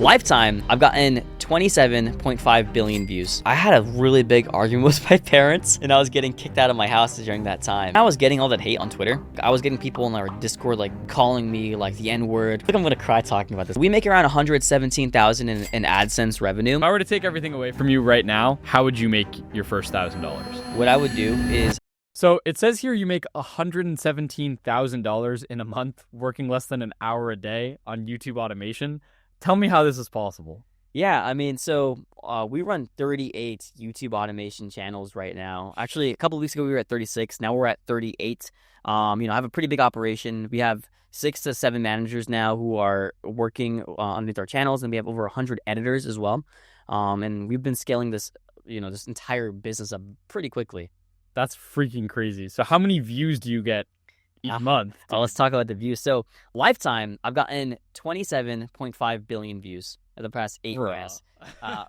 Lifetime, I've gotten 27.5 billion views. I had a really big argument with my parents and I was getting kicked out of my house during that time. I was getting all that hate on Twitter. I was getting people in our Discord like calling me like the N-word. I think I'm gonna cry talking about this. We make around 117,000 in AdSense revenue. If I were to take everything away from you right now, how would you make your first $1,000? What I would do is, so it says here you make $117,000 in a month working less than an hour a day on YouTube automation. Tell me how this is possible. yeah, I mean, so we run 38 YouTube automation channels right now. Actually, a couple of weeks ago we were at 36. Now we're at 38. I have a pretty big operation. We have 6 to 7 managers now who are working underneath our channels, and we have over 100 editors as well. And we've been scaling this, this entire business up pretty quickly. That's freaking crazy. So how many views do you get each month? Oh, let's talk about the views. So lifetime, I've gotten 27.5 billion views in the past 8 months.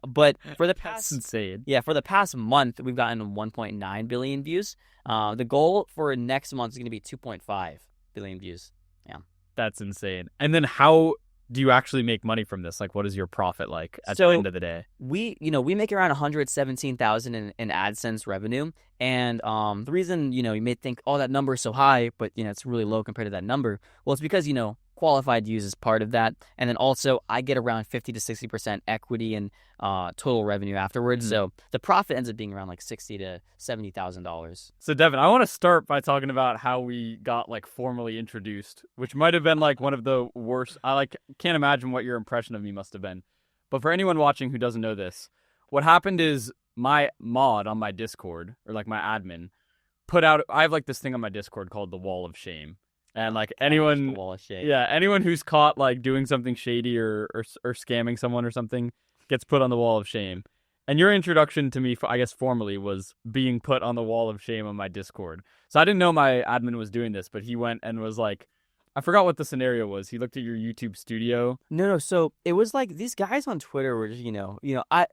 But for the past, That's insane. Yeah, for the past month, we've gotten 1.9 billion views. The goal for next month is going to be 2.5 billion views. Yeah, that's insane. And then how do you actually make money from this? Like, what is your profit like at the end of the day? We make around 117,000 in AdSense revenue. And the reason, you may think, oh, that number is so high, but, it's really low compared to that number. Well, it's because, qualified views is part of that. And then also I get around 50 to 60% equity and total revenue afterwards. So the profit ends up being around like $60,000 to $70,000. So Deven, I want to start by talking about how we got like formally introduced, which might have been like one of the worst. I can't imagine what your impression of me must have been. But for anyone watching who doesn't know this, what happened is my mod on my Discord, or like my admin, put out, I have like this thing on my Discord called the Wall of Shame. And like anyone who's caught like doing something shady or scamming someone or something gets put on the Wall of Shame. And your introduction to me, I guess formally, was being put on the Wall of Shame on my Discord. So I didn't know my admin was doing this, but he went and was like, I forgot what the scenario was. He looked at your YouTube studio. No. So it was like these guys on Twitter were just,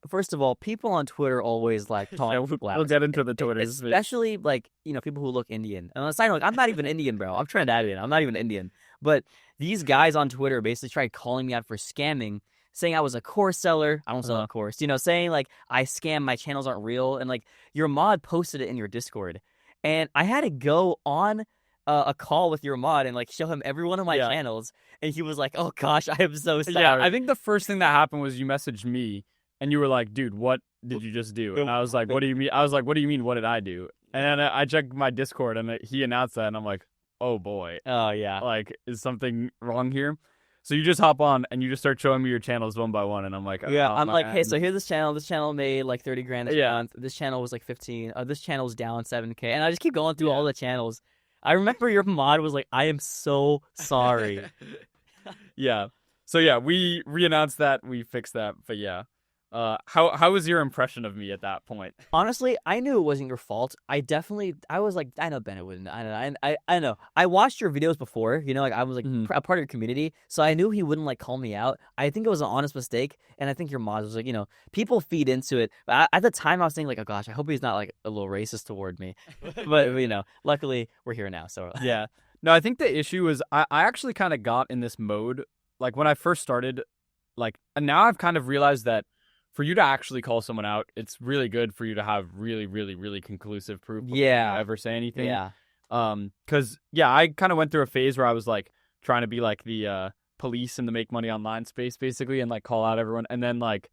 first of all, people on Twitter always like talking. We'll get into the Twitter, especially like people who look Indian. And on the side, like, I'm not even Indian, bro. I'm Trinidadian. I'm not even Indian. But these guys on Twitter basically tried calling me out for scamming, saying I was a course seller. I don't sell a course. Saying like I scam, my channels aren't real, and like your mod posted it in your Discord, and I had to go on a call with your mod and like show him every one of my channels, and he was like, "Oh gosh, I am so sorry." Yeah, I think the first thing that happened was you messaged me and you were like, "Dude, what did you just do?" And I was like, "What do you mean?" I was like, "What do you mean? What did I do?" And then I checked my Discord and he announced that, and I'm like, "Oh boy, oh yeah, like is something wrong here?" So you just hop on and you just start showing me your channels one by one, and I'm like, yeah, I'm like, hey, so here's this channel. This channel made like 30 grand this month. This channel was like 15. This channel's down 7K, and I just keep going through all the channels. I remember your mod was like, I am so sorry. Yeah. So yeah, we re-announced that, we fixed that, but yeah. How was your impression of me at that point? Honestly, I knew it wasn't your fault. I was like, I know Bennett wouldn't. I know. I watched your videos before, like I was like a part of your community, so I knew he wouldn't like call me out. I think it was an honest mistake, and I think your mod was like, people feed into it. But at the time, I was thinking like, oh gosh, I hope he's not like a little racist toward me. But luckily we're here now. So yeah. No, I think the issue is I actually kind of got in this mode like when I first started, like, and now I've kind of realized that for you to actually call someone out, it's really good for you to have really, really, really conclusive proof before you ever say anything. Yeah. Because, I kind of went through a phase where I was, like, trying to be, like, the police in the make money online space, basically, and, like, call out everyone. And then, like,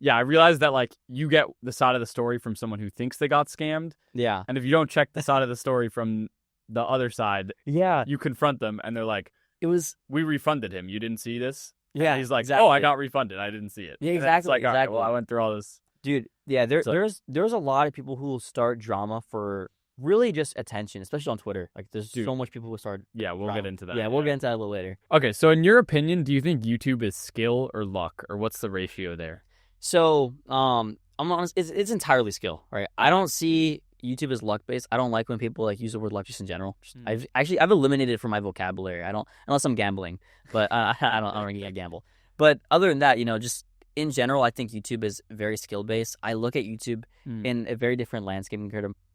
I realized that, like, you get the side of the story from someone who thinks they got scammed. Yeah. And if you don't check the side of the story from the other side, you confront them, and they're like, we refunded him. You didn't see this? Yeah, and he's like, exactly. Oh, I got refunded. I didn't see it. Yeah, exactly. Like, exactly. Right, well, I went through all this. Dude, yeah, there's a lot of people who will start drama for really just attention, especially on Twitter. Like, there's so much people who start we'll get into that. Yeah, we'll get into that a little later. Okay, so in your opinion, do you think YouTube is skill or luck, or what's the ratio there? So, I'm honest, it's entirely skill, right? I don't see YouTube is luck based. I don't like when people like use the word luck just in general. I've eliminated it from my vocabulary. I don't, unless I'm gambling, but I don't really gamble. But other than that, just in general, I think YouTube is very skill based. I look at YouTube in a very different landscape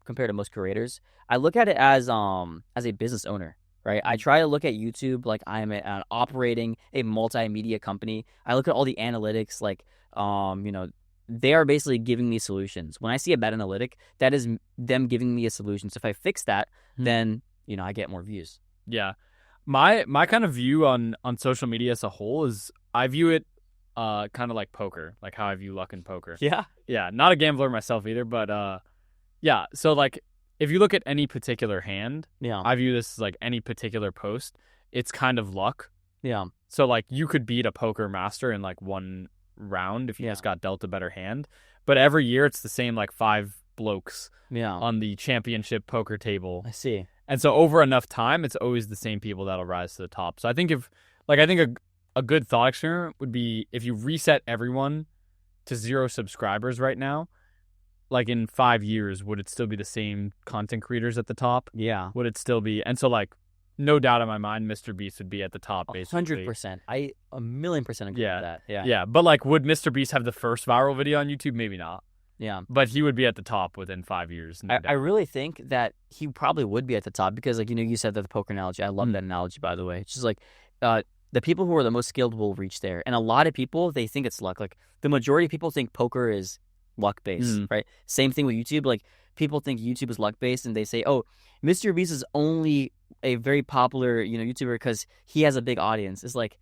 compared to most creators. I look at it as a business owner, right? I try to look at YouTube like I'm operating a multimedia company. I look at all the analytics, like, they are basically giving me solutions. When I see a bad analytic, that is them giving me a solution. So if I fix that, then, I get more views. Yeah. My kind of view on social media as a whole is I view it kind of like poker, like how I view luck in poker. Yeah. Yeah. Not a gambler myself either, but yeah. So like if you look at any particular hand, I view this as like any particular post, it's kind of luck. Yeah. So like you could beat a poker master in like one round if you just got dealt a better hand. But every year it's the same like 5 blokes on the championship poker table. I see. And so over enough time, it's always the same people that'll rise to the top. So I think a good thought experiment would be if you reset everyone to 0 subscribers right now, like in 5 years, would it still be the same content creators at the top? Yeah. Would it still be? And so like, no doubt in my mind, MrBeast would be at the top, basically. 100%. I 1,000,000% agree with that. Yeah. Yeah. But like, would MrBeast have the first viral video on YouTube? Maybe not. Yeah. But he would be at the top within 5 years. I really think that he probably would be at the top because, like, you said that the poker analogy. I love that analogy, by the way. It's just like the people who are the most skilled will reach there. And a lot of people, they think it's luck. Like, the majority of people think poker is luck-based, right? Same thing with YouTube. Like, people think YouTube is luck-based, and they say, oh, MrBeast is only a very popular, YouTuber because he has a big audience. It's like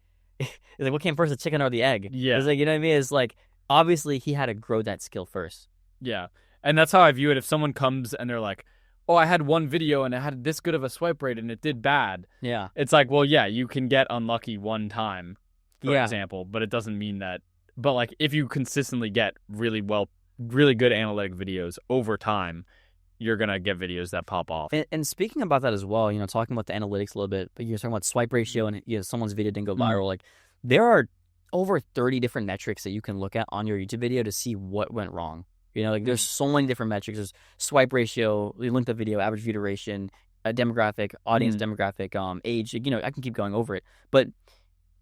what came first, the chicken or the egg? Yeah. It's like, you know what I mean? It's like, obviously, he had to grow that skill first. Yeah. And that's how I view it. If someone comes and they're like, oh, I had one video and it had this good of a swipe rate and it did bad. Yeah. It's like, well, yeah, you can get unlucky one time, for example, but it doesn't mean that. But like, if you consistently get really good analytic videos over time, you're going to get videos that pop off. And speaking about that as well, talking about the analytics a little bit, but you're talking about swipe ratio and someone's video didn't go viral. Like, there are over 30 different metrics that you can look at on your YouTube video to see what went wrong. There's so many different metrics. There's swipe ratio, length of video, average view duration, demographic, audience demographic, age. I can keep going over it. But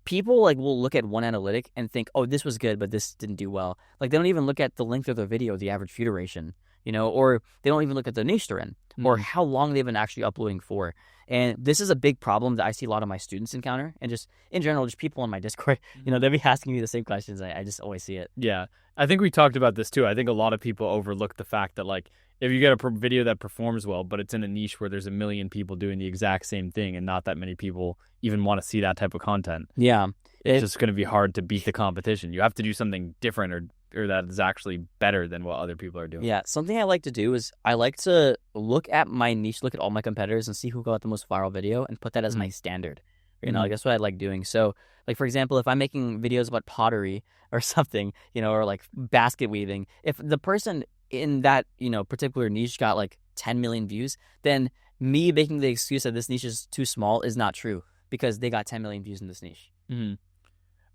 people will look at one analytic and think, oh, this was good, but this didn't do well. Like, they don't even look at the length of their video, the average view duration, or they don't even look at the niche they're in or how long they've been actually uploading for. And this is a big problem that I see a lot of my students encounter, and just in general, just people on my Discord, they'll be asking me the same questions. I just always see it. Yeah. I think we talked about this too. I think a lot of people overlook the fact that, like, if you get a video that performs well, but it's in a niche where there's a million people doing the exact same thing and not that many people even want to see that type of content. Yeah. It's just going to be hard to beat the competition. You have to do something different or that is actually better than what other people are doing. Yeah. Something I like to do is I like to look at my niche, look at all my competitors and see who got the most viral video and put that as my standard. Like, that's what I like doing. So, like, for example, if I'm making videos about pottery or something, or like basket weaving, if the person in that, particular niche got like 10 million views, then me making the excuse that this niche is too small is not true because they got 10 million views in this niche.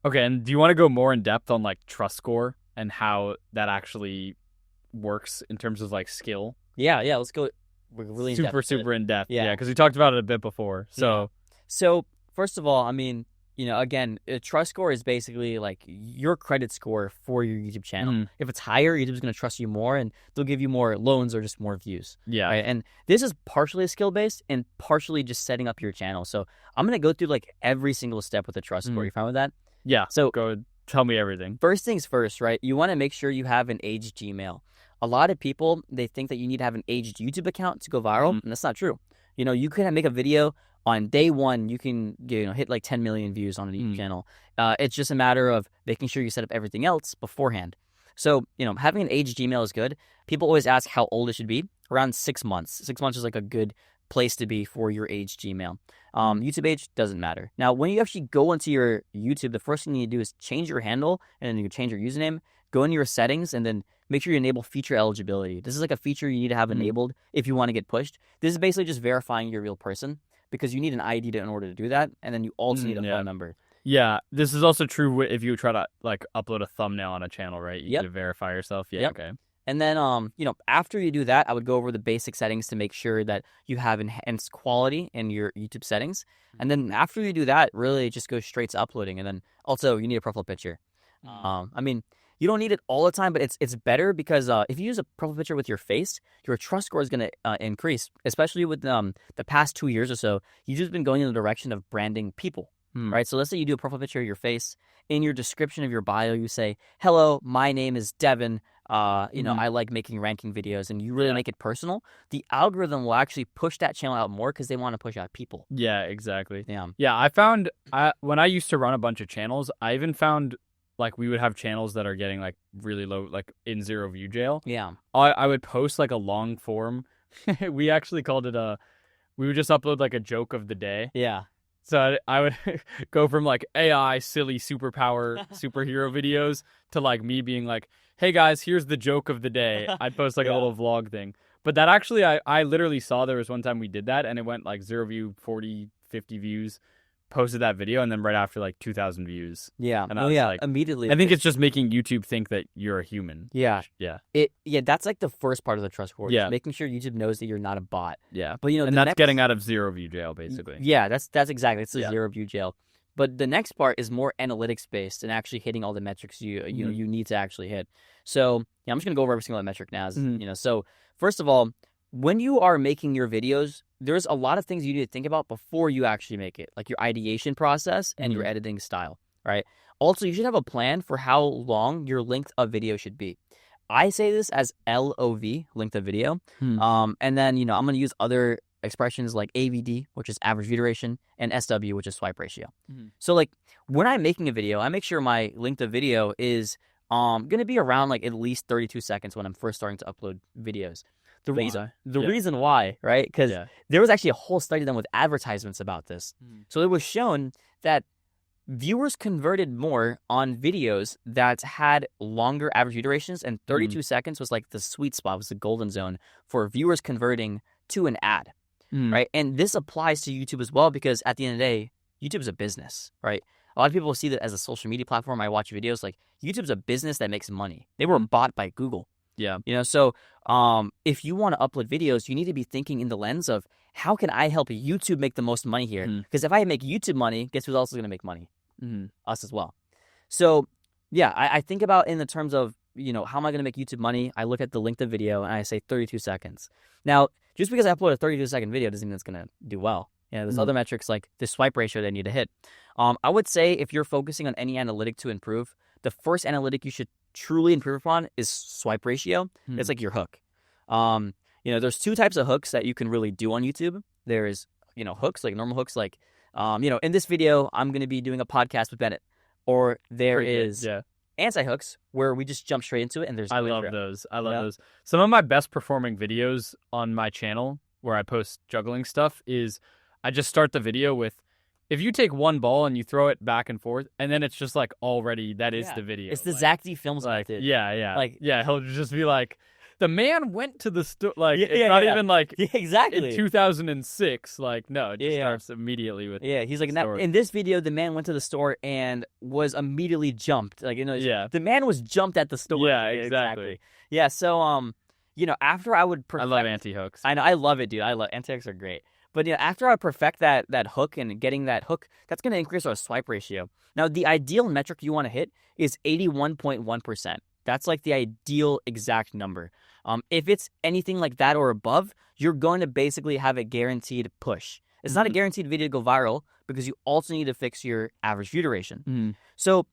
Okay. And do you want to go more in depth on like TrustScore and how that actually works in terms of like skill? Yeah. Let's go. We're really super in depth. Yeah. Because we talked about it a bit before. So first of all, I mean, again, TrustScore is basically like your credit score for your YouTube channel. If it's higher, YouTube's going to trust you more and they'll give you more loans or just more views. Yeah. Right? And this is partially skill-based and partially just setting up your channel. So I'm going to go through like every single step with the TrustScore. You fine with that? Yeah. So go tell me everything. First things first, right? You want to make sure you have an aged Gmail. A lot of people, they think that you need to have an aged YouTube account to go viral, and that's not true. You can make a video on day one, you can hit like 10 million views on a YouTube channel. It's just a matter of making sure you set up everything else beforehand. So, having an aged Gmail is good. People always ask how old it should be. Around 6 months. 6 months is like a good place to be for your aged Gmail. YouTube age doesn't matter. Now, when you actually go into your YouTube, the first thing you need to do is change your handle and then you change your username, go into your settings, and then make sure you enable feature eligibility. This is like a feature you need to have enabled if you want to get pushed. This is basically just verifying you're a real person because you need an ID in order to do that, and then you also need a phone number. Yeah, this is also true if you try to like upload a thumbnail on a channel, right? You need to verify yourself. Yeah, okay. And then, after you do that, I would go over the basic settings to make sure that you have enhanced quality in your YouTube settings. And then after you do that, really just go straight to uploading. And then also, you need a profile picture. I mean, you don't need it all the time, but it's better because if you use a profile picture with your face, your trust score is going to increase, especially with the past 2 years or so. You've just been going in the direction of branding people, right? So let's say you do a profile picture of your face. In your description of your bio, you say, "Hello, my name is Deven. I like making ranking videos," and you really make it personal. The algorithm will actually push that channel out more because they want to push out people. Yeah, exactly. Yeah. I found when I used to run a bunch of channels, I even found like we would have channels that are getting like really low, like in 0 view jail. Yeah. I would post like a long form. We actually called it we would just upload like a joke of the day. Yeah. So I would go from like AI silly superhero videos to like me being like, "Hey guys, here's the joke of the day." I'd post like a little vlog thing. But that actually, I literally saw there was one time we did that and it went like 0 view, 40, 50 views. Posted that video and then right after like 2,000 views. Yeah. And I was like, immediately. I think it's just making YouTube think that you're a human. Yeah. Yeah. That's like the first part of the trust score. Yeah. Making sure YouTube knows that you're not a bot. Yeah. But and that's getting out of 0 view jail basically. Yeah, that's exactly. It's a 0 view jail. But the next part is more analytics based and actually hitting all the metrics you need to actually hit. So I'm just gonna go over every single metric now. So first of all, when you are making your videos, there's a lot of things you need to think about before you actually make it, like your ideation process and your editing style, right? Also, you should have a plan for how long your length of video should be. I say this as LOV, length of video. And then, I'm going to use other expressions like AVD, which is average view duration, and SW, which is swipe ratio. So like when I'm making a video, I make sure my length of video is going to be around like at least 32 seconds when I'm first starting to upload videos. The reason why, right? Because there was actually a whole study done with advertisements about this. So it was shown that viewers converted more on videos that had longer average view durations, and 32 seconds was like the sweet spot, was the golden zone for viewers converting to an ad, right? And this applies to YouTube as well because at the end of the day, YouTube is a business, right? A lot of people see that as a social media platform. I watch videos like YouTube's a business that makes money. They were bought by Google. Yeah. So if you want to upload videos, you need to be thinking in the lens of how can I help YouTube make the most money here? Because if I make YouTube money, guess who's also going to make money? Us as well. So yeah, I think about in the terms of, how am I going to make YouTube money? I look at the length of video and I say 32 seconds. Now, just because I upload a 32-second video doesn't mean it's going to do well. There's other metrics like the swipe ratio they need to hit. I would say if you're focusing on any analytic to improve, the first analytic you should truly improve upon is swipe ratio. It's like your hook. There's 2 types of hooks that you can really do on YouTube. There's, hooks, like normal hooks, like, in this video, I'm going to be doing a podcast with Bennett. Or there is anti-hooks where we just jump straight into it and there's I love those. Some of my best performing videos on my channel where I post juggling stuff is I just start the video with, if you take one ball and you throw it back and forth, and then it's just like already that is the video. It's the Zach D Films like method. He'll just be like, the man went to the store. Like it's not even like exactly in 2006. Like no, it just starts immediately with he's like in this video, the man went to the store and was immediately jumped. Like the man was jumped at the store. Yeah, exactly. Yeah, so after I would perfect, I love anti-hooks. I know, I love it, dude. I love anti-hooks are great. But after I perfect that hook and getting that hook, that's going to increase our swipe ratio. Now, the ideal metric you want to hit is 81.1%. That's like the ideal exact number. If it's anything like that or above, you're going to basically have a guaranteed push. It's not a guaranteed video to go viral because you also need to fix your average view duration. So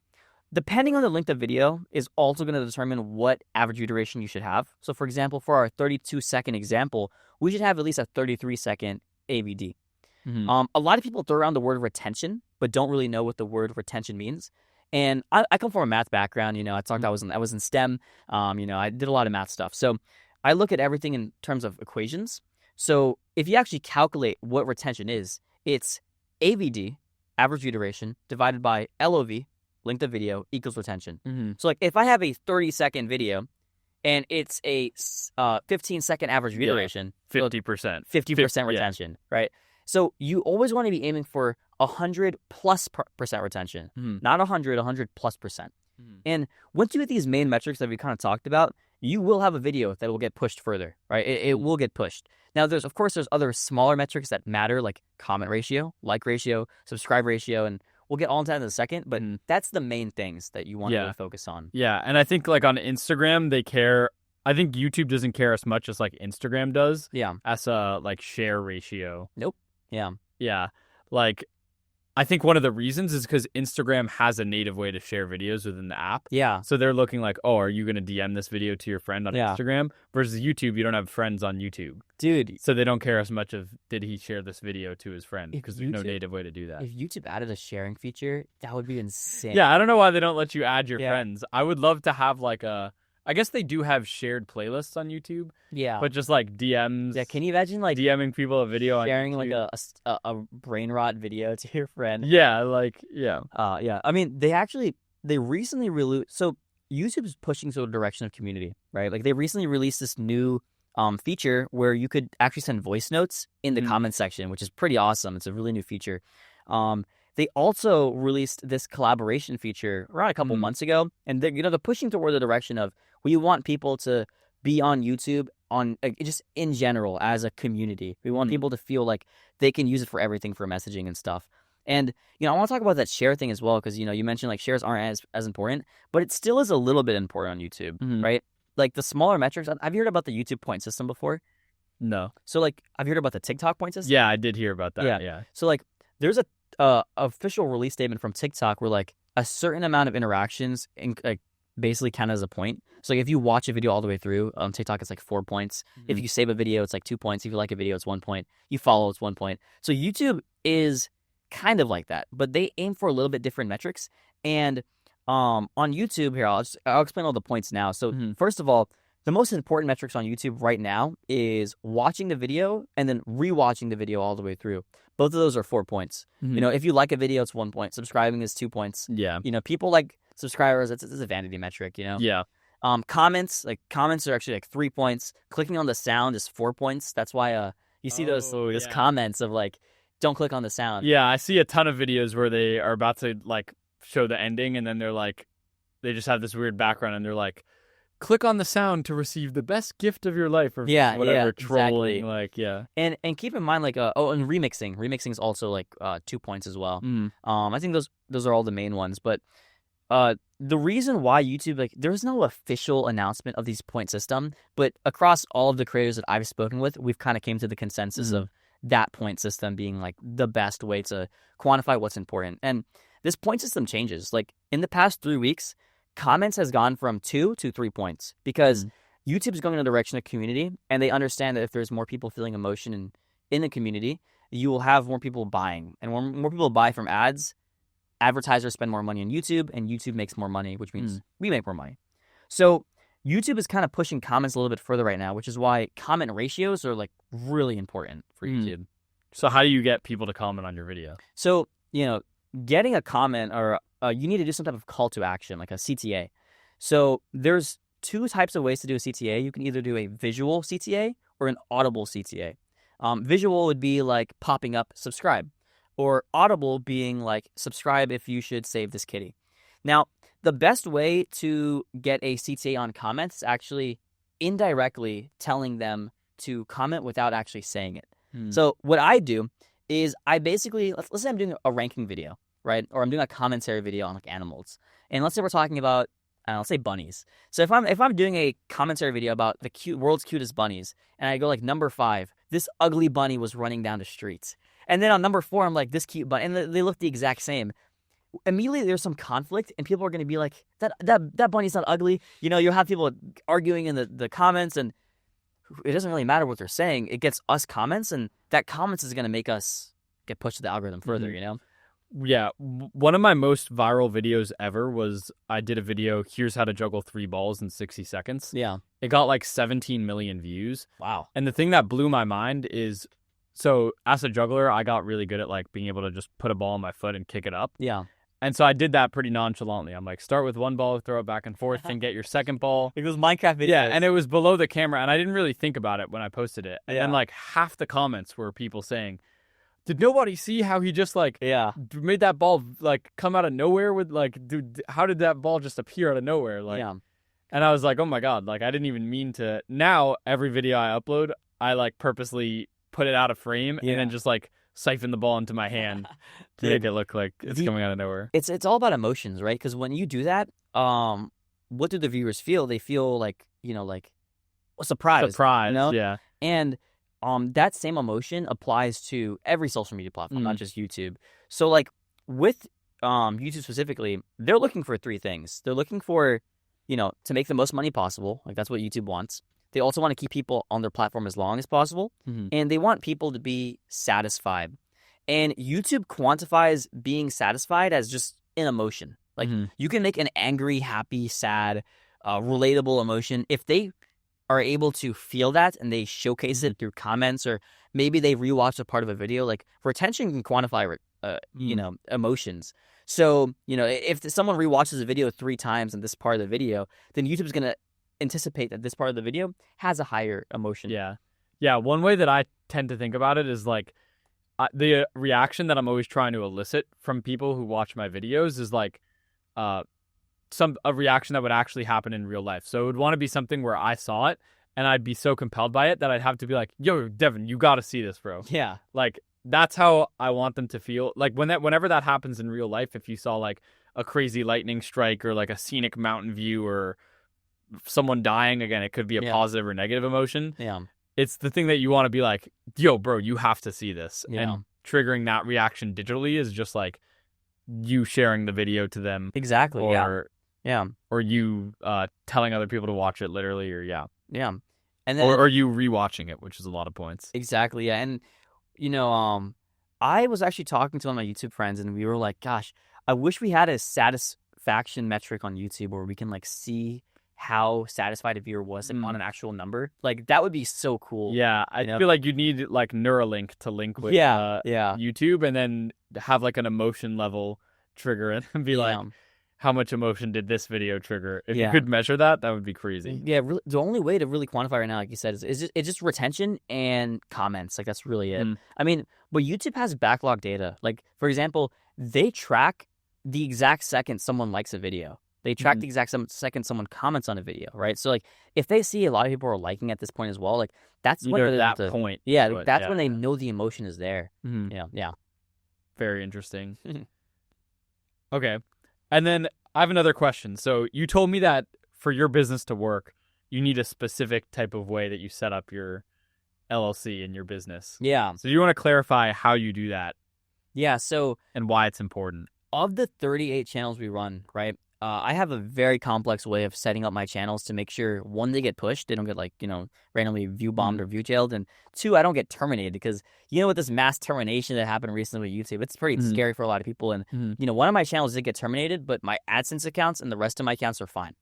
depending on the length of video is also going to determine what average view duration you should have. So for example, for our 32-second example, we should have at least a 33-second AVD. A lot of people throw around the word retention, but don't really know what the word retention means. And I come from a math background. I talked. I was in STEM. I did a lot of math stuff. So I look at everything in terms of equations. So if you actually calculate what retention is, it's AVD, average view duration, divided by LOV, length of video, equals retention. So like if I have a 30-second video and it's a 15-second average view duration, 50%. 50% retention, right? So you always want to be aiming for 100+% retention, not 100+%. And once you hit these main metrics that we kind of talked about, you will have a video that will get pushed further, right? It will get pushed. Now, there's other smaller metrics that matter, like comment ratio, like ratio, subscribe ratio, and we'll get all into that in a second, but that's the main things that you want to really focus on. Yeah, and I think like on Instagram they care. I think YouTube doesn't care as much as like Instagram does. Yeah. As a like share ratio. Nope. Yeah. Yeah. Like I think one of the reasons is because Instagram has a native way to share videos within the app. Yeah. So they're looking like, oh, are you going to DM this video to your friend on Instagram? Versus YouTube, you don't have friends on YouTube. Dude. So they don't care as much of did he share this video to his friend because there's no native way to do that. If YouTube added a sharing feature, that would be insane. Yeah, I don't know why they don't let you add your friends. I would love to have like I guess they do have shared playlists on YouTube. Yeah. But just like DMs. Yeah, can you imagine like DMing people a video sharing on YouTube? like a brain rot video to your friend? Yeah, like yeah. Yeah. I mean, they recently released, so YouTube is pushing to the direction of community, right? Like they recently released this new feature where you could actually send voice notes in the comment section, which is pretty awesome. It's a really new feature. They also released this collaboration feature around a couple months ago, and they're pushing toward the direction of we want people to be on YouTube on just in general as a community. We want people to feel like they can use it for everything, for messaging and stuff. And I want to talk about that share thing as well because you mentioned like shares aren't as important, but it still is a little bit important on YouTube, right? Like the smaller metrics. Have you heard about the YouTube point system before? No. So like, have you heard about the TikTok point system? Yeah, I did hear about that. Yeah. So like, there's a official release statement from TikTok where like a certain amount of interactions like basically count as a point. So like if you watch a video all the way through on TikTok, it's like 4 points. If you save a video, it's like 2 points. If you like a video, it's 1 point. You follow, it's 1 point. So YouTube is kind of like that, but they aim for a little bit different metrics. And on YouTube here, I'll explain all the points now. So first of all, the most important metrics on YouTube right now is watching the video and then rewatching the video all the way through. Both of those are 4 points. If you like a video, it's 1 point. Subscribing is 2 points. Yeah. People like subscribers. It's a vanity metric. Yeah. Comments are actually like 3 points. Clicking on the sound is 4 points. That's why you see those comments of like, don't click on the sound. Yeah, I see a ton of videos where they are about to like show the ending and then they're like, they just have this weird background and they're like, click on the sound to receive the best gift of your life or whatever, trolling, exactly. like, yeah. And keep in mind, like, and remixing. Remixing is also like 2 points as well. I think those are all the main ones. But the reason why YouTube, like, there's no official announcement of these point system, but across all of the creators that I've spoken with, we've kind of came to the consensus of that point system being like the best way to quantify what's important. And this point system changes. Like in the past 3 weeks, comments has gone from 2 to 3 points because YouTube is going in the direction of community, and they understand that if there's more people feeling emotion in the community, you will have more people buying. And when more people buy from ads, advertisers spend more money on YouTube, and YouTube makes more money, which means we make more money. So YouTube is kind of pushing comments a little bit further right now, which is why comment ratios are like really important for YouTube. So how do you get people to comment on your video? So, getting a comment or you need to do some type of call to action, like a CTA. So there's 2 types of ways to do a CTA. You can either do a visual CTA or an audible CTA. Visual would be like popping up, subscribe, or audible being like, subscribe if you should save this kitty. Now, the best way to get a CTA on comments is actually indirectly telling them to comment without actually saying it. So what I do is I basically, let's say I'm doing a ranking video, right? Or I'm doing a commentary video on like animals. And let's say we're talking about, let's say bunnies. So if I'm doing a commentary video about the world's cutest bunnies, and I go like number 5, this ugly bunny was running down the street. And then on number 4, I'm like, this cute bunny, and they look the exact same. Immediately there's some conflict, and people are going to be like, that bunny's not ugly. You'll have people arguing in the comments, and it doesn't really matter what they're saying. It gets us comments, and that comments is going to make us get pushed to the algorithm further, Yeah, one of my most viral videos ever was I did a video, here's how to juggle 3 balls in 60 seconds. Yeah. It got like 17 million views. Wow. And the thing that blew my mind is, so as a juggler, I got really good at like being able to just put a ball on my foot and kick it up. Yeah. And so I did that pretty nonchalantly. I'm like, start with 1 ball, throw it back and forth, and get your second ball. Like those Minecraft videos. Yeah, and it was below the camera, and I didn't really think about it when I posted it. And then like half the comments were people saying, did nobody see how he just like made that ball like come out of nowhere with like, dude, how did that ball just appear out of nowhere? Like, and I was like, oh my God, like I didn't even mean to. Now every video I upload, I like purposely put it out of frame and then just like siphon the ball into my hand to Dude, make it look like it's coming out of nowhere. It's all about emotions, right? Because when you do that, what do the viewers feel? They feel like, like surprised, Yeah. And that same emotion applies to every social media platform, not just YouTube. So like with YouTube specifically, they're looking for three things. They're looking for, to make the most money possible. Like that's what YouTube wants. They also want to keep people on their platform as long as possible, and they want people to be satisfied. And YouTube quantifies being satisfied as just an emotion. Like you can make an angry, happy, sad, relatable emotion if they are able to feel that and they showcase it through comments, or maybe they rewatch a part of a video. Like retention can quantify, emotions. So, if someone rewatches a video 3 times in this part of the video, then YouTube's going to anticipate that this part of the video has a higher emotion. Yeah. Yeah. One way that I tend to think about it is like the reaction that I'm always trying to elicit from people who watch my videos is like a reaction that would actually happen in real life. So it would want to be something where I saw it and I'd be so compelled by it that I'd have to be like, yo, Deven, you got to see this, bro. Yeah. Like that's how I want them to feel. Like whenever that happens in real life, if you saw like a crazy lightning strike or like a scenic mountain view or someone dying, again, it could be a positive or negative emotion. Yeah. It's the thing that you want to be like, yo, bro, you have to see this. Yeah. And triggering that reaction digitally is just like you sharing the video to them. Exactly. Or, yeah. Or you telling other people to watch it literally, or Yeah. And then, or you rewatching it, which is a lot of points. Exactly. Yeah. And, I was actually talking to one of my YouTube friends and we were like, gosh, I wish we had a satisfaction metric on YouTube where we can like see how satisfied a viewer was on an actual number. Like that would be so cool. Yeah, I feel like you need like Neuralink to link with YouTube, and then have like an emotion level trigger it and be like, how much emotion did this video trigger? If you could measure that, that would be crazy. Yeah, really, the only way to really quantify right now, like you said, is just retention and comments. Like that's really it. I mean, but YouTube has backlog data. Like for example, they track the exact second someone likes a video. They track the exact second someone comments on a video, right? So like if they see a lot of people are liking at this point as well, like that's when point. Yeah, that's when they know the emotion is there. Yeah. Very interesting. Okay. And then I have another question. So you told me that for your business to work, you need a specific type of way that you set up your LLC in your business. Yeah. So you want to clarify how you do that? Yeah. So and why it's important. Of the 38 channels we run, right? I have a very complex way of setting up my channels to make sure, one, they get pushed, they don't get like, randomly view bombed or view jailed, and 2, I don't get terminated, because with this mass termination that happened recently with YouTube, it's pretty scary for a lot of people. And one of my channels did get terminated, but my AdSense accounts and the rest of my accounts are fine.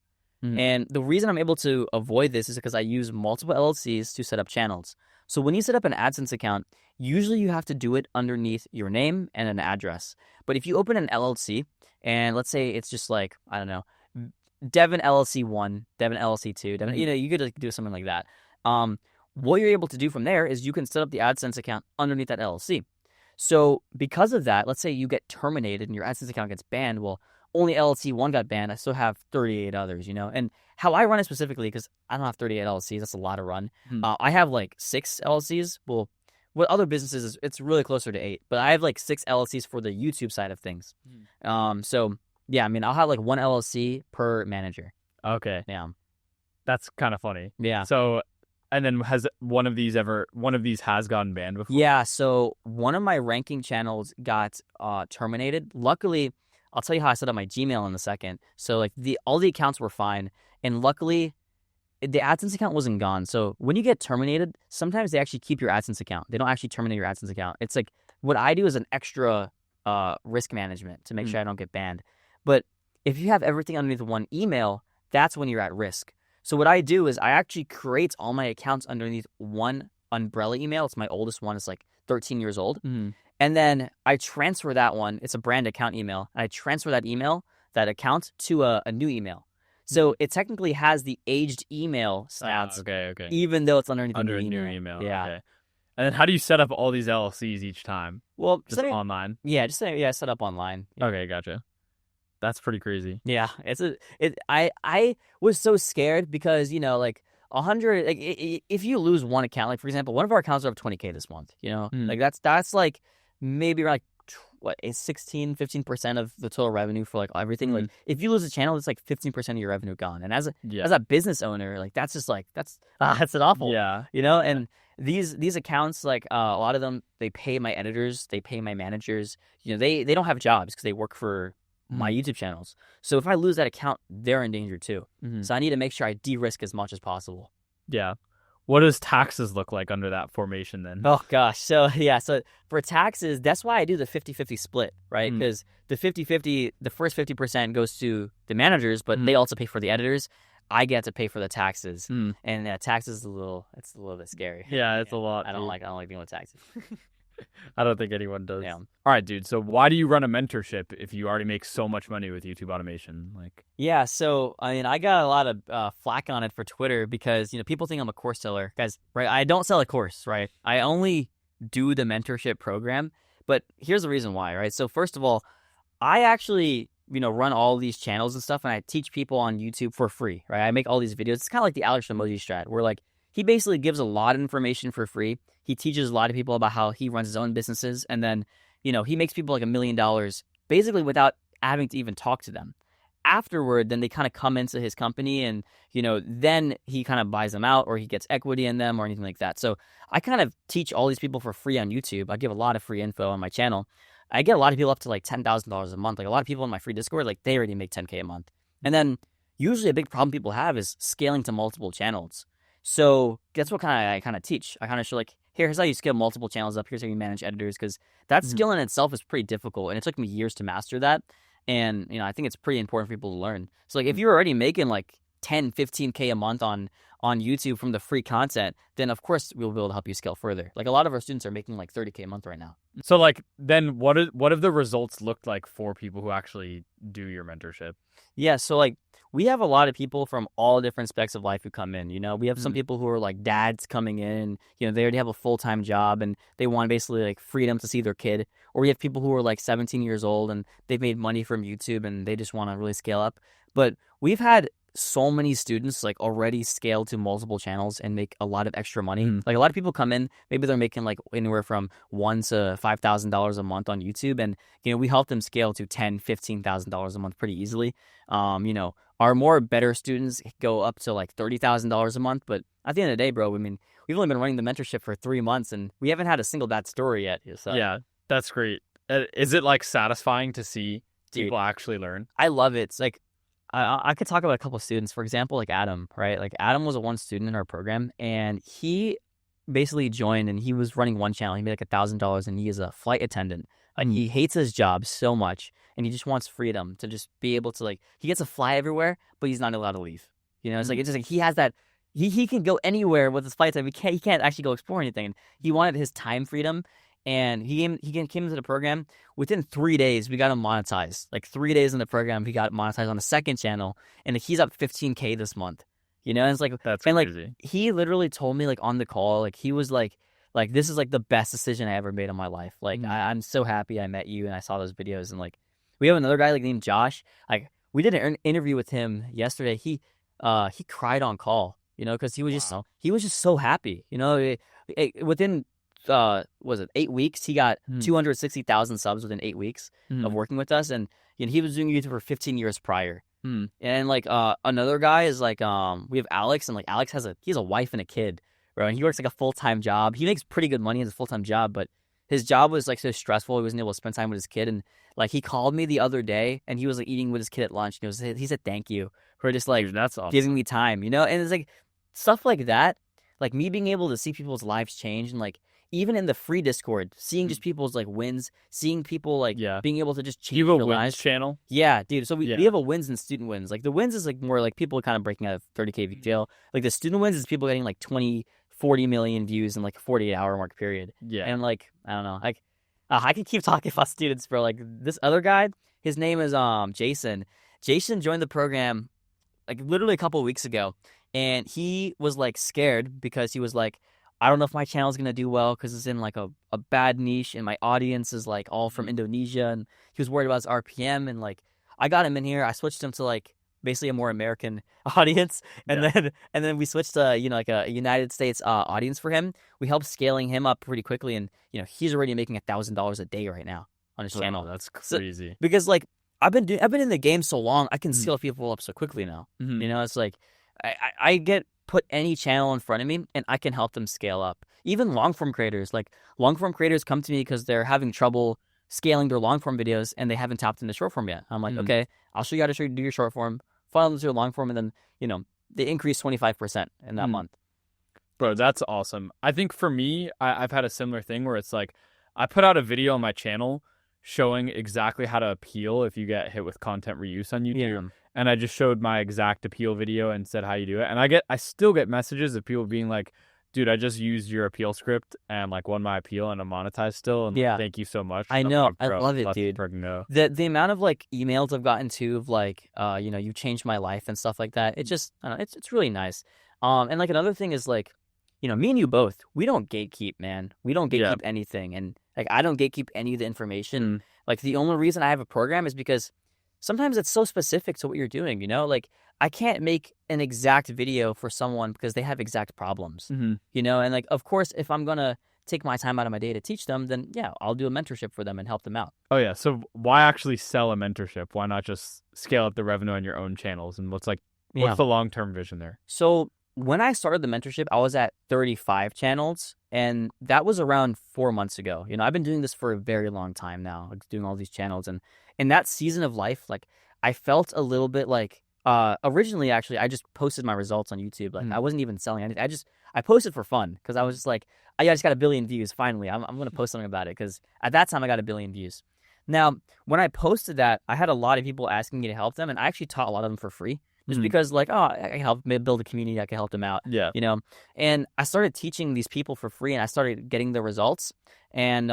And the reason I'm able to avoid this is because I use multiple LLCs to set up channels. So when you set up an AdSense account, usually you have to do it underneath your name and an address. But if you open an LLC, and let's say it's just like, I don't know, Deven LLC 1, Deven LLC 2, Deven, you could do something like that. What you're able to do from there is you can set up the AdSense account underneath that LLC. So because of that, let's say you get terminated and your AdSense account gets banned. Well, only LLC 1 got banned. I still have 38 others, And how I run it specifically, because I don't have 38 LLCs, that's a lot to run. I have like 6 LLCs. Well, with other businesses, it's really closer to 8. But I have like 6 LLCs for the YouTube side of things. So, yeah, I mean, I'll have like 1 LLC per manager. Okay. Yeah. That's kind of funny. Yeah. So, and then has one of these has gotten banned before? Yeah, so one of my ranking channels got terminated. Luckily, I'll tell you how I set up my Gmail in a second. So like all the accounts were fine. And luckily, the AdSense account wasn't gone. So when you get terminated, sometimes they actually keep your AdSense account. They don't actually terminate your AdSense account. It's like what I do is an extra risk management to make sure I don't get banned. But if you have everything underneath one email, that's when you're at risk. So what I do is I actually create all my accounts underneath one umbrella email. It's my oldest one. It's like 13 years old. And then I transfer that one. It's a brand account email. And I transfer that account to a new email. So it technically has the aged email stats, okay. even though it's underneath under a new email. Yeah. Okay. And then how do you set up all these LLCs each time? Well, just online. Yeah, set up online. Yeah. Okay, gotcha. That's pretty crazy. Yeah, I was so scared because like 100. Like if you lose one account, like for example, one of our accounts are up 20K this month. Like that's like maybe around like 16-15% of the total revenue for like everything. Like if you lose a channel, it's like 15% of your revenue gone. And as a business owner, like that's just like that's an awful. Yeah. You know, and these accounts, like a lot of them, they pay my editors, they pay my managers. You know, they don't have jobs because they work for my YouTube channels. So if I lose that account, they're in danger too. So I need to make sure I de-risk as much as possible. Yeah. What does taxes look like under that formation then? Oh gosh. So so for taxes, that's why I do the 50-50 split, right? Because the 50-50, the first 50% goes to the managers, but they also pay for the editors. I get to pay for the taxes. And taxes is a little bit scary. Yeah, it's a lot. I don't like dealing with taxes. I don't think anyone does. Yeah. All right, dude. So why do you run a mentorship if you already make so much money with YouTube automation? Like, yeah. So I mean, I got a lot of flack on it for Twitter because people think I'm a course seller, guys. Right? I don't sell a course, right? I only do the mentorship program. But here's the reason why, right? So first of all, I actually run all these channels and stuff, and I teach people on YouTube for free, right? I make all these videos. It's kind of like the Alex Emoji strat, where like he basically gives a lot of information for free. He teaches a lot of people about how he runs his own businesses, and then, he makes people like $1 million basically without having to even talk to them. Afterward, then they kind of come into his company, and then he kind of buys them out, or he gets equity in them, or anything like that. So I kind of teach all these people for free on YouTube. I give a lot of free info on my channel. I get a lot of people up to like $10,000 a month. Like a lot of people in my free Discord, like they already make $10K a month. And then usually a big problem people have is scaling to multiple channels. So that's what I kind of teach. I kind of show like, here's how you scale multiple channels up. Here's how you manage editors, because that skill in itself is pretty difficult, and it took me years to master that. And I think it's pretty important for people to learn. So like, if you're already making like 10, 15K a month on YouTube from the free content, then of course we'll be able to help you scale further. Like a lot of our students are making like 30K a month right now. So like, then what have the results looked like for people who actually do your mentorship? Yeah, so like we have a lot of people from all different specs of life who come in. We have some people who are like dads coming in, they already have a full-time job and they want basically like freedom to see their kid. Or we have people who are like 17 years old and they've made money from YouTube and they just want to really scale up. But we've had so many students like already scale to multiple channels and make a lot of extra money. Like a lot of people come in, maybe they're making like anywhere from $1,000 to $5,000 a month on YouTube, and we help them scale to $10,000, $15,000 a month pretty easily. Our more better students go up to like $30,000 a month, but at the end of the day, bro, I mean, we've only been running the mentorship for 3 months and we haven't had a single bad story yet. So. Yeah, that's great. Is it like satisfying to see people actually learn? I love it. It's like, I could talk about a couple of students. For example, like Adam, right? Like Adam was one student in our program, and he basically joined, and he was running one channel. He made like $1,000, and he is a flight attendant. And he hates his job so much, and he just wants freedom to just be able to like. He gets to fly everywhere, but he's not allowed to leave. It's like it's just like he has that. He can go anywhere with his flight time. He can't actually go explore anything. And he wanted his time freedom. And he came into the program. Within 3 days, we got him monetized. Like 3 days in the program, he got monetized on the second channel, and he's up 15K this month. And it's like that's and crazy. Like he literally told me like on the call, like he was like this is like the best decision I ever made in my life. Like I'm so happy I met you and I saw those videos. And like we have another guy like named Josh. Like we did an interview with him yesterday. He cried on call, because he was just so happy. Within was it 8 weeks, he got 260,000 subs within 8 weeks of working with us, and he was doing YouTube for 15 years prior. And like another guy is like we have Alex, and like Alex he has a wife and a kid, bro, and he works like a full-time job. He makes pretty good money as a full-time job, but his job was like so stressful he wasn't able to spend time with his kid. And like he called me the other day, and he was like eating with his kid at lunch, and he said thank you for just like that's awesome. Giving me time, and it's like stuff like that, like me being able to see people's lives change, and like even in the free Discord, seeing just people's like wins, seeing people like being able to just change their lives. You have a wins channel? Yeah, dude. So we have a wins and student wins. Like the wins is like more like people kind of breaking out of 30K jail. Like the student wins is people getting like 20, 40 million views in like a 48-hour mark period. Yeah. And like, I don't know. Like I could keep talking about students, bro. Like this other guy, his name is Jason. Jason joined the program like literally a couple of weeks ago, and he was like scared because he was like, I don't know if my channel is going to do well because it's in like a bad niche and my audience is like all from Indonesia, and he was worried about his RPM. And like I got him in here. I switched him to like basically a more American audience, and then we switched to like a United States audience for him. We helped scaling him up pretty quickly, and he's already making $1,000 a day right now on his channel. That's crazy. So, because like I've been in the game so long, I can scale people up so quickly now. It's like I get put any channel in front of me and I can help them scale up. Even long form creators, like long form creators come to me because they're having trouble scaling their long form videos and they haven't tapped into short form yet. I'm like, okay, I'll show you how to do your short form, funnel into your long form, and then they increase 25% in that month. Bro, that's awesome. I think for me, I've had a similar thing where it's like I put out a video on my channel showing exactly how to appeal if you get hit with content reuse on YouTube. Yeah. And I just showed my exact appeal video and said how you do it. And I still get messages of people being like, dude, I just used your appeal script and like won my appeal and I'm monetized still. And thank you so much. I know. Like, I love it, dude. The amount of like emails I've gotten too of like, you changed my life and stuff like that. It just, I don't know, it's really nice. And like another thing is like, me and you both, we don't gatekeep, man. We don't gatekeep anything. And like, I don't gatekeep any of the information. Like the only reason I have a program is because sometimes it's so specific to what you're doing, like I can't make an exact video for someone because they have exact problems, and like, of course, if I'm going to take my time out of my day to teach them, then yeah, I'll do a mentorship for them and help them out. Oh yeah. So why actually sell a mentorship? Why not just scale up the revenue on your own channels? And what's the long-term vision there? So when I started the mentorship, I was at 35 channels, and that was around 4 months ago. I've been doing this for a very long time now, like doing all these channels. And in that season of life, like I felt a little bit like, originally, actually, I just posted my results on YouTube. Like I wasn't even selling anything. I posted for fun because I was just like, I just got 1 billion views. Finally, I'm going to post something about it because at that time I got 1 billion views. Now, when I posted that, I had a lot of people asking me to help them, and I actually taught a lot of them for free. Just because, like, I can help build a community, I can help them out. Yeah. And I started teaching these people for free, and I started getting the results. And,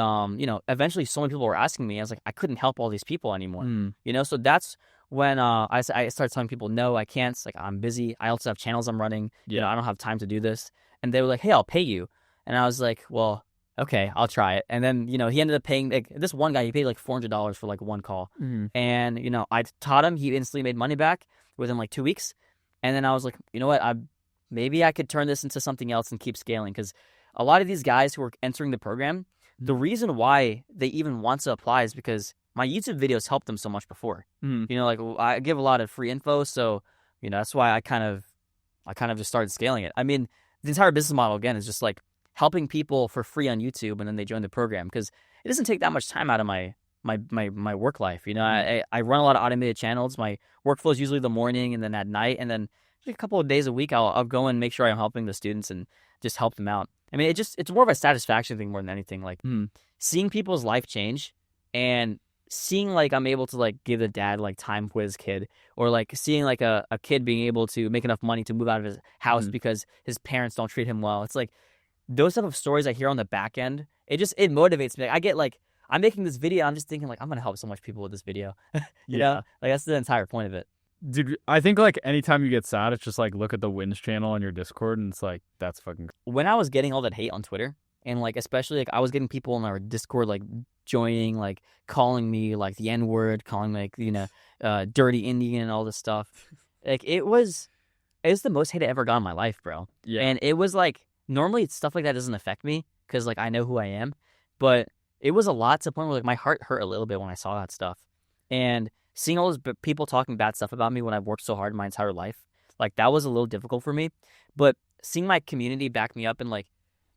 eventually so many people were asking me. I was like, I couldn't help all these people anymore. So that's when I started telling people, no, I can't. It's like, I'm busy. I also have channels I'm running. I don't have time to do this. And they were like, hey, I'll pay you. And I was like, well, okay, I'll try it. And then, he ended up paying, like, this one guy, he paid like $400 for like one call. And, I taught him. He instantly made money back within like 2 weeks. And then I was like, you know what, maybe I could turn this into something else and keep scaling. Because a lot of these guys who are entering the program, the reason why they even want to apply is because my YouTube videos helped them so much before. Like I give a lot of free info. So, that's why I kind of just started scaling it. I mean, the entire business model, again, is just like helping people for free on YouTube, and then they join the program because it doesn't take that much time out of my work life. I run a lot of automated channels. My workflow is usually the morning and then at night, and then a couple of days a week I'll go and make sure I'm helping the students and just help them out. I mean, it's more of a satisfaction thing more than anything. Like seeing people's life change and seeing like I'm able to like give a dad like time with his kid, or like seeing like a kid being able to make enough money to move out of his house because his parents don't treat him well. It's like those type of stories I hear on the back end. It motivates me. I get like, I'm making this video, I'm just thinking like, I'm going to help so much people with this video. you know? Like that's the entire point of it. Dude, I think like anytime you get sad, it's just like look at the wins channel on your Discord and it's like, that's fucking. When I was getting all that hate on Twitter, and like especially like I was getting people in our Discord like joining, like calling me like the N-word, calling me like, dirty Indian and all this stuff. Like it was the most hate I ever got in my life, bro. Yeah. And it was like, normally stuff like that doesn't affect me because like I know who I am, but it was a lot to the point where like my heart hurt a little bit when I saw that stuff. And seeing all those people talking bad stuff about me when I've worked so hard my entire life, like that was a little difficult for me. But seeing my community back me up, and like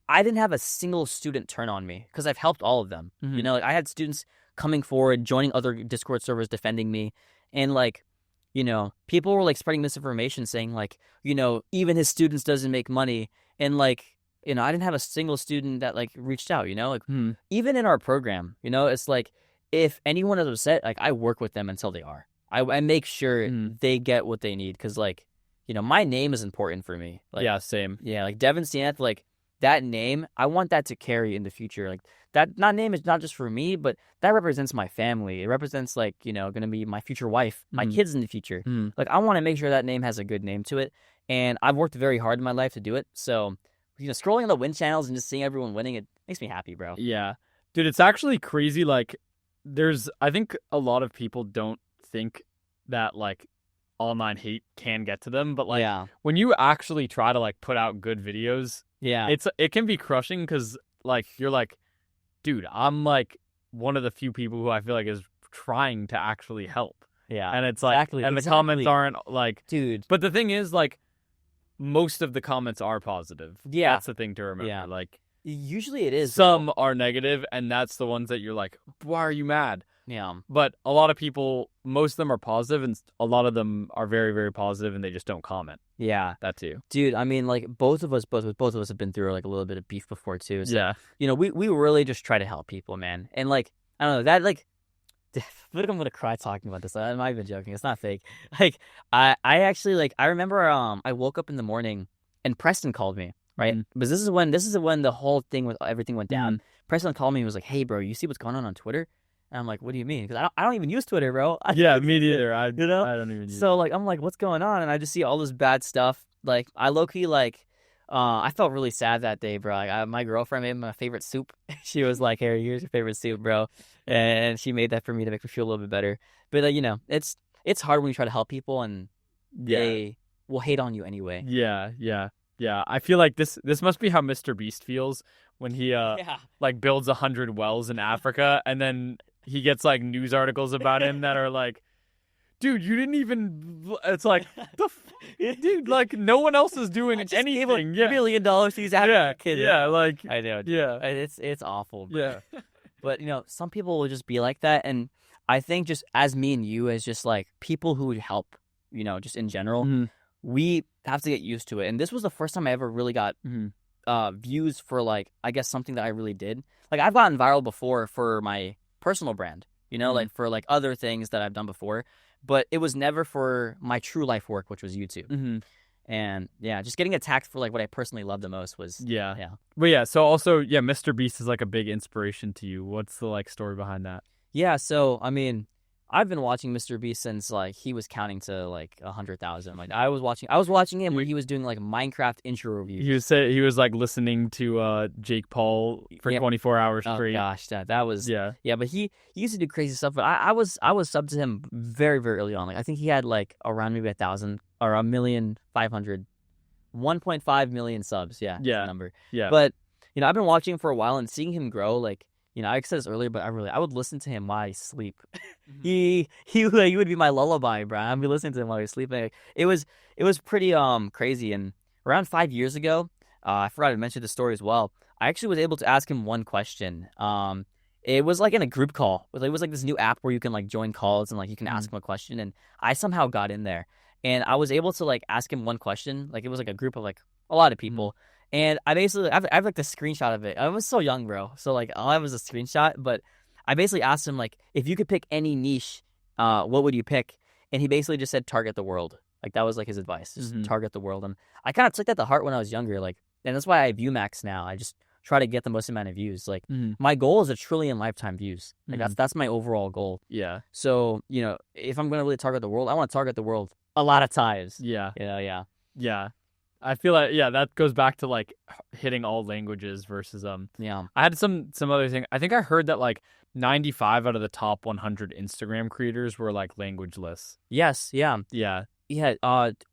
I didn't have a single student turn on me because I've helped all of them. Like I had students coming forward, joining other Discord servers, defending me. And like, people were like spreading misinformation saying like, even his students doesn't make money. And like, I didn't have a single student that like reached out, like even in our program, it's like, if anyone is upset, like I work with them until they are. I make sure they get what they need. Cause like, my name is important for me. Like, yeah, same. Yeah. Like Deven Staneth, like that name, I want that to carry in the future. Like that name is not just for me, but that represents my family. It represents like, going to be my future wife, my kids in the future. Like I want to make sure that name has a good name to it. And I've worked very hard in my life to do it. So, scrolling on the win channels and just seeing everyone winning, it makes me happy, bro. Yeah. Dude, it's actually crazy. Like I think a lot of people don't think that like online hate can get to them, but like yeah, when you actually try to like put out good videos, yeah, it can be crushing because like you're like, dude, I'm like one of the few people who I feel like is trying to actually help. yeah. And it's like, and the comments aren't like, dude. but the thing is, like, most of the comments are positive. Yeah. That's the thing to remember. Yeah. Like, Usually it is. some are negative, and that's the ones that you're like, why are you mad? Yeah. But a lot of people, most of them are positive, and a lot of them are very, very positive, and they just don't comment. Yeah. That too. Dude, I mean, like, both of us have been through like a little bit of beef before too. So, Yeah. you know, we really just try to help people, man. And like, I don't know, that like, I feel like I'm gonna cry talking about this. I'm not even joking. It's not fake. Like, I actually like, I remember I woke up in the morning and Preston called me, right? Mhm. But this is when the whole thing with everything went down. Preston called me and was like, "Hey, bro, you see what's going on Twitter?" And I'm like, "What do you mean?" Because I don't even use Twitter, bro. Yeah, me neither. I know? I don't even use So like, I'm like, "What's going on?" And I just see all this bad stuff. Like, I low-key like, I felt really sad that day, bro. Like, my girlfriend made my favorite soup. She was like, "Harry, here's your favorite soup, bro," and she made that for me to make me feel a little bit better. But like, you know, it's hard when you try to help people and they will hate on you anyway. Yeah. I feel like this must be how MrBeast feels when he like builds 100 wells in Africa, and then he gets like news articles about him that are like, dude, you didn't even. It's like, dude, like no one else is doing anything. $1 million to these African kids. Yeah, like I know. yeah, It's awful. Bro. yeah, But you know, some people will just be like that, and I think just as me and you, as just like people who would help, you know, just in general, we have to get used to it. And this was the first time I ever really got views for like, I guess something that I really did. Like, I've gotten viral before for my personal brand, you know, like for like other things that I've done before, but it was never for my true life work, which was YouTube. And yeah, just getting attacked for like what I personally love the most was yeah. But yeah, so also MrBeast is like a big inspiration to you. What's the like story behind that? Yeah, so I mean, I've been watching MrBeast since like he was counting to like 100,000. Like I was watching him when he was doing like Minecraft intro reviews. He was like listening to Jake Paul for 24 hours straight. Oh gosh, that was yeah. But he used to do crazy stuff. But I was subbed to him very, very early on. Like I think he had like around maybe 1,000 or 1,500,000, 1.5 million subs. Yeah, yeah, the number. Yeah. But you know, I've been watching him for a while and seeing him grow. Like, you know, I said this earlier, but I would listen to him while I sleep. He would be my lullaby, bro. I'd be listening to him while he was sleeping. It was pretty crazy. And around 5 years ago, I forgot to mention the story as well. I actually was able to ask him one question. It was like in a group call. It was like this new app where you can like join calls and like you can ask him a question. And I somehow got in there, and I was able to like ask him one question. Like it was like a group of like a lot of people. And I basically, I have like the screenshot of it. I was so young, bro. So like all I have was a screenshot. But I basically asked him like, if you could pick any niche, what would you pick? And he basically just said, target the world. Like that was like his advice, just target the world. And I kind of took that to heart when I was younger. Like, and that's why I view max now. I just try to get the most amount of views. Like my goal is 1 trillion lifetime views. Like that's my overall goal. Yeah. So, you know, if I'm going to really target the world, I want to target the world a lot of times. Yeah. You know, yeah. I feel like that goes back to like hitting all languages versus yeah. I had some other thing. I think I heard that like 95 out of the top 100 Instagram creators were like languageless. Yes, yeah. Yeah.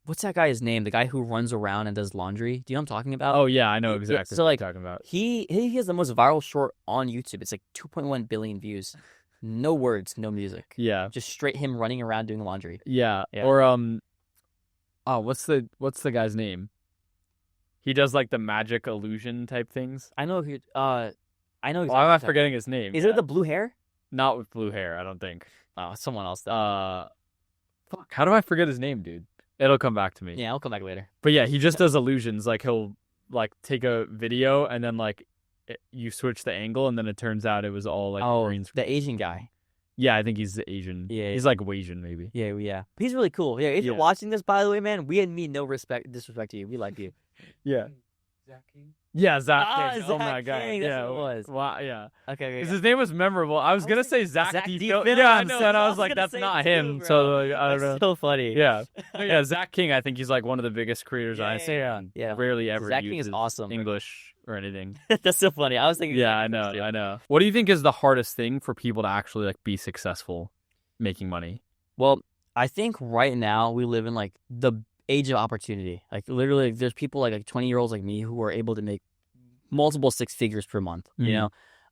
What's that guy's name? The guy who runs around and does laundry. Do you know what I'm talking about? Oh yeah, I know exactly so, what like, you're talking about. He has the most viral short on YouTube. It's like 2.1 billion views. No words, no music. Yeah. Just straight him running around doing laundry. Yeah. Or what's the guy's name? He does like the magic illusion type things. I know who. I know. Exactly Why am I forgetting his name? Is it the blue hair? Not with blue hair, I don't think. Oh, someone else. Fuck. How do I forget his name, dude? It'll come back to me. Yeah, I'll come back later. But yeah, he just does illusions. Like he'll like take a video and then like you switch the angle and then it turns out it was all like green screen. The Asian guy. Yeah, I think he's Asian. Yeah, he's like Asian maybe. Yeah. He's really cool. Yeah, if you're watching this, by the way, man, we mean no disrespect to you. We like you. Yeah. Zach King? Yeah, Zach King. Oh Zach my god. King, Yeah, that's what it was. Wow, yeah. Okay. His name was memorable. I was gonna say Zach D. D. Yeah, I know. I And I was was like, gonna that's say not too, him. bro. So like, I don't know. That's so funny. Yeah. Yeah, Zach King, I think he's like one of the biggest creators I see on. Yeah. Rarely ever Zach King uses is awesome. English or anything. That's so funny. I was thinking. Yeah, I know. What do you think is the hardest thing for people to actually like be successful making money? Well, I think right now we live in like the age of opportunity. Like literally, there's people like 20-year-olds like me who are able to make multiple six figures per month. You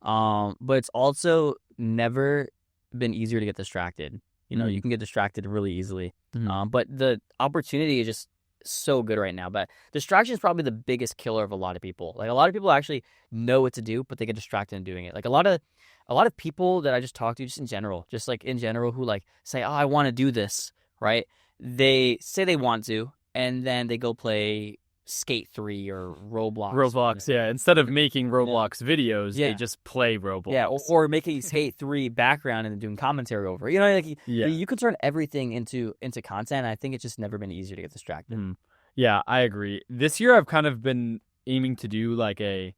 know, but it's also never been easier to get distracted. You know, you can get distracted really easily. But the opportunity is just so good right now. But distraction is probably the biggest killer of a lot of people. Like a lot of people actually know what to do, but they get distracted in doing it. Like a lot of people that I just talk to, just in general, who like say, "Oh, I want to do this," right? They say they want to, and then they go play Skate 3 or Roblox. Roblox, yeah. Instead of making Roblox videos, they just play Roblox. Yeah, or making Skate 3 background and then doing commentary over it. You know, like you can turn everything into content. I think it's just never been easier to get distracted. Yeah, I agree. This year I've kind of been aiming to do like a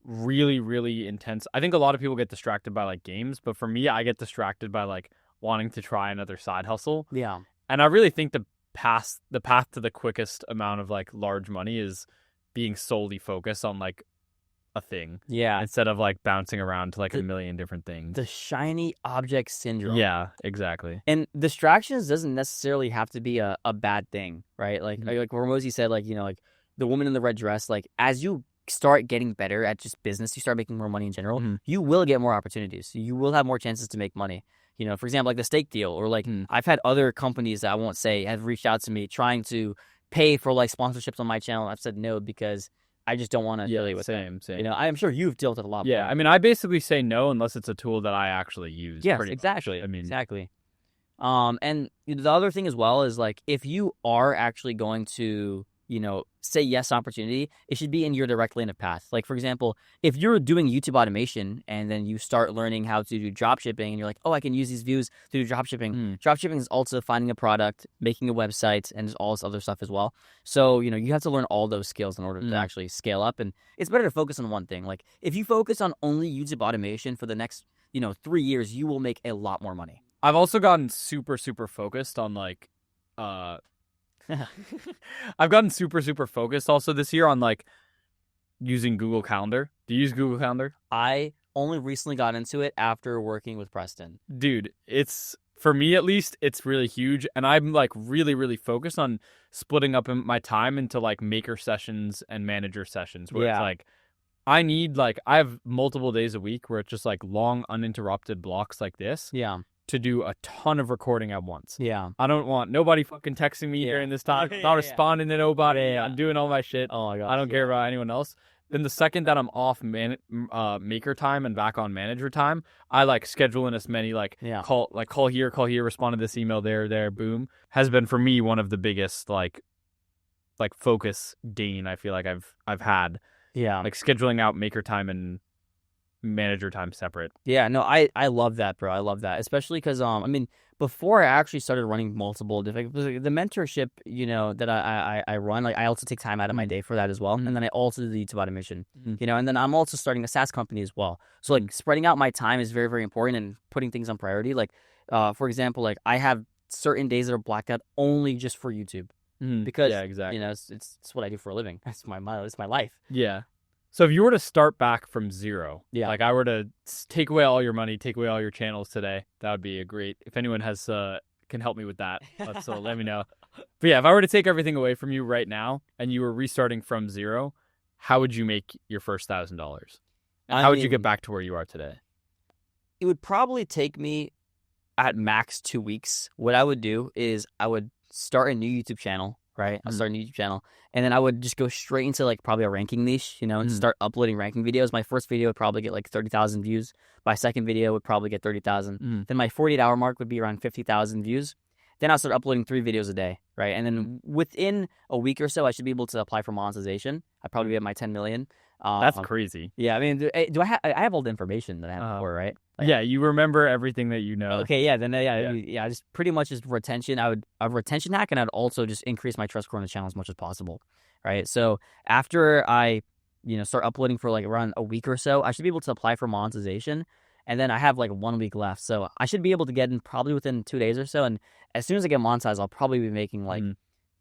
really, really intense. I think a lot of people get distracted by like games, but for me, I get distracted by like wanting to try another side hustle. Yeah. And I really think the path to the quickest amount of like large money is being solely focused on like a thing. Yeah. Instead of like bouncing around to like a million different things. The shiny object syndrome. Yeah, exactly. And distractions doesn't necessarily have to be a bad thing, right? Like Hormozy said, like, you know, like the woman in the red dress, like as you start getting better at just business, you start making more money in general, you will get more opportunities. You will have more chances to make money. You know, for example, like the steak deal, or like I've had other companies that I won't say have reached out to me trying to pay for like sponsorships on my channel. I've said no because I just don't want to affiliate with them. Same. You know, I'm sure you've dealt with a lot. Yeah, I mean, I basically say no unless it's a tool that I actually use. Yes, exactly. I mean, exactly. And the other thing as well is like if you are actually going to, you know, say yes to opportunity, it should be in your direct lane of path. Like, for example, if you're doing YouTube automation and then you start learning how to do dropshipping and you're like, oh, I can use these views to do dropshipping. Dropshipping is also finding a product, making a website, and all this other stuff as well. So, you know, you have to learn all those skills in order to actually scale up. And it's better to focus on one thing. Like, if you focus on only YouTube automation for the next, 3 years, you will make a lot more money. I've also gotten super, super focused on like, I've gotten super, super focused also this year on like using Google Calendar. Do you use Google Calendar? I only recently got into it after working with Preston. Dude, it's, for me at least, it's really huge. And I'm like really, really focused on splitting up my time into like maker sessions and manager sessions where it's like, I have multiple days a week where it's just like long uninterrupted blocks like this. Yeah. To do a ton of recording at once. Yeah. I don't want nobody fucking texting me during this time. Not responding to nobody. I'm doing all my shit. Oh my god. I don't care about anyone else. Then the second that I'm off maker time and back on manager time, I like schedule in as many call here, respond to this email there, boom. Has been for me one of the biggest like focus gain I feel like I've had. Yeah. Like scheduling out maker time and manager time separate. Yeah, no, I love that, bro. I love that, especially because I mean, before I actually started running multiple different the mentorship, that I run, like I also take time out of my day for that as well, and then I also do the YouTube automation, and then I'm also starting a SaaS company as well. So like spreading out my time is very, very important and putting things on priority. Like, for example, like I have certain days that are blacked out only just for YouTube because exactly. It's what I do for a living. It's my life. Yeah. So if you were to start back from zero, yeah, like I were to take away all your money, take away all your channels today, that would be a great, if anyone has can help me with that, so let me know. But yeah, if I were to take everything away from you right now and you were restarting from zero, how would you make your first $1,000? How would you get back to where you are today? It would probably take me at max 2 weeks. What I would do is I would start a new YouTube channel. Right, I'll start a YouTube channel, and then I would just go straight into like probably a ranking niche, and start uploading ranking videos. My first video would probably get like 30,000 views. My second video would probably get 30,000. Then my 48-hour mark would be around 50,000 views. Then I'll start uploading 3 videos a day, right? And then within a week or so, I should be able to apply for monetization. I'd probably be at my 10 million. That's crazy. Yeah, I mean, do I have all the information that I have before, right? Like, yeah, you remember everything that you know. Okay, yeah, then just pretty much just retention. I would a retention hack, and I'd also just increase my TrustScore on the channel as much as possible, right? So after I, start uploading for like around a week or so, I should be able to apply for monetization, and then I have like 1 week left, so I should be able to get in probably within 2 days or so. And as soon as I get monetized, I'll probably be making like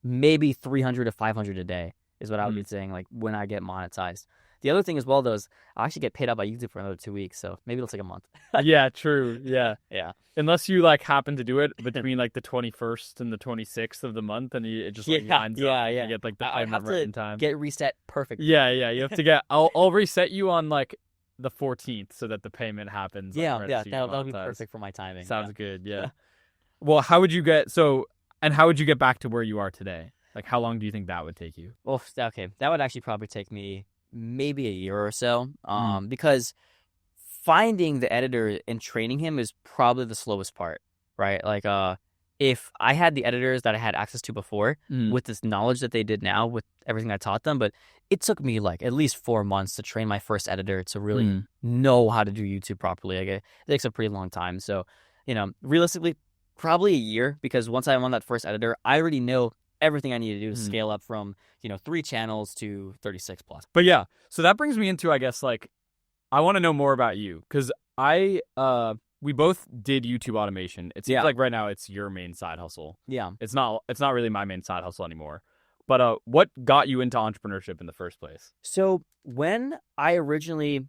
maybe 300 to 500 a day is what I would be saying. Like when I get monetized. the other thing as well, though, is I actually get paid out by YouTube for another 2 weeks, so maybe it'll take a month. Yeah, true. Yeah. Yeah. Unless you like happen to do it between like the 21st and the 26th of the month, and it just like lines up. Yeah. You get like the I payment have right to in time. get reset perfect. Yeah. You have to get. I'll reset you on like the 14th so that the payment happens. Like, Yeah, right yeah, as you that'll be monetize. perfect for my timing. Sounds yeah. good. Yeah. Well, how would you get back to where you are today? Like, how long do you think that would take you? Well, okay, that would actually probably take me maybe a year or so, Mm. because finding the editor and training him is probably the slowest part, right? Like, if I had the editors that I had access to before with this knowledge that they did now with everything I taught them, but it took me like at least 4 months to train my first editor to really know how to do YouTube properly. Like, it takes a pretty long time. So, realistically, probably a year, because once I'm on that first editor, I already know everything I need to do to scale up from, 3 channels to 36 plus. But yeah, so that brings me into, I guess, like, I want to know more about you, because we both did YouTube automation. It seems like right now it's your main side hustle. Yeah. It's not really my main side hustle anymore. But what got you into entrepreneurship in the first place? So when I originally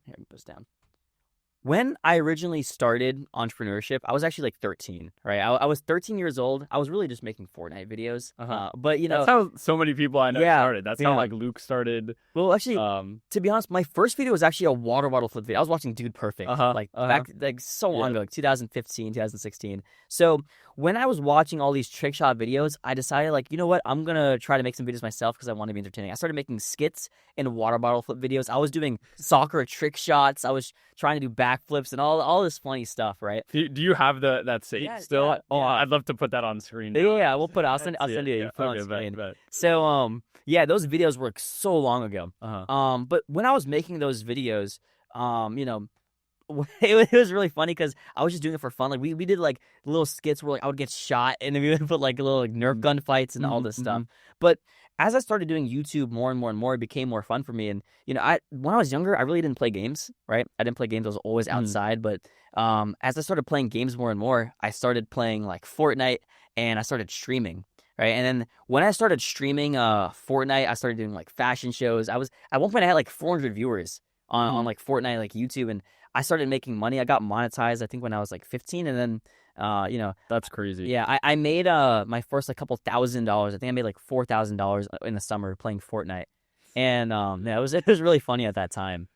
started entrepreneurship, I was actually like 13, right? I was 13 years old. I was really just making Fortnite videos. But that's how so many people I know started. That's how like Luke started. Well, actually, to be honest, my first video was actually a water bottle flip video. I was watching Dude Perfect, back like so long ago, like 2015, 2016. So when I was watching all these trick shot videos, I decided, like, you know what? I'm gonna try to make some videos myself because I want to be entertaining. I started making skits and water bottle flip videos. I was doing soccer trick shots. I was trying to do backflips and all this funny stuff, right? Do you have that save still? Yeah, I'd love to put that on screen. Yeah, we'll put it. I'll send it to you. Yeah. Put it Okay, on screen. bet. So those videos were so long ago. But when I was making those videos, it was really funny because I was just doing it for fun. Like we did like little skits where like I would get shot, and then we would put like little like Nerf gun fights and all this stuff. But as I started doing YouTube more and more, it became more fun for me. And when I was younger, I really didn't play games. Right, I didn't play games. I was always outside. But as I started playing games more and more, I started playing like Fortnite, and I started streaming. Right, and then when I started streaming Fortnite, I started doing like fashion shows. At one point I had like 400 viewers on like Fortnite, like YouTube, and I started making money. I got monetized, I think, when I was like 15, and then that's crazy. Yeah, I made my first like couple $1,000. I think I made like $4,000 in the summer playing Fortnite, and it was really funny at that time.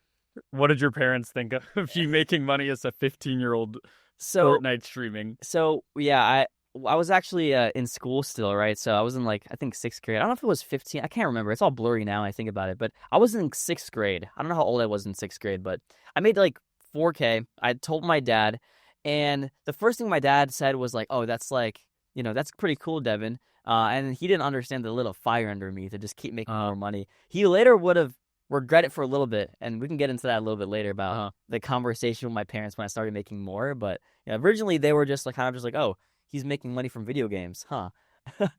What did your parents think of you making money as a 15-year-old Fortnite streaming? So yeah, I was actually in school still, right? So I was in like, I think 6th grade. I don't know if it was 15. I can't remember. It's all blurry now when I think about it. But I was in 6th grade. I don't know how old I was in 6th grade, but I made like $4K. I told my dad, and the first thing my dad said was like, "Oh, that's like, that's pretty cool, Deven." And he didn't understand the little fire under me to just keep making more money. He later would have regretted for a little bit, and we can get into that a little bit later about the conversation with my parents when I started making more. But originally they were just like kind of just like, "Oh, he's making money from video games, huh?"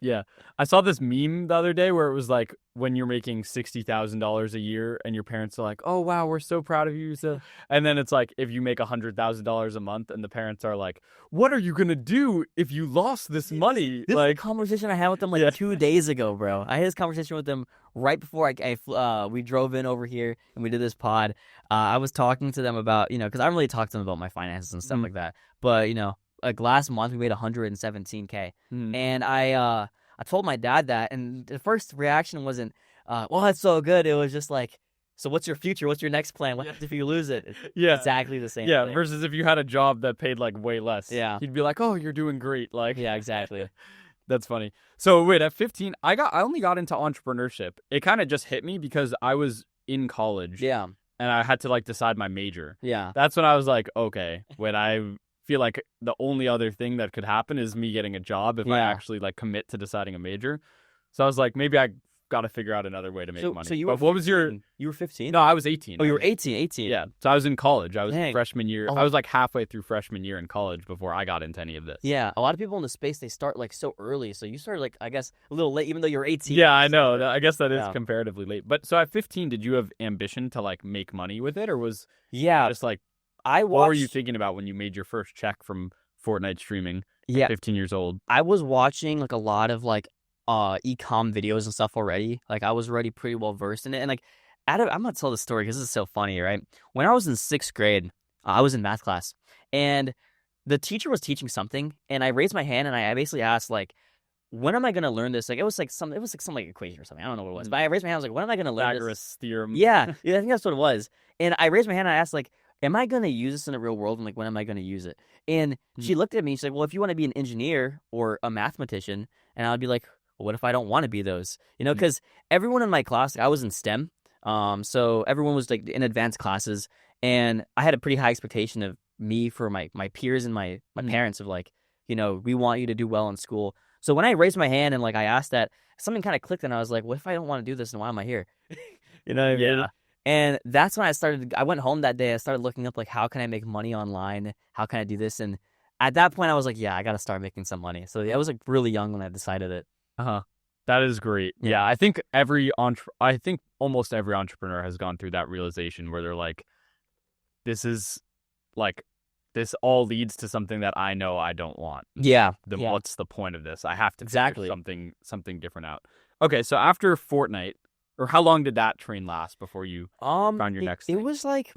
Yeah. I saw this meme the other day where it was like when you're making $60,000 a year and your parents are like, "Oh, wow, we're so proud of you." So, and then it's like if you make $100,000 a month and the parents are like, "What are you going to do if you lost this money?" This like conversation I had with them like 2 days ago, bro. I had this conversation with them right before we drove in over here and we did this pod. I was talking to them about, because I don't really talk to them about my finances and stuff like that. But, like last month we made 117K, and I told my dad that, and the first reaction wasn't, "Well, that's so good." It was just like, "So what's your future? What's your next plan? What if you lose it?" Yeah, exactly the same. Yeah, thing. Versus if you had a job that paid like way less. Yeah, he'd be like, "Oh, you're doing great." Like, yeah, exactly. That's funny. So wait, at 15, I only got into entrepreneurship. It kind of just hit me because I was in college. Yeah, and I had to like decide my major. Yeah, that's when I was like, okay, when I feel like the only other thing that could happen is me getting a job if I actually like commit to deciding a major. So I was like, maybe I got to figure out another way to make money. So you were, what was your? You were 15? No, I was 18. Oh, you were 18. Yeah. So I was in college. I was Dang. freshman year. I was like halfway through freshman year in college before I got into any of this. Yeah, a lot of people in the space, they start like so early. So you started like, I guess, a little late, even though you're 18. Yeah, I know. I guess that is comparatively late. But so at 15, did you have ambition to like make money with it, or was just like what were you thinking about when you made your first check from Fortnite streaming? Yeah, 15 years old. I was watching like a lot of like e-com videos and stuff already. Like I was already pretty well versed in it, and like I'm gonna tell the story because this is so funny, right? When I was in 6th grade, I was in math class, and the teacher was teaching something, and I raised my hand and I basically asked like, when am I gonna learn this? Like it was like some like equation or something. I don't know what it was, but I raised my hand. I was like, when am I gonna learn this? Pythagoras theorem. Yeah, yeah, I think that's what it was. And I raised my hand and I asked like, am I gonna use this in the real world? And like, when am I gonna use it? And she looked at me. She's like, well, if you want to be an engineer or a mathematician, and I'd be like, well, what if I don't want to be those? You know, because everyone in my class, like, I was in STEM, so everyone was like in advanced classes, and I had a pretty high expectation of me for my peers and my parents of like, you know, we want you to do well in school. So when I raised my hand and like I asked that, something kind of clicked, and I was like, what if I don't want to do this, and why am I here? You know what I mean? Yeah. And that's when I went home that day. I started looking up like, how can I make money online? How can I do this? And at that point, I was like, yeah, I got to start making some money. So I was like really young when I decided it. That is great. Yeah, I think almost every entrepreneur has gone through that realization where they're like, this all leads to something that I know I don't want. Yeah. What's the point of this? I have to Exactly figure something different out. Okay, so after Fortnite, or how long did that train last before you found your next thing? It was like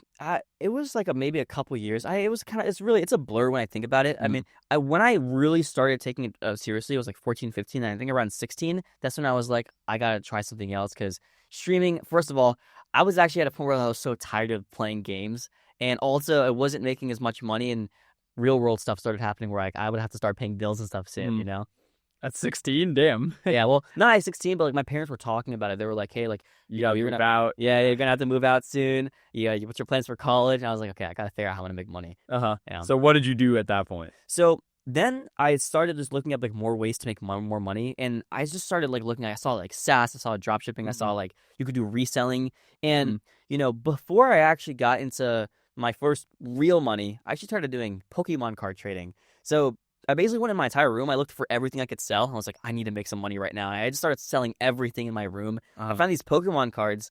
maybe a couple years. It's a blur when I think about it. I mean, when I really started taking it seriously, it was like 14, 15, and I think around 16, that's when I was like, I gotta try something else, because streaming, first of all, I was actually at a point where I was so tired of playing games, and also I wasn't making as much money, and real world stuff started happening where I would have to start paying bills and stuff soon, you know? At 16, damn. Yeah, well, not at 16, but like my parents were talking about it. They were like, "Hey, like you gotta move out. Yeah, you're gonna have to move out soon. Yeah, what's your plans for college?" And I was like, "Okay, I gotta figure out how I'm gonna make money." Yeah. So what did you do at that point? So then I started just looking up like more ways to make more money, and I just started like looking. I saw like SaaS, I saw dropshipping, I saw like you could do reselling, and you know, before I actually got into my first real money, I actually started doing Pokemon card trading. So I basically went in my entire room. I looked for everything I could sell. I was like, I need to make some money right now. And I just started selling everything in my room. I found these Pokemon cards,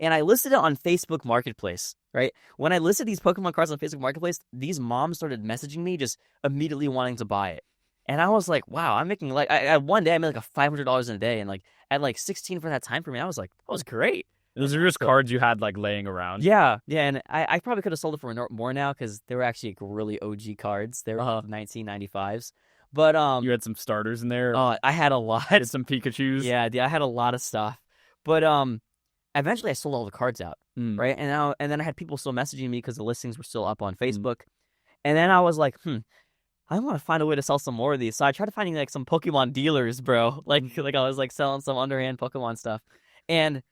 and I listed it on Facebook Marketplace, right? When I listed these Pokemon cards on Facebook Marketplace, these moms started messaging me just immediately wanting to buy it. And I was like, wow, I'm making like, one day I made like $500 in a day. And like at like 16 for that time for me, I was like, that was great. Those are just cards you had like laying around. Yeah, and I probably could have sold it for more now, because they were actually like really OG cards. They were 1995s, but you had some starters in there. Oh, I had a lot. Had some Pikachus. Yeah, I had a lot of stuff, but eventually I sold all the cards out, right? And then I had people still messaging me because the listings were still up on Facebook, and then I was like, I want to find a way to sell some more of these. So I tried finding like some Pokemon dealers, bro. Like I was like selling some underhand Pokemon stuff, and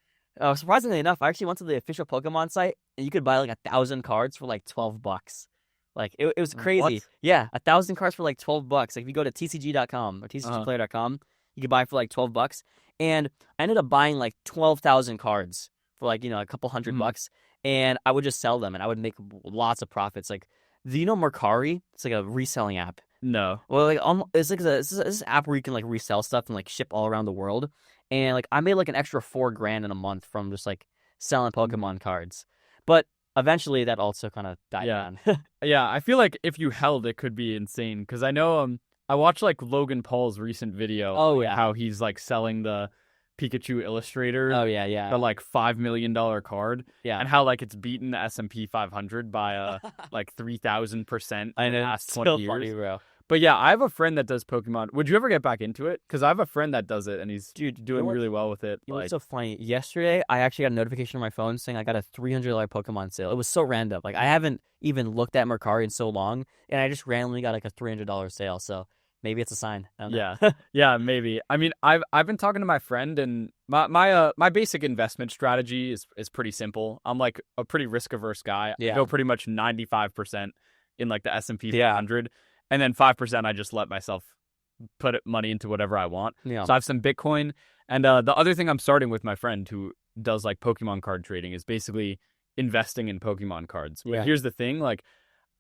surprisingly enough, I actually went to the official Pokemon site, and you could buy like 1,000 cards for like $12. Like it was crazy. What? Yeah, 1,000 cards for like $12. Like if you go to tcg.com or tcgplayer.com, you could buy for like $12. And I ended up buying like 12,000 cards for like, you know, a couple $100, and I would just sell them, and I would make lots of profits. Like, do you know Mercari? It's like a reselling app. No. Well, like it's like this app where you can like resell stuff and like ship all around the world. And like I made like an extra $4,000 in a month from just like selling Pokemon cards. But eventually that also kind of died down. Yeah, I feel like if you held, it could be insane. Because I know I watched like Logan Paul's recent video. Oh yeah, how he's like selling the Pikachu Illustrator. Oh yeah, the like $5 million card. Yeah, and how like it's beaten the S&P 500 by like 3,000% I know, the past 20 so years. funny, bro. But yeah, I have a friend that does Pokemon. Would you ever get back into it? Because I have a friend that does it, and he's doing really well with it. You know what's so funny? Yesterday, I actually got a notification on my phone saying I got a $300 Pokemon sale. It was so random. Like I haven't even looked at Mercari in so long, and I just randomly got like a $300 sale. So maybe it's a sign. I don't know. Yeah, maybe. I mean, I've been talking to my friend, and my basic investment strategy is pretty simple. I'm like a pretty risk averse guy. I go pretty much 95% in like the S&P 500. And then 5%, I just let myself put money into whatever I want. Yeah. So I have some Bitcoin. And the other thing I'm starting with my friend who does like Pokemon card trading is basically investing in Pokemon cards. But here's the thing, like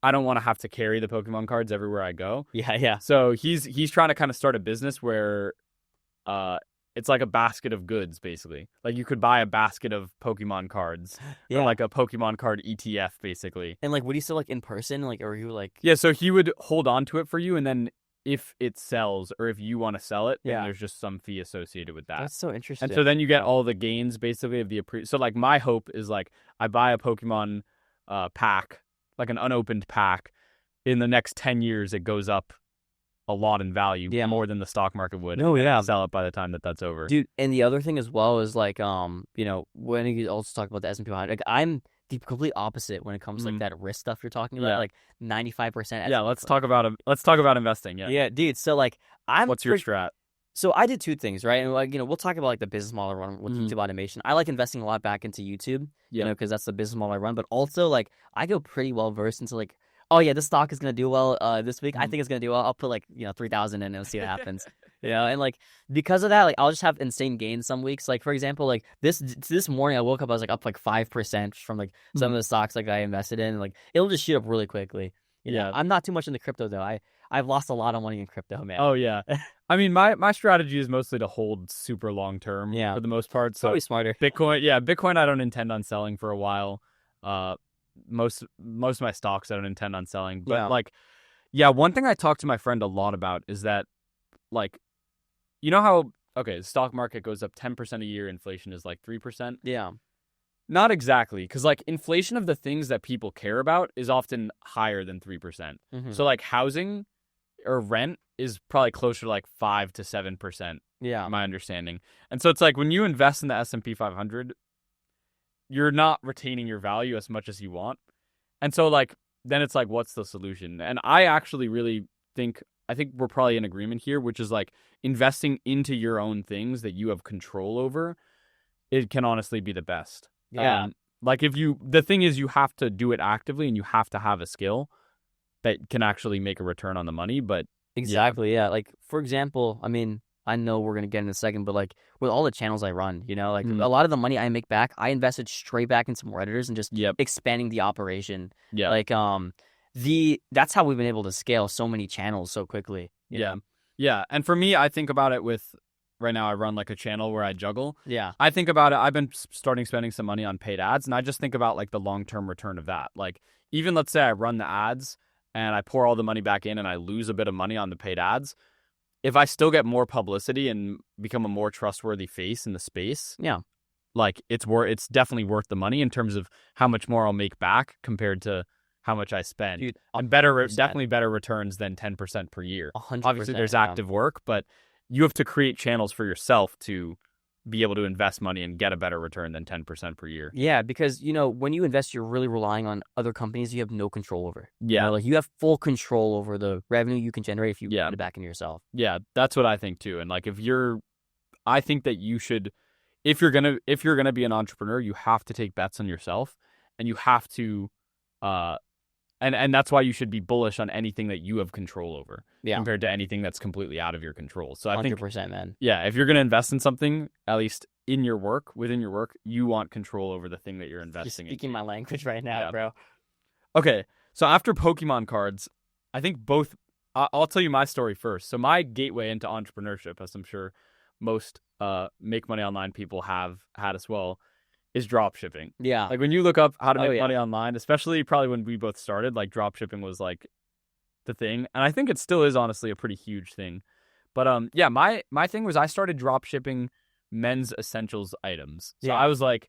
I don't want to have to carry the Pokemon cards everywhere I go. Yeah. So he's trying to kind of start a business where it's like a basket of goods, basically. Like you could buy a basket of Pokemon cards, or like a Pokemon card ETF, basically. And like, would you still like in person, like, or you like? Yeah, so he would hold on to it for you, and then if it sells or if you want to sell it, then Yeah. there's just some fee associated with that. That's so interesting. And so then you get all the gains basically of the so like my hope is like I buy a Pokemon pack, like an unopened pack. In the next 10 years, it goes up a lot in value, more than the stock market would. No, yeah. Sell it by the time that's over. Dude, and the other thing as well is like, you know, when you also talk about the S&P 500, like I'm the complete opposite when it comes to like that risk stuff you're talking about, like 95%. Yeah, let's talk about investing. Yeah. Yeah, dude. So like what's your strat? So I did two things, right? And like, you know, we'll talk about like the business model I run with YouTube automation. I like investing a lot back into YouTube, you know, because that's the business model I run. But also like I go pretty well versed into like, oh yeah, this stock is gonna do well this week. I think it's gonna do well. I'll put like, you know, 3,000 in and see what happens. You know, and like because of that, like I'll just have insane gains some weeks. Like for example, like this morning I woke up, I was like up like 5% from like some of the stocks like I invested in. And, like it'll just shoot up really quickly. You know? I'm not too much into crypto though. I've lost a lot of money in crypto, man. Oh yeah. I mean, my strategy is mostly to hold super long term for the most part. So probably smarter. Bitcoin I don't intend on selling for a while. Most of my stocks I don't intend on selling. But one thing I talk to my friend a lot about is that like, you know how the stock market goes up 10% a year, inflation is like 3%? Yeah. Not exactly, because like inflation of the things that people care about is often higher than 3%. So like housing or rent is probably closer to like 5 to 7%. Yeah, my understanding. And so it's like when you invest in the S&P 500, you're not retaining your value as much as you want. And so like then it's like, what's the solution? And I actually really think we're probably in agreement here, which is like investing into your own things that you have control over. It can honestly be the best. Yeah. Like the thing is you have to do it actively and you have to have a skill that can actually make a return on the money. But exactly. Yeah. Like for example, I mean, I know we're going to get in a second, but like with all the channels I run, you know, like a lot of the money I make back, I invested straight back into more editors and just expanding the operation. Yeah. Like, that's how we've been able to scale so many channels so quickly. Yeah. Yeah. And for me, I think about it with right now I run like a channel where I juggle. Yeah. I think about it. I've been spending some money on paid ads and I just think about like the long-term return of that. Like even let's say I run the ads and I pour all the money back in and I lose a bit of money on the paid ads. If I still get more publicity and become a more trustworthy face in the space, like it's definitely worth the money in terms of how much more I'll make back compared to how much I spend. Dude, and definitely better returns than 10% per year. 100%. Obviously, there's active work, but you have to create channels for yourself to be able to invest money and get a better return than 10% per year. Yeah, because, you know, when you invest, you're really relying on other companies you have no control over. Yeah. You know, like you have full control over the revenue you can generate if you put it back into yourself. Yeah, that's what I think too. And like I think that you should, if you're gonna be an entrepreneur, you have to take bets on yourself and you have to and that's why you should be bullish on anything that you have control over compared to anything that's completely out of your control. So I think 100%, man. Yeah, if you're going to invest in something, at least within your work, you want control over the thing that you're investing in. You're speaking my language right now, bro. Okay, so after Pokemon cards, I think I'll tell you my story first. So my gateway into entrepreneurship, as I'm sure most make money online people have had as well, is drop shipping. Yeah. Like when you look up how to make money online, especially probably when we both started, like drop shipping was like the thing. And I think it still is honestly a pretty huge thing. But my thing was I started drop shipping men's essentials items. So I was like,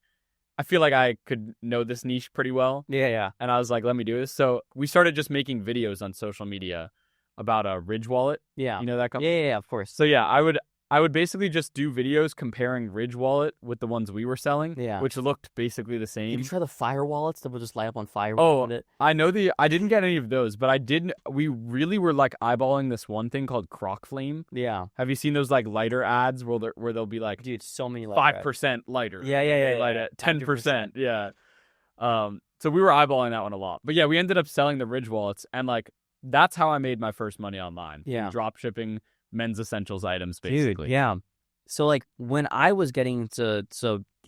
I feel like I could know this niche pretty well. Yeah. And I was like, let me do this. So we started just making videos on social media about a Ridge wallet. Yeah. You know that company? Yeah, of course. So yeah, I would basically just do videos comparing Ridge wallet with the ones we were selling, which looked basically the same. Did you try the fire wallets that would just light up on fire? I know I didn't get any of those, but we really were like eyeballing this one thing called Croc Flame. Yeah. Have you seen those like lighter ads where they'll be like, dude, so many 5% lighter. Yeah. Light at 10%. Yeah. So we were eyeballing that one a lot. But yeah, we ended up selling the Ridge wallets and like that's how I made my first money online. Yeah. Drop shipping men's essentials items, basically. Dude, yeah. So like when I was getting to,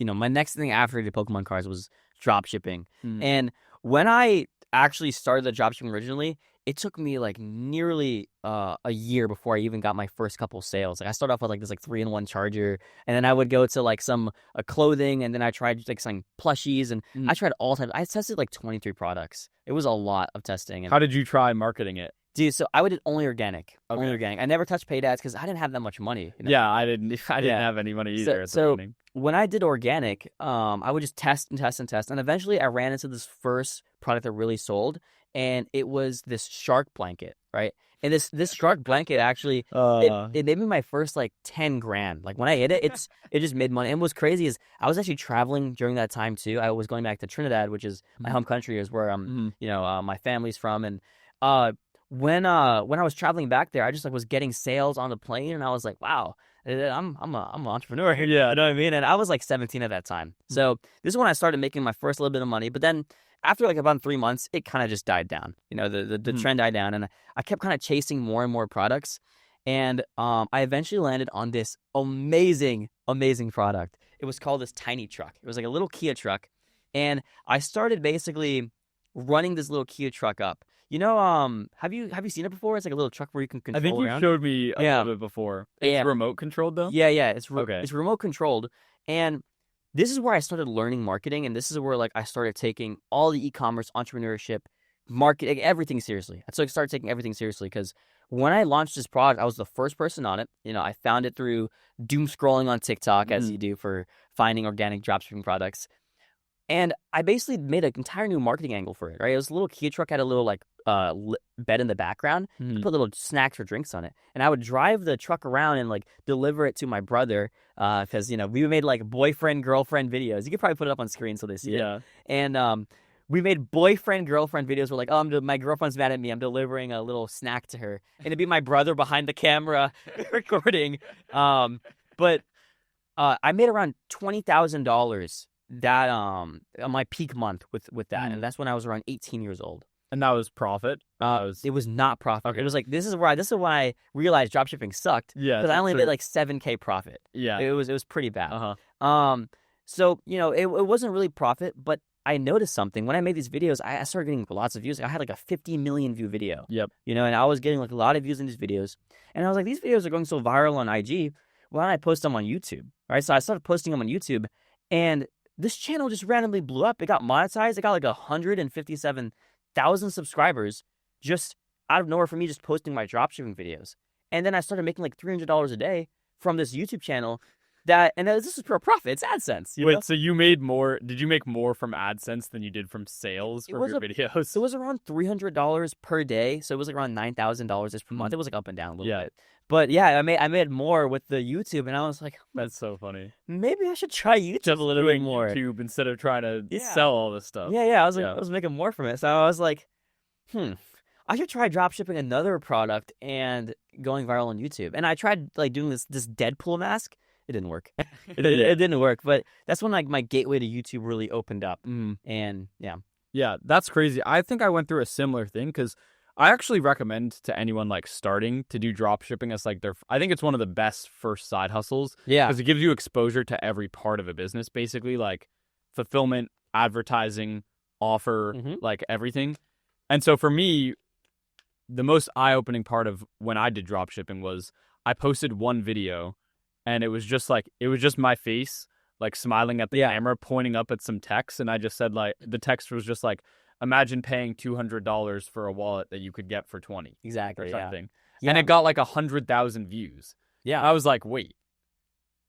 my next thing after the Pokemon cards was drop shipping. And when I actually started the drop shipping originally, it took me like nearly a year before I even got my first couple sales. Like I started off with like this like 3-in-1 charger, and then I would go to like some clothing, and then I tried like some plushies, and I tried all types. I tested like 23 products. It was a lot of testing. And how did you try marketing it? Dude, so I did only organic. Okay. Only organic. I never touched paid ads because I didn't have that much money. Yeah, I didn't Yeah. have any money either at the So beginning. when I did organic, I would just test and test and test, and eventually I ran into this first product that really sold, and it was this shark blanket, right? And this shark blanket actually it made me my first like 10 grand. Like when I hit it, it just made money. And what's crazy is I was actually traveling during that time too. I was going back to Trinidad, which is my home country, is where my family's from, and when I was traveling back there, I just like was getting sales on the plane, and I was like, wow, I'm an entrepreneur. Yeah. You know what I mean? And I was like 17 at that time. So this is when I started making my first little bit of money. But then after like about 3 months, it kind of just died down. You know, the trend died down, and I kept kind of chasing more and more products. And I eventually landed on this amazing product. It was called this tiny truck. It was like a little Kia truck, and I started basically running this little Kia truck up. You know, have you seen it before? It's like a little truck where you can control I think you around. showed me a little bit before. It's remote controlled though? Yeah, it's Okay. it's remote controlled, and this is where I started learning marketing, and this is where like I started taking all the e-commerce, entrepreneurship, marketing, everything seriously. So I started taking everything seriously because when I launched this product, I was the first person on it. You know, I found it through doom scrolling on TikTok, as you do for finding organic dropshipping products. And I basically made an entire new marketing angle for it, right? It was a little Kia truck, had a little like bed in the background, put little snacks or drinks on it. And I would drive the truck around and like deliver it to my brother because, you know, we made like boyfriend-girlfriend videos. You could probably put it up on screen so they see it. And we made boyfriend-girlfriend videos where like, oh, my girlfriend's mad at me. I'm delivering a little snack to her. And it'd be my brother behind the camera recording. But I made around $20,000 that on my peak month with that, and that's when I was around 18 years old. And that was profit? It was not profit. Okay. It was like this is when I realized dropshipping sucked. Yeah, because I only made like $7,000 profit. Yeah, it was pretty bad. So you know it wasn't really profit, but I noticed something when I made these videos. I started getting lots of views. I had like a 50 million view video. Yep. You know, and I was getting like a lot of views in these videos, and I was like, these videos are going so viral on IG. Why don't I post them on YouTube? Right. So I started posting them on YouTube, and this channel just randomly blew up. It got monetized. It got like 157,000 subscribers just out of nowhere from me just posting my dropshipping videos. And then I started making like $300 a day from this YouTube channel. This is pure profit. It's AdSense. You know? So you made more. Did you make more from AdSense than you did from sales from your videos? So it was around $300 per day. So it was like around $9,000 per month. It was like up and down a little bit. But yeah, I made more with the YouTube, and I was like, that's so funny. Maybe I should try YouTube a little bit more. YouTube instead of trying to sell all this stuff. Yeah. I was like, I was making more from it. So I was like, I should try dropshipping another product and going viral on YouTube. And I tried like doing this Deadpool mask. It didn't work. It didn't work. But that's when like my gateway to YouTube really opened up. And yeah, that's crazy. I think I went through a similar thing because I actually recommend to anyone like starting to do drop shipping as like I think it's one of the best first side hustles. Yeah. Because it gives you exposure to every part of a business, basically, like fulfillment, advertising, offer, like everything. And so for me, the most eye-opening part of when I did drop shipping was I posted one video and it was just my face like smiling at the camera, pointing up at some text, and I just said like the text was just like, imagine paying $200 for a wallet that you could get for $20. Exactly. Or something. Yeah. And it got like 100,000 views. Yeah. I was like, wait,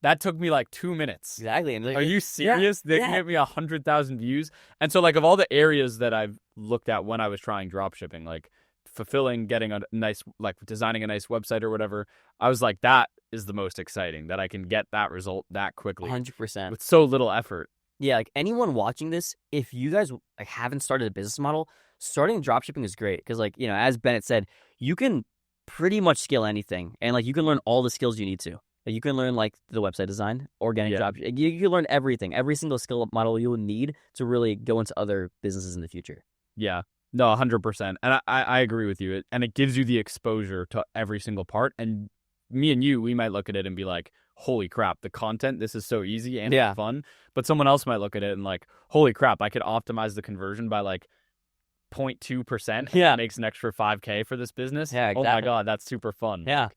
that took me like 2 minutes. Exactly. Are you serious? They can get me 100,000 views. And so like of all the areas that I've looked at when I was trying dropshipping, like fulfilling, getting a nice, like designing a nice website or whatever, I was like, that is the most exciting, that I can get that result that quickly. 100%. With so little effort. Yeah, like anyone watching this, if you guys like haven't started a business model, starting dropshipping is great because, like, you know, as Bennett said, you can pretty much scale anything, and like you can learn all the skills you need to. Like, you can learn like the website design, organic dropshipping. You can learn everything, every single skill model you will need to really go into other businesses in the future. Yeah, no, 100%, and I agree with you. And it gives you the exposure to every single part. And me and you, we might look at it and be like, holy crap, the content, this is so easy and fun. But someone else might look at it and like, holy crap, I could optimize the conversion by like 0.2%. Yeah. Makes an extra $5,000 for this business. Yeah, exactly. Oh my God, that's super fun. Yeah.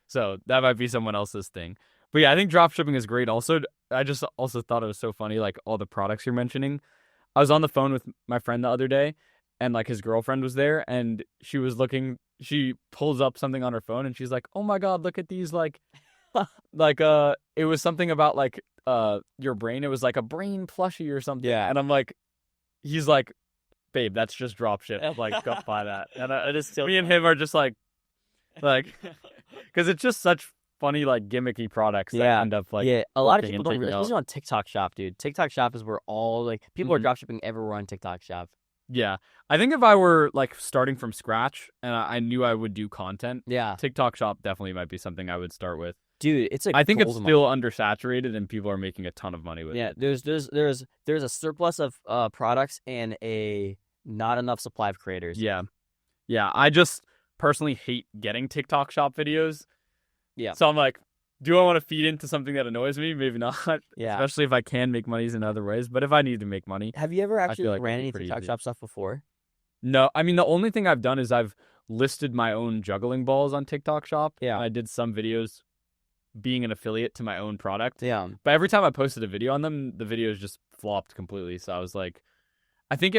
So that might be someone else's thing. But yeah, I think dropshipping is great. Also, I just also thought it was so funny, like all the products you're mentioning. I was on the phone with my friend the other day, and like his girlfriend was there, and she was looking she pulls up something on her phone and she's like, "Oh my God, look at these like it was something about like your brain. It was like a brain plushie or something." Yeah. And I'm like, he's like, "Babe, that's just dropship. Like, go buy that." And It is still me and him are just like because it's just such funny like gimmicky products that end up like a lot of working people and don't taking really, out. especially on TikTok Shop, dude. TikTok Shop is where all like people are Mhm. dropshipping everywhere on TikTok Shop. Yeah, I think if I were like starting from scratch and I knew I would do content, Yeah, TikTok Shop definitely might be something I would start with. dude, it's a I think it's gold still mine. undersaturated and people are making a ton of money with Yeah, it. there's a surplus of products and a not enough supply of creators. Yeah. Yeah, I just personally hate getting TikTok Shop videos. Yeah. So I'm like, do I want to feed into something that annoys me? Maybe not. Yeah. Especially if I can make monies in other ways. But if I need to make money, Have you ever I actually feel like ran it'd be any pretty TikTok easy. Shop stuff before? No, I mean, the only thing I've done is I've listed my own juggling balls on TikTok Shop. Yeah. I did some videos being an affiliate to my own product. Yeah. But every time I posted a video on them, the videos just flopped completely. So I was like, I think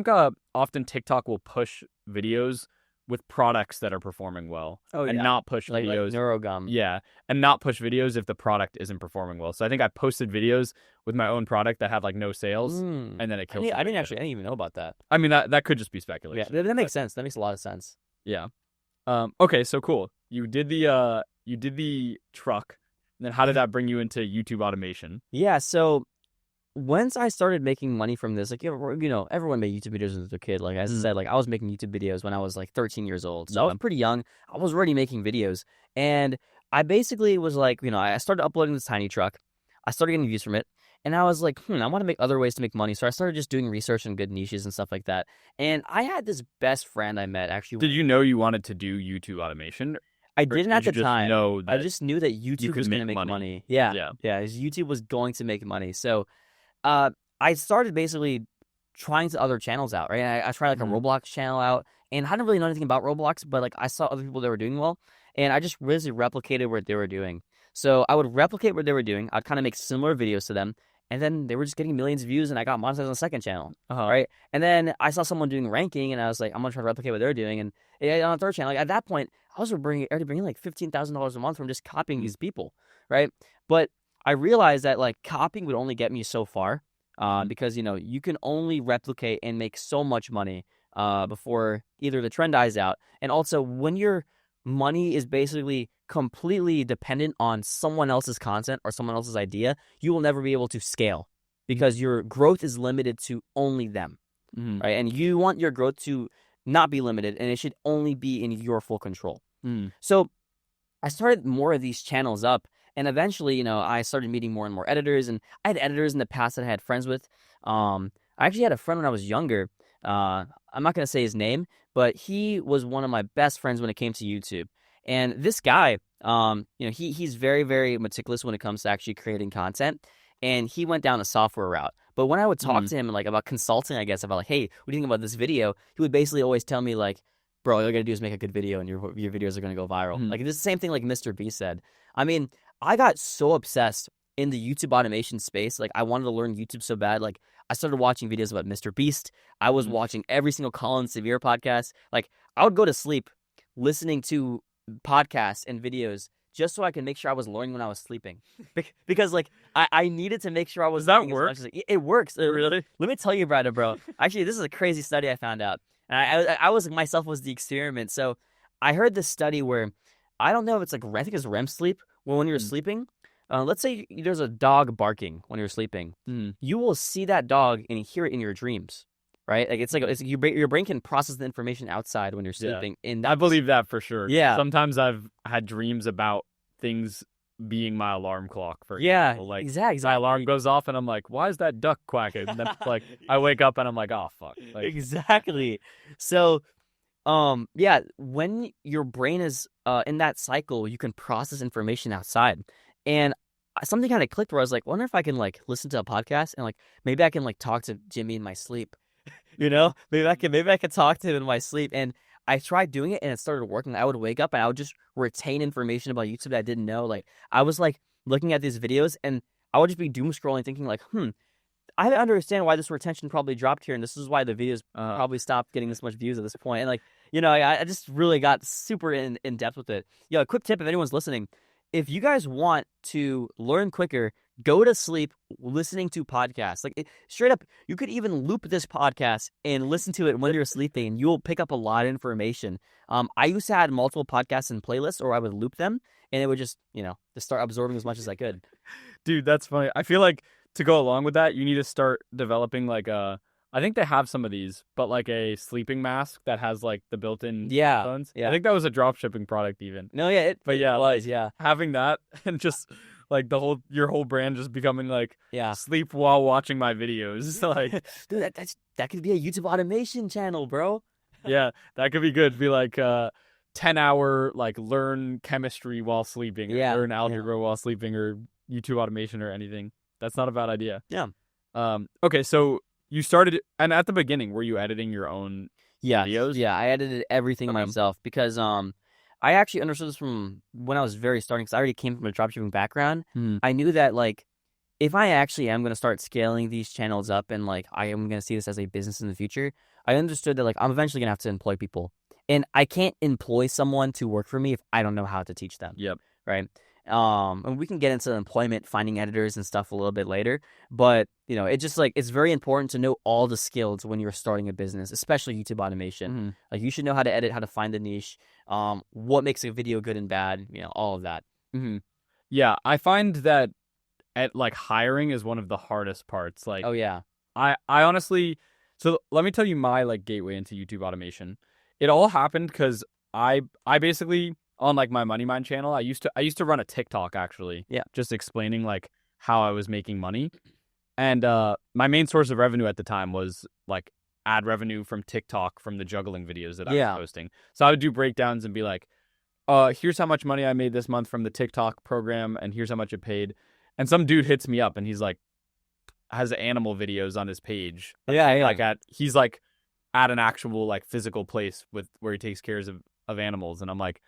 often TikTok will push videos with products that are performing well and not push like videos. Neurogum. Yeah, and not push videos if the product isn't performing well. So I think I posted videos with my own product that have like no sales, and then it kills. I didn't even know about that. I mean, that could just be speculation. Yeah, that makes sense. That makes a lot of sense. Yeah. Okay, so cool. You did the truck, and then how did that bring you into YouTube automation? Yeah, so once I started making money from this, like, everyone made YouTube videos as a kid. Like, as I said, like, I was making YouTube videos when I was like 13 years old. So I was pretty young. I was already making videos. And I basically was like, I started uploading this tiny truck. I started getting views from it. And I was like, I want to make other ways to make money. So I started just doing research on good niches and stuff like that. And I had this best friend I met, actually. Did you know you wanted to do YouTube automation? I didn't at the time. I Just just knew that YouTube was going to make money. Yeah. YouTube was going to make money. So I started basically trying to other channels out, right? I tried like a Roblox channel out, and I didn't really know anything about Roblox, but like I saw other people that were doing well, and I just really replicated what they were doing. So I would replicate what they were doing. I'd kind of make similar videos to them, and then they were just getting millions of views, and I got monetized on the second channel, right? And then I saw someone doing ranking, and I was like, I'm gonna try to replicate what they're doing, and on the third channel, like at that point, I was already bringing like $15,000 a month from just copying these people, right? But I realized that like copying would only get me so far. Because you can only replicate and make so much money before either the trend dies out, and also when your money is basically completely dependent on someone else's content or someone else's idea, you will never be able to scale because your growth is limited to only them, right? And you want your growth to not be limited, and it should only be in your full control. So I started more of these channels up. And eventually, I started meeting more and more editors, and I had editors in the past that I had friends with. I actually had a friend when I was younger. I'm not going to say his name, but he was one of my best friends when it came to YouTube. And this guy, he's very, very meticulous when it comes to actually creating content. And he went down a software route. But when I would talk to him, like about consulting, I guess, about like, hey, what do you think about this video? He would basically always tell me like, bro, all you gotta do is make a good video, and your videos are gonna go viral. Like it's the same thing like MrBeast said. I mean, I got so obsessed in the YouTube automation space. Like, I wanted to learn YouTube so bad. Like, I started watching videos about MrBeast. I was watching every single Colin Severe podcast. Like, I would go to sleep listening to podcasts and videos just so I could make sure I was learning when I was sleeping. Because, like, I needed to make sure I was. Does that work? It works. Really? Let me tell you about it, bro. Actually, this is a crazy study I found out. And I was myself was the experiment. So I heard this study where I don't know if it's like I think it's REM sleep. Well, when you're sleeping, let's say there's a dog barking when you're sleeping. You will see that dog and hear it in your dreams, right? Like it's your brain can process the information outside when you're sleeping. And I believe that for sure. Yeah. Sometimes I've had dreams about things being my alarm clock. For example. Like exactly. My alarm goes off and I'm like, why is that duck quacking? And then like I wake up and I'm like, oh fuck. Like, exactly. So. When your brain is in that cycle, you can process information outside. And something kind of clicked where I was like, wonder if I can like listen to a podcast and like maybe I can like talk to Jimmy in my sleep. Maybe I can talk to him in my sleep. And I tried doing it and it started working. I would wake up and I would just retain information about YouTube that I didn't know. Like I was like looking at these videos and I would just be doom scrolling thinking like, I understand why this retention probably dropped here, and this is why the videos probably stopped getting this much views at this point. And like, I just really got super in depth with it. A quick tip if anyone's listening. If you guys want to learn quicker, go to sleep listening to podcasts. Straight up, you could even loop this podcast and listen to it when you're sleeping, and you'll pick up a lot of information. I used to have multiple podcasts and playlists, or I would loop them, and it would just start absorbing as much as I could. Dude, that's funny. I feel like to go along with that, you need to start developing I think they have some of these, but like a sleeping mask that has like the built-in headphones. Yeah. I think that was a drop shipping product even. No, yeah, but yeah, it was, yeah. Having that and just like your whole brand just becoming like Yeah. sleep while watching my videos. Like, dude, that could be a YouTube automation channel, bro. Yeah, that could be good. Be like 10-hour like learn chemistry while sleeping, or learn algebra while sleeping, or YouTube automation or anything. That's not a bad idea. Yeah. Okay, so you started, and at the beginning, were you editing your own videos? Yeah, I edited everything myself because I actually understood this from when I was very starting, because I already came from a dropshipping background. I knew that like if I actually am going to start scaling these channels up and like I am going to see this as a business in the future, I understood that like I'm eventually going to have to employ people, and I can't employ someone to work for me if I don't know how to teach them. Yep. Right. And we can get into employment, finding editors and stuff a little bit later. But, it's just like, it's very important to know all the skills when you're starting a business, especially YouTube automation. Like you should know how to edit, how to find the niche, what makes a video good and bad, all of that. Yeah. I find that hiring is one of the hardest parts. Like, oh yeah. I honestly, so let me tell you my like gateway into YouTube automation. It all happened because I basically, on like my Money Mind channel, I used to run a TikTok actually. Yeah. Just explaining like how I was making money. And my main source of revenue at the time was like ad revenue from TikTok from the juggling videos that I was posting. So I would do breakdowns and be like, here's how much money I made this month from the TikTok program, and here's how much it paid. And some dude hits me up and he's like, has animal videos on his page. Yeah. He's like at an actual like physical place where he takes care of animals. And I'm like,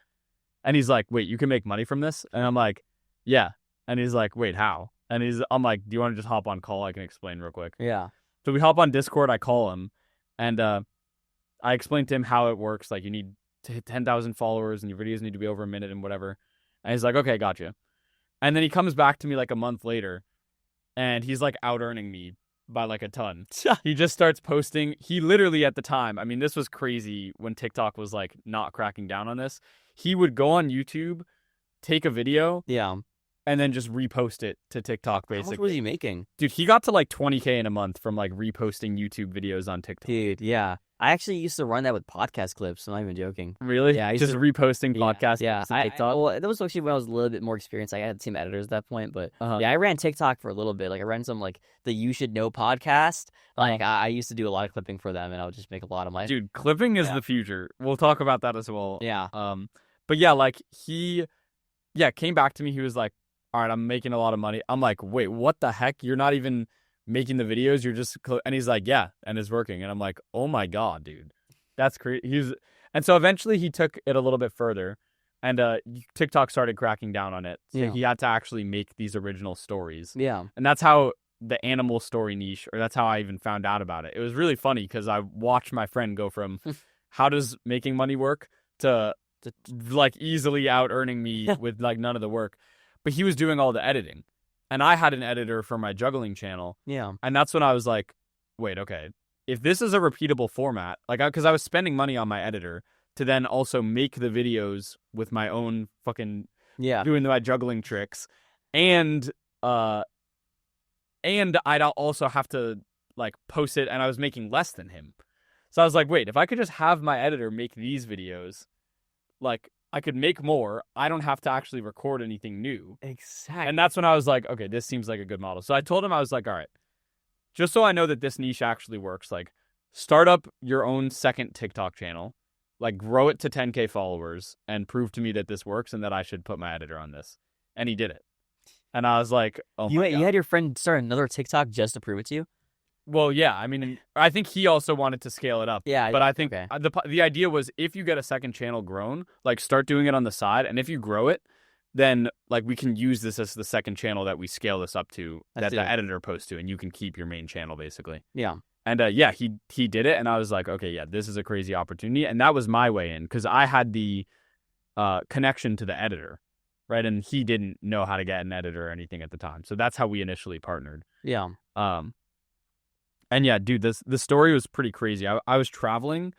and he's like, wait, you can make money from this? And I'm like, yeah. And he's like, wait, how? And I'm like, do you want to just hop on call? I can explain real quick. Yeah. So we hop on Discord. I call him, and I explained to him how it works. Like, you need 10,000 followers, and your videos need to be over a minute and whatever. And he's like, okay, gotcha. And then he comes back to me like a month later, and he's like out earning me by like a ton. He just starts posting. He literally at the time, I mean, this was crazy when TikTok was like not cracking down on this. He would go on YouTube, take a video, and then just repost it to TikTok, basically. How much was he making? Dude, he got to like 20K in a month from like reposting YouTube videos on TikTok. Dude, yeah. I actually used to run that with podcast clips. I'm not even joking. Really? Yeah. Just reposting podcast clips on TikTok? Well, that was actually when I was a little bit more experienced. I had a team of editors at that point. But yeah, I ran TikTok for a little bit. Like I ran some like the You Should Know podcast. Like I used to do a lot of clipping for them, and I would just make a lot of money. Dude, clipping is the future. We'll talk about that as well. Yeah. But yeah, like he came back to me. He was like, all right, I'm making a lot of money. I'm like, wait, what the heck? You're not even making the videos. You're just, and he's like, yeah, and it's working. And I'm like, oh my God, dude, that's crazy. And so eventually he took it a little bit further, and TikTok started cracking down on it. So he had to actually make these original stories. Yeah. And that's how the animal story niche, or that's how I even found out about it. It was really funny because I watched my friend go from how does making money work to like easily out earning me with like none of the work. But he was doing all the editing, and I had an editor for my juggling channel. Yeah. And that's when I was like, wait, okay, if this is a repeatable format, like, because I was spending money on my editor to then also make the videos with my own fucking doing my juggling tricks, and I'd also have to like post it, and I was making less than him. So I was like, wait, if I could just have my editor make these videos, like, I could make more. I don't have to actually record anything new. Exactly. And that's when I was like, okay, this seems like a good model. So I told him, I was like, all right, just so I know that this niche actually works, like, start up your own second TikTok channel, like, grow it to 10K followers, and prove to me that this works and that I should put my editor on this. And he did it. And I was like, oh my God. You had your friend start another TikTok just to prove it to you? Well, yeah. I mean, I think he also wanted to scale it up. Yeah. But I think the idea was, if you get a second channel grown, like, start doing it on the side. And if you grow it, then like we can use this as the second channel that we scale this up to, that the editor posts to, and you can keep your main channel basically. Yeah. And yeah, he did it, and I was like, okay, yeah, this is a crazy opportunity, and that was my way in because I had the connection to the editor, right? And he didn't know how to get an editor or anything at the time, so that's how we initially partnered. Yeah. And yeah, dude, the story was pretty crazy. I was traveling.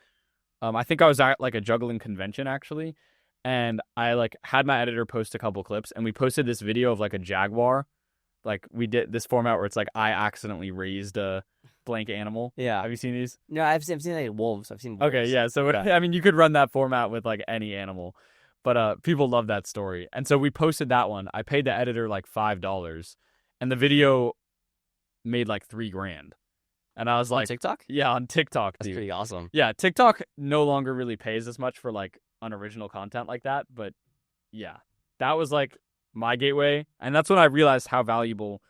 I think I was at like a juggling convention actually, and I like had my editor post a couple clips, and we posted this video of like a jaguar. Like we did this format where it's like I accidentally raised a blank animal. Yeah. Have you seen these? No, I've seen like wolves. I've seen wolves. Okay, yeah. So I mean, you could run that format with like any animal, but people love that story, and so we posted that one. I paid the editor like $5, and the video made like $3,000. And I was like, TikTok? Yeah, on TikTok, That's dude. pretty awesome. Yeah, TikTok no longer really pays as much for like unoriginal content like that, but yeah, that was like my gateway, and that's when I realized how valuable.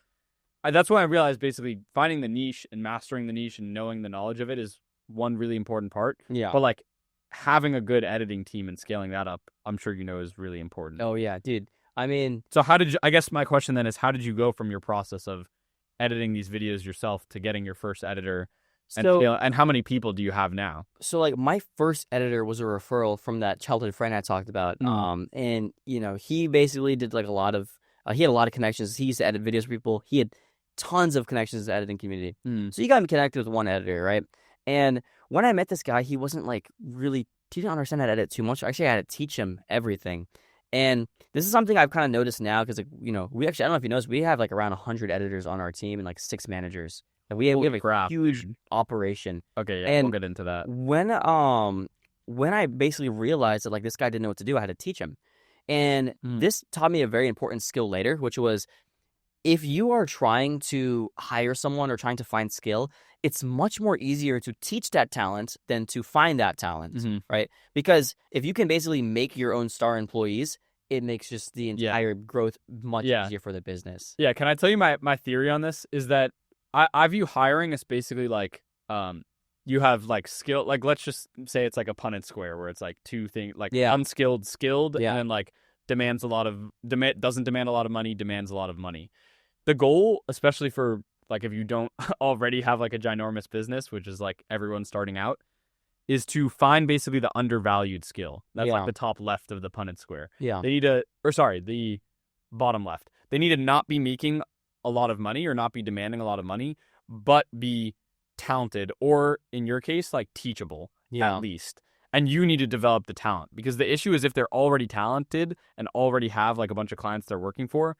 That's when I realized basically finding the niche and mastering the niche and knowing the knowledge of it is one really important part. Yeah. But like having a good editing team and scaling that up, I'm sure you know, is really important. Oh yeah, dude. I mean, so how did you? I guess my question then is, how did you go from your process of editing these videos yourself to getting your first editor, and how many people do you have now? So like my first editor was a referral from that childhood friend I talked about. And you know, he basically did like a lot of he had a lot of connections. He used to edit videos for people. He had tons of connections in the editing community. So he got me connected with one editor, right? And when I met this guy, he wasn't like really, he didn't understand how to edit too much. Actually, I had to teach him everything. And this is something I've kind of noticed now because, like, you know, we actually, I don't know if you noticed, we have like around 100 editors on our team and like 6 managers. And we have a huge operation. Okay, yeah, and we'll get into that. When I basically realized that like this guy didn't know what to do, I had to teach him. And this taught me a very important skill later, which was if you are trying to hire someone or trying to find skill, it's much more easier to teach that talent than to find that talent, right? Because if you can basically make your own star employees, it makes just the entire growth much easier for the business. Yeah, can I tell you my theory on this is that I view hiring as basically like you have like skill, like let's just say it's like a Punnett square where it's like two things, like unskilled, skilled, and then like doesn't demand a lot of money, demands a lot of money. The goal, especially for like if you don't already have like a ginormous business, which is like everyone starting out, is to find basically the undervalued skill. That's like the top left of the Punnett square. Yeah. They need the bottom left. They need to not be making a lot of money or not be demanding a lot of money, but be talented, or in your case, like teachable at least. And you need to develop the talent, because the issue is if they're already talented and already have like a bunch of clients they're working for,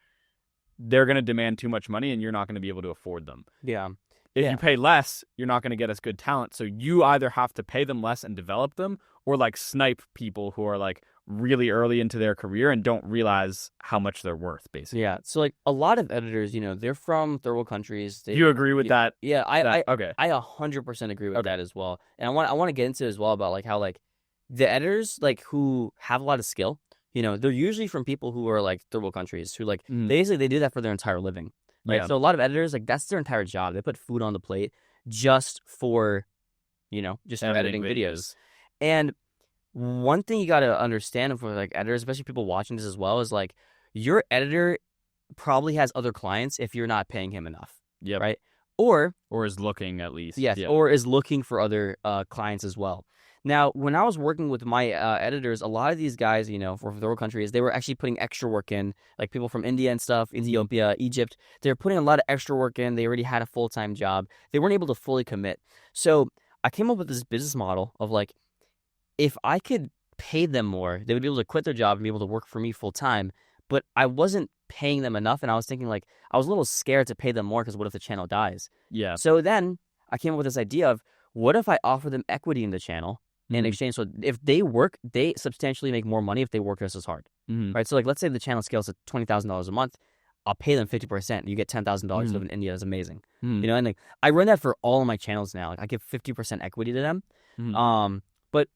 they're going to demand too much money and you're not going to be able to afford them. Yeah. If you pay less, you're not going to get as good talent. So you either have to pay them less and develop them, or like snipe people who are like really early into their career and don't realize how much they're worth, basically. Yeah. So like a lot of editors, you know, they're from third world countries. Do you agree with that? Yeah. I 100% agree with that as well. And I want to get into it as well about like how like the editors like who have a lot of skill, you know, they're usually from people who are like third world countries who like basically they do that for their entire living. Right. Yeah. So a lot of editors, like that's their entire job. They put food on the plate just for, you know, just for editing videos. And one thing you got to understand for like editors, especially people watching this as well, is like your editor probably has other clients if you're not paying him enough. Yeah. Right. Or is looking at least. Yes. Yeah. Or is looking for other clients as well. Now, when I was working with my editors, a lot of these guys, you know, from third world countries, they were actually putting extra work in, like people from India and stuff, Ethiopia, Egypt. They were putting a lot of extra work in. They already had a full-time job. They weren't able to fully commit. So I came up with this business model of like, if I could pay them more, they would be able to quit their job and be able to work for me full-time. But I wasn't paying them enough, and I was thinking like, I was a little scared to pay them more because what if the channel dies? Yeah. So then I came up with this idea of, what if I offer them equity in the channel? In exchange, so if they work, they substantially make more money if they work just as hard, right? So like, let's say the channel scales to $20,000 a month, I'll pay them 50%. You get $10,000 to live in India. That's amazing, you know. And like, I run that for all of my channels now. Like, I give 50% equity to them. But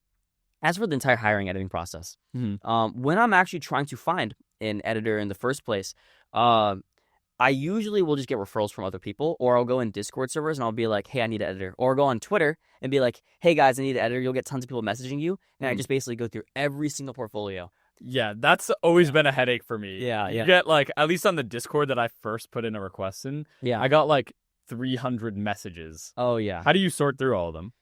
as for the entire hiring editing process, when I'm actually trying to find an editor in the first place, I usually will just get referrals from other people, or I'll go in Discord servers and I'll be like, hey, I need an editor. Or I'll go on Twitter and be like, hey, guys, I need an editor. You'll get tons of people messaging you. And I just basically go through every single portfolio. Yeah, that's always been a headache for me. Yeah. You get like, at least on the Discord that I first put in a request in, I got like 300 messages. Oh yeah. How do you sort through all of them?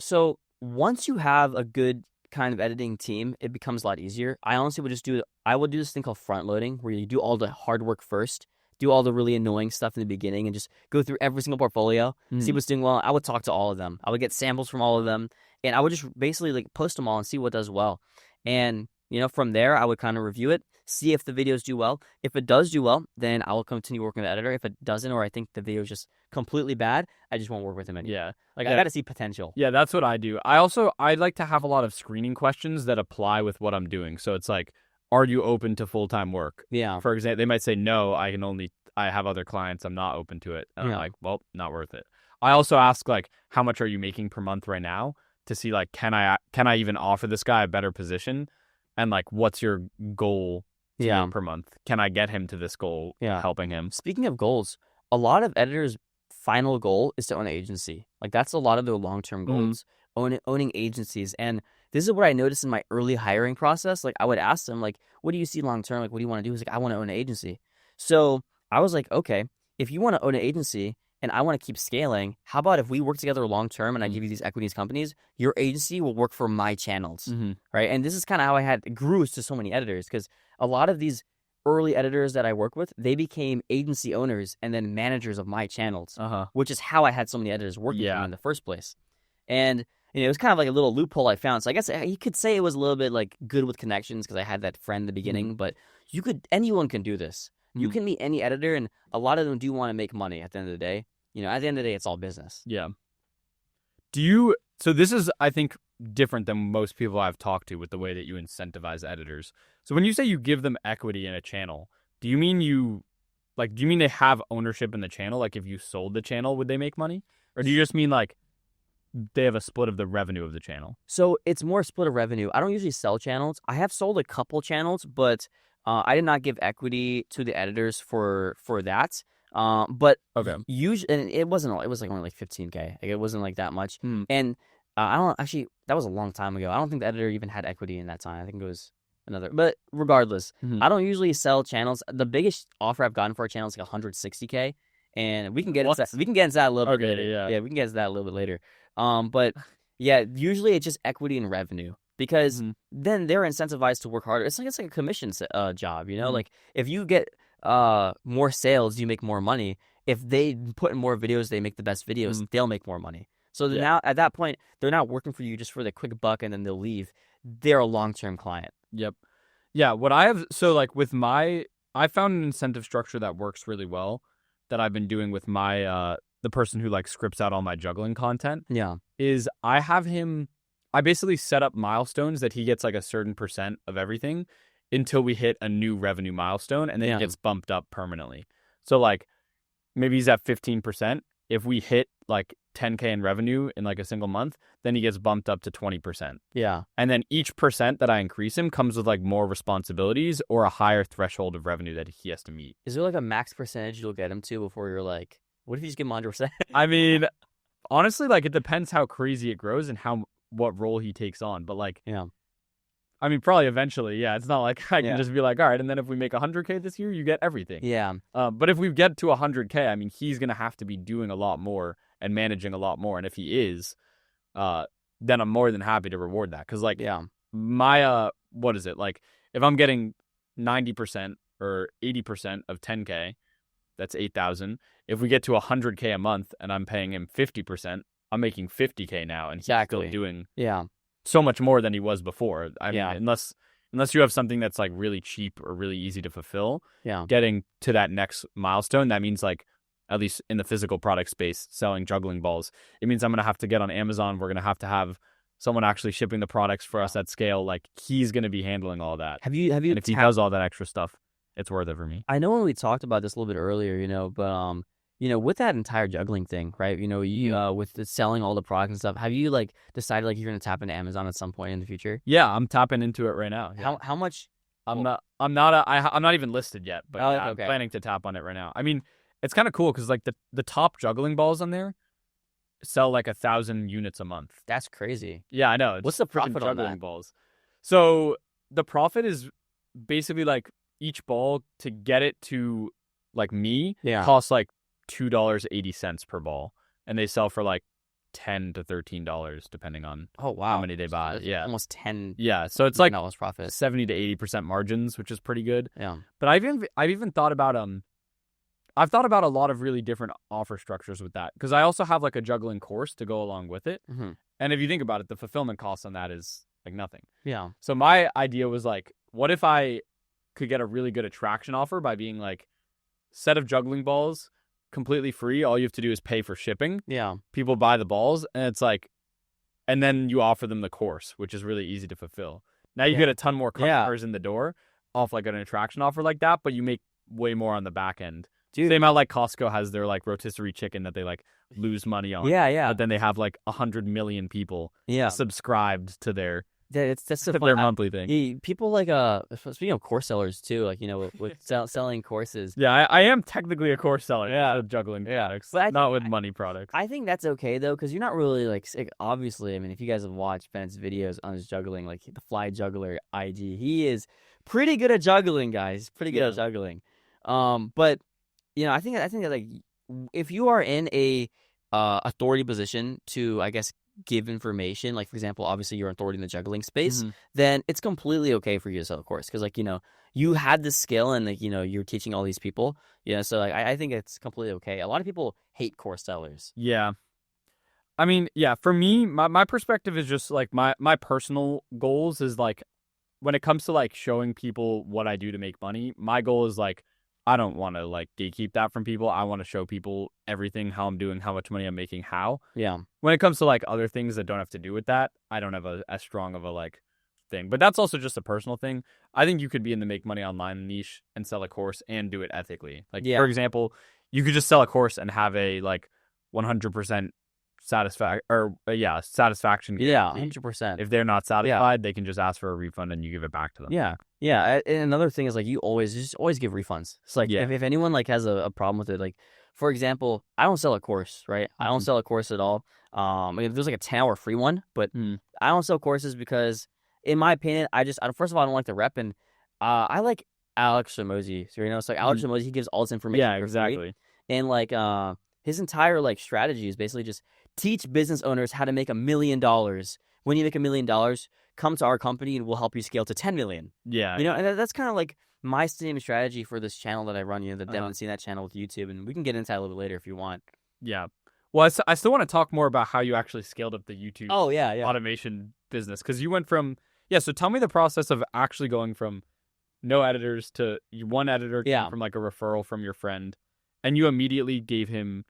So once you have a good kind of editing team, it becomes a lot easier. I honestly would I would do this thing called front loading, where you do all the hard work first, do all the really annoying stuff in the beginning, and just go through every single portfolio, see what's doing well. I would talk to all of them. I would get samples from all of them, and I would just basically like post them all and see what does well. And from there, I would kind of review it, see if the videos do well. If it does do well, then I will continue working with the editor. If it doesn't, or I think the video is just completely bad, I just won't work with him anymore. Yeah. Like, I got to see potential. Yeah, that's what I do. I like to have a lot of screening questions that apply with what I'm doing. So it's like, are you open to full-time work? Yeah. For example, they might say, no, I have other clients, I'm not open to it. And I'm like, well, not worth it. I also ask, like, how much are you making per month right now, to see, like, can I even offer this guy a better position? And, like, what's your goal per month? Can I get him to this goal, helping him? Speaking of goals, a lot of editors' final goal is to own an agency. Like, that's a lot of their long-term goals, owning agencies. And this is what I noticed in my early hiring process. Like, I would ask them, like, what do you see long-term? Like, what do you want to do? He's like, I want to own an agency. So I was like, okay, if you want to own an agency and I want to keep scaling, how about if we work together long-term and I give you these equities companies, your agency will work for my channels, right? And this is kind of how it grew to so many editors, because a lot of these early editors that I work with, they became agency owners and then managers of my channels, which is how I had so many editors working for me in the first place. And it was kind of like a little loophole I found. So I guess you could say it was a little bit like good with connections, because I had that friend in the beginning, but anyone can do this. You can meet any editor, and a lot of them do want to make money at the end of the day. At the end of the day, it's all business. Yeah. So this is, I think, different than most people I've talked to with the way that you incentivize editors. So when you say you give them equity in a channel, do you mean they have ownership in the channel? Like, if you sold the channel, would they make money? Or do you just mean, like, they have a split of the revenue of the channel? So it's more split of revenue. I don't usually sell channels. I have sold a couple channels, but I did not give equity to the editors for that. But usually, and it was like only like 15K. Like, it wasn't like that much. And that was a long time ago. I don't think the editor even had equity in that time. I think it was another. But regardless, I don't usually sell channels. The biggest offer I've gotten for a channel is like 160K, and we can get into that a little bit later. Yeah, we can get into that a little bit later. But yeah, usually it's just equity and revenue, because then they're incentivized to work harder. It's like a commission job, Like, if you get more sales, you make more money. If they put in more videos, they make the best videos, they'll make more money. So now at that point, they're not working for you just for the quick buck and then they'll leave. They're a long-term client. Yep. Yeah. What I have, so like with I found an incentive structure that works really well, that I've been doing with my the person who like scripts out all my juggling content. Yeah. Is I basically set up milestones that he gets like a certain percent of everything until we hit a new revenue milestone, and then it gets bumped up permanently. So like maybe he's at 15%. If we hit like 10K in revenue in like a single month, then he gets bumped up to 20%. Yeah. And then each percent that I increase him comes with like more responsibilities or a higher threshold of revenue that he has to meet. Is there like a max percentage you'll get him to before you're like, what if you just give him 100%? I mean, honestly, like, it depends how crazy it grows and what role he takes on. But like, I mean, probably eventually, yeah. It's not like I can just be like, all right, and then if we make 100K this year, you get everything. Yeah. But if we get to 100K, I mean, he's going to have to be doing a lot more and managing a lot more. And if he is, then I'm more than happy to reward that. Because, like, my, what is it? Like, if I'm getting 90% or 80% of 10K, that's 8,000. If we get to 100K a month and I'm paying him 50%, I'm making 50K now. And he's still doing so much more than he was before. I mean, unless you have something that's like really cheap or really easy to fulfill, getting to that next milestone, that means like, at least in the physical product space, selling juggling balls, it means I'm going to have to get on Amazon. We're going to have someone actually shipping the products for us at scale. Like, he's going to be handling all that. Have you? And if he does all that extra stuff, it's worth it for me. I know when we talked about this a little bit earlier, but with that entire juggling thing, right? With the selling all the products and stuff, have you like decided like you're going to tap into Amazon at some point in the future? Yeah, I'm tapping into it right now. Yeah. How much? I'm not even listed yet, but I'm planning to tap on it right now. I mean, it's kind of cool because like the top juggling balls on there sell like 1,000 units a month. That's crazy. Yeah, I know. What's the profit on juggling that? Balls? So the profit is basically like each ball to get it to like me costs like $2.80 per ball, and they sell for like $10 to $13 depending on Oh wow, how many they buy. that's Yeah, almost yeah. So it's like $10 profit. 70 to 80% margins, which is pretty good. Yeah, But I've even thought about I've thought about a lot of really different offer structures with that, because I also have like a juggling course to go along with it. mm-hmm. And if you think about it, the fulfillment cost on that is like nothing. Yeah, So my idea was like, what if I could get a really good attraction offer by being like, set of juggling balls, completely free. All you have to do is pay for shipping. yeah. People buy the balls, and it's like, and then you offer them the course, which is really easy to fulfill. Now you get a ton more customers in the door off like an attraction offer like that, but you make way more on the back end. Dude. Same how like Costco has their like rotisserie chicken that they like lose money on. Yeah. But then they have like 100 million people subscribed to their that's so their monthly thing. People like speaking of course sellers too, like with selling courses. Yeah, I am technically a course seller. Yeah, juggling products, but not with money products. I think that's okay though, because you're not really like obviously. I mean, if you guys have watched Bennett's videos on his juggling, like the Fly Juggler IG, he is pretty good at juggling, guys. Pretty good at juggling. But I think that like if you are in a authority position to, I guess, give information, like for example, obviously you're authority in the juggling space, then it's completely okay for you to sell a course, because like you had the skill and like you're teaching all these people, so like I think it's completely okay. A lot of people hate course sellers. Yeah, I mean, yeah, for me, my perspective is just like my personal goals is like, when it comes to like showing people what I do to make money, my goal is like, I don't want to like gatekeep that from people. I want to show people everything, how I'm doing, how much money I'm making, how. Yeah. When it comes to like other things that don't have to do with that, I don't have as strong of a like thing. But that's also just a personal thing. I think you could be in the make money online niche and sell a course and do it ethically. Like for example, you could just sell a course and have a like 100% satisfaction. Yeah, 100%. If they're not satisfied, they can just ask for a refund and you give it back to them. Yeah. And another thing is like you always give refunds. It's like if anyone like has a problem with it, like for example, I don't sell a course, right? I don't sell a course at all. There's like a 10-hour free one, but I don't sell courses because, in my opinion, first of all, I don't like the rep, and I like Alex Ramosi. So so like Alex Ramosi, he gives all this information. Yeah, exactly. Free, and like his entire like strategy is basically just teach business owners how to make $1 million. When you make $1 million, come to our company and we'll help you scale to 10 million. Yeah. And that's kind of like my same strategy for this channel that I run, the Deven Seen That channel with YouTube, and we can get into that a little bit later if you want. Yeah. Well, I still want to talk more about how you actually scaled up the YouTube automation business, because you went from, so tell me the process of actually going from no editors to one editor from like a referral from your friend, and you immediately gave him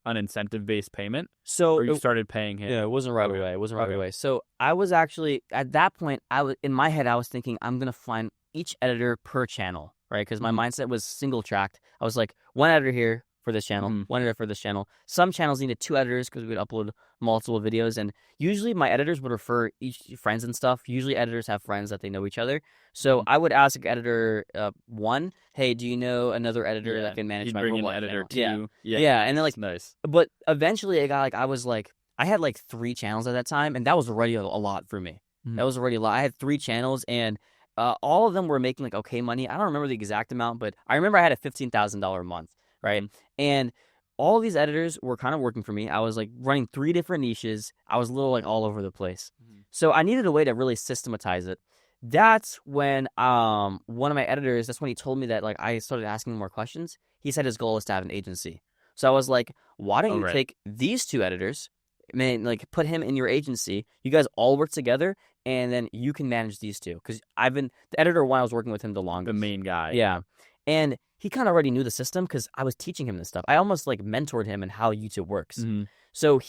an incentive-based payment? So or you started paying him? Yeah, it wasn't right away. It wasn't right away. So I was actually, at that point, in my head, I was thinking I'm going to find each editor per channel, right? Because my mindset was single-tracked. I was like, one editor here for this channel, one editor for this channel. Some channels needed 2 editors because we would upload multiple videos, and usually my editors would refer each friends and stuff. Usually editors have friends that they know each other. So I would ask editor 1, hey, do you know another editor that can manage my bring mobile an editor channel? 2. Yeah, and then like, nice. But eventually it got like, I had like 3 channels at that time, and that was already a lot for me. That was already a lot. I had 3 channels, and all of them were making like okay money. I don't remember the exact amount, but I remember I had a $15,000 a month, right? And all these editors were kind of working for me. I was like running 3 different niches. I was a little like all over the place. So I needed a way to really systematize it. That's when one of my editors, that's when he told me that like I started asking more questions. He said his goal is to have an agency. So I was like, why don't you take these 2 editors, like put him in your agency. You guys all work together, and then you can manage these 2. Because the editor 1, I was working with him the longest. The main guy. Yeah. And he kind of already knew the system because I was teaching him this stuff. I almost like mentored him in how YouTube works. So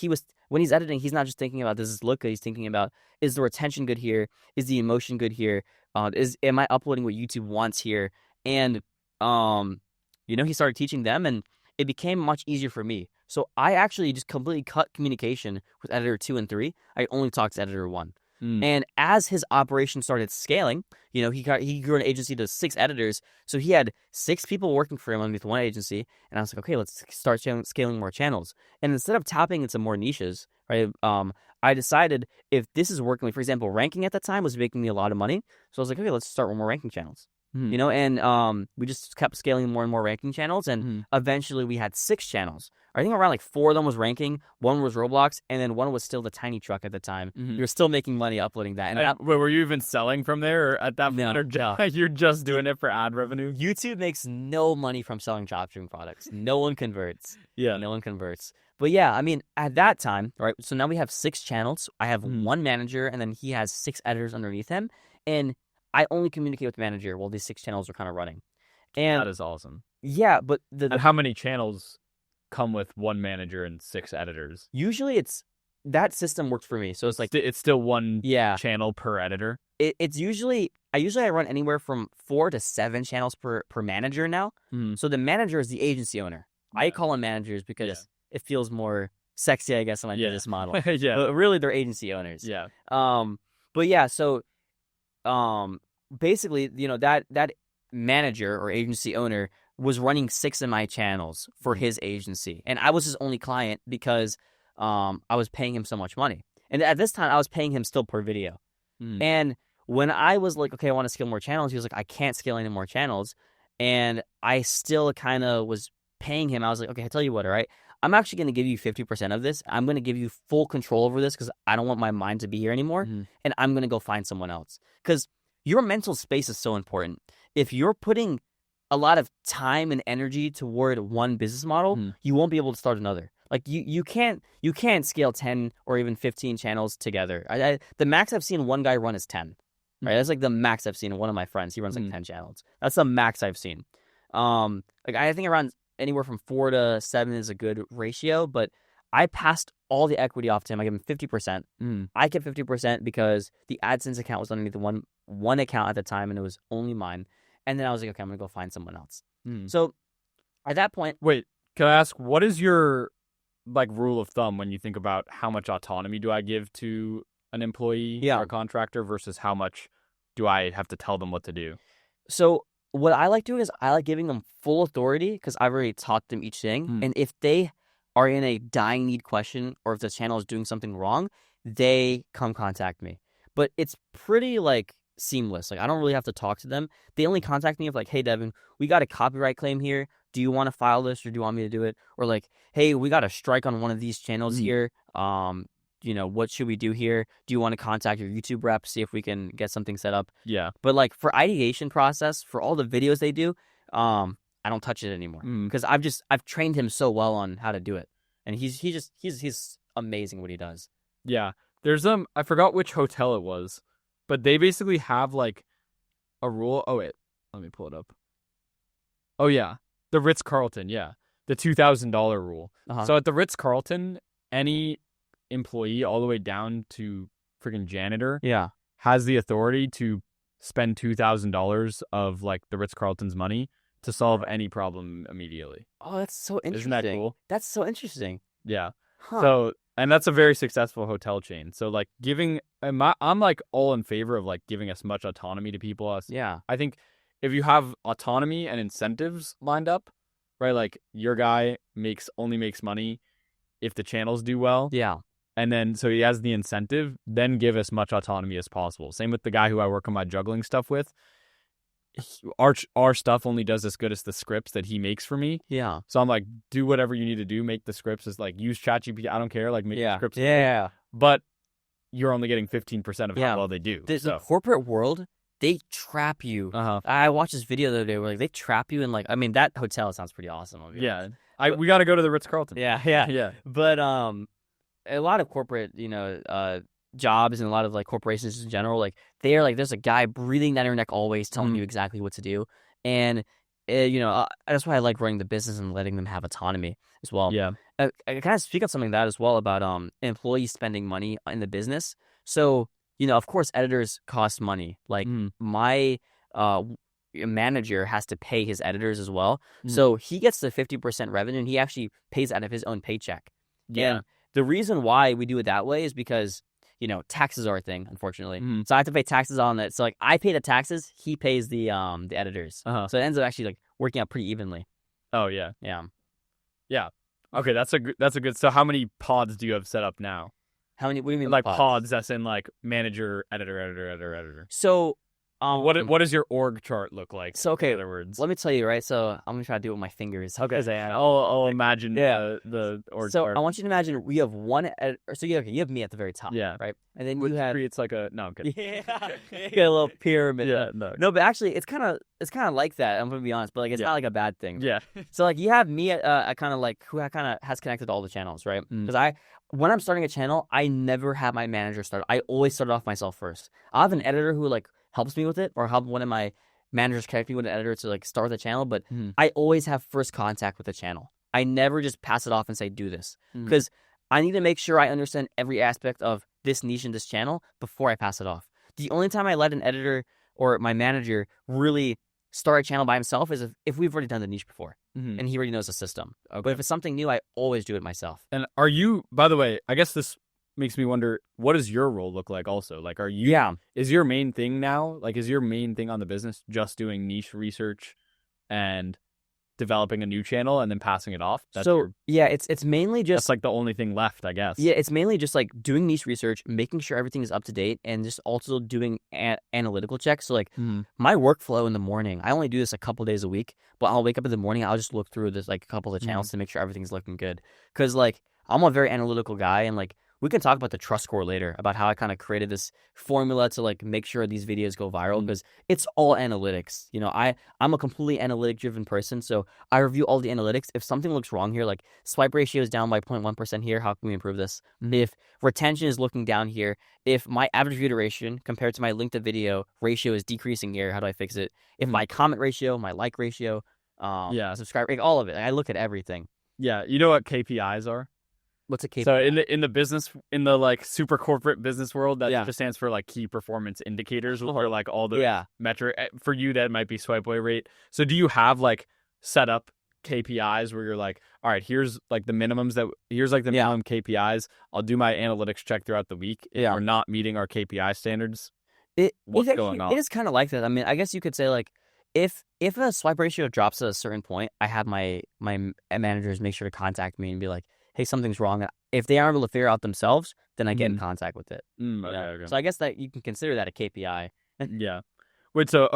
when he's editing, he's not just thinking about, does this look good? He's thinking about, is the retention good here? Is the emotion good here? Am I uploading what YouTube wants here? And, he started teaching them, and it became much easier for me. So I actually just completely cut communication with editor 2 and 3. I only talked to editor 1. And as his operation started scaling, he grew an agency to 6 editors. So he had 6 people working for him underneath one agency. And I was like, okay, let's start scaling more channels. And instead of tapping into more niches, right, I decided if this is working, like for example, ranking at that time was making me a lot of money. So I was like, okay, let's start with more ranking channels. Mhm. you know, and we just kept scaling more and more ranking channels, and Mhm. eventually we had 6 channels. I think around like 4 of them was ranking, 1 was Roblox, and then 1 was still the tiny truck at the time. Mhm. We were still making money uploading that. And Wait, were you even selling from there at that No, point, or no. you're just doing it for ad revenue? YouTube makes no money from selling dropshipping products. No one converts. Yeah. No one converts. But yeah, I mean, at that time, right? So now we have 6 channels. I have Mhm. 1 manager, and then he has 6 editors underneath him. And I only communicate with the manager while these 6 channels are kind of running. And That is awesome. yeah, but the And how many channels come with 1 manager and 6 editors? usually it's that system works for me. So it's like, It's still 1 yeah, channel per editor. it's usually I run anywhere from 4 to 7 channels per manager now. Mhm. So the manager is the agency owner. I Yeah. call them managers because Yeah. it feels more sexy, I guess, in my Yeah. business model. Yeah. But really, they're agency owners. Yeah. But yeah, so basically, you know, that manager or agency owner was running 6 of my channels for his agency, and I was his only client because I was paying him so much money. And at this time, I was paying him still per video. Mhm. And when I was like, okay, I want to scale more channels, he was like, I can't scale any more channels. And I still kind of was paying him. I was like, okay, I tell you what, all right, I'm actually going to give you 50% of this. I'm going to give you full control over this because I don't want my mind to be here anymore. Mhm. And I'm going to go find someone else. Because your mental space is so important. If you're putting a lot of time and energy toward one business model, Mhm. you won't be able to start another. Like you can't scale 10 or even 15 channels together. The max I've seen one guy run is 10. Right, that's like the max I've seen. One of my friends, he runs like 10 channels. That's the max I've seen. Like I think around anywhere from 4 to 7 is a good ratio. But I passed all the equity off to him. I gave him 50%. I kept 50% because the AdSense account was underneath the one account at the time, and it was only mine. And then I was like, okay, I'm gonna go find someone else. So at that point, Wait, can I ask, what is your like rule of thumb when you think about how much autonomy do I give to an employee Yeah. or a contractor versus how much do I have to tell them what to do? So what I like doing is I like giving them full authority because I've already taught them each thing. And if they are in a dying need question or if the channel is doing something wrong, they come contact me. But it's pretty like seamless. Like I don't really have to talk to them. They only contact me if like, hey Devin, we got a copyright claim here. Do you want to file this or do you want me to do it? Or like, hey, we got a strike on one of these channels here. You know, what should we do here? Do you want to contact your YouTube rep, see if we can get something set up? Yeah. But like for ideation process, for all the videos they do, I don't touch it anymore because I've trained him so well on how to do it, and he's amazing what he does. Yeah. There's I forgot which hotel it was, but they basically have like a rule. Oh wait, let me pull it up. Oh yeah, the Ritz-Carlton. Yeah, the $2,000 rule. So at the Ritz-Carlton, any employee all the way down to freaking janitor has the authority to spend $2,000 of like the Ritz-Carlton's money to solve any problem immediately. Oh, that's so interesting. Isn't that cool? That's so interesting. Yeah. Huh. So, and that's a very successful hotel chain. So like I'm like all in favor of like giving as much autonomy to people as I think if you have autonomy and incentives lined up, right? Like your guy only makes money if the channels do well. Yeah. And then, so he has the incentive, then give as much autonomy as possible. Same with the guy who I work on my juggling stuff with. Our stuff only does as good as the scripts that he makes for me. Yeah. So I'm like, do whatever you need to do. Make the scripts as like, use ChatGPT. I don't care. Like, make the scripts. Yeah. But you're only getting 15% of how well they do. The corporate world, they trap you. I watched this video the other day where like they trap you, and like, I mean, that hotel sounds pretty awesome. Yeah. We got to go to the Ritz-Carlton. Yeah. But a lot of corporate, jobs and a lot of like corporations in general, like they're like, there's a guy breathing down your neck always telling you exactly what to do. And, that's why I like running the business and letting them have autonomy as well. Yeah. I kind of speak on something like that as well about employees spending money in the business. So, of course, editors cost money. Like my manager has to pay his editors as well. So he gets the 50% revenue and he actually pays out of his own paycheck. Yeah. And the reason why we do it that way is because, taxes are a thing, unfortunately. So I have to pay taxes on it. So like I pay the taxes, he pays the editors. So it ends up actually like working out pretty evenly. Oh yeah. Yeah. Okay, that's a good. So how many pods do you have set up now? How many? What do you mean like pods? That's in like manager, editor. So What does your org chart look like? So okay, in other words, let me tell you, right? So I'm gonna try to do it with my fingers. okay, I'll imagine the org So chart. I want you to imagine we have one. So you have me at the very top, Yeah. right? And then Which you have creates like a no, I'm kidding. yeah, you get a little pyramid. Yeah, no. No, but actually, it's kind of like that. I'm gonna be honest, but like it's not like a bad thing. Yeah. So like you have me at kind of like who kind of has connected to all the channels, right? Because when I'm starting a channel, I never have my manager start. I always start off myself first. I have an editor who like helps me with it, or help one of my managers connect me with an editor to like start the channel. But I always have first contact with the channel. I never just pass it off and say do this, because I need to make sure I understand every aspect of this niche in this channel before I pass it off. The only time I let an editor or my manager really start a channel by himself is if we've already done the niche before and he already knows the system. Okay. But if it's something new, I always do it myself. And are you, by the way, I guess this makes me wonder, what does your role look like also? Like, is your main thing now, like, is your main thing on the business just doing niche research and developing a new channel and then passing it off? It's mainly just... That's like the only thing left, I guess. Yeah, it's mainly just like doing niche research, making sure everything is up to date, and just also doing analytical checks. So like my workflow in the morning, I only do this a couple days a week, but I'll wake up in the morning, I'll just look through this like a couple of the channels to make sure everything's looking good. Because like I'm a very analytical guy, and like we can talk about the TrustScore later, about how I kind of created this formula to like make sure these videos go viral, because it's all analytics. You know, I'm a completely analytic driven person, so I review all the analytics. If something looks wrong here, like swipe ratio is down by 0.1% here, how can we improve this? If retention is looking down here, if my average view duration compared to my link to video ratio is decreasing here, how do I fix it? If my comment ratio, my like ratio, subscribe rate, all of it. I look at everything. Yeah, you know what KPIs are? What's a KPI? So in the business, in the like super corporate business world, that just stands for like key performance indicators, or like all the metric. For you, that might be swipe away rate. So do you have like set up KPIs where you're like, all right, here's like the minimums here's like the minimum KPIs. I'll do my analytics check throughout the week. If we're not meeting our KPI standards, what's going on? It is kind of like that. I mean, I guess you could say like, if a swipe ratio drops at a certain point, I have my managers make sure to contact me and be like, hey, something's wrong. If they aren't able to figure out themselves, then I get in contact with it. Okay. So I guess that you can consider that a KPI. Yeah. Wait, so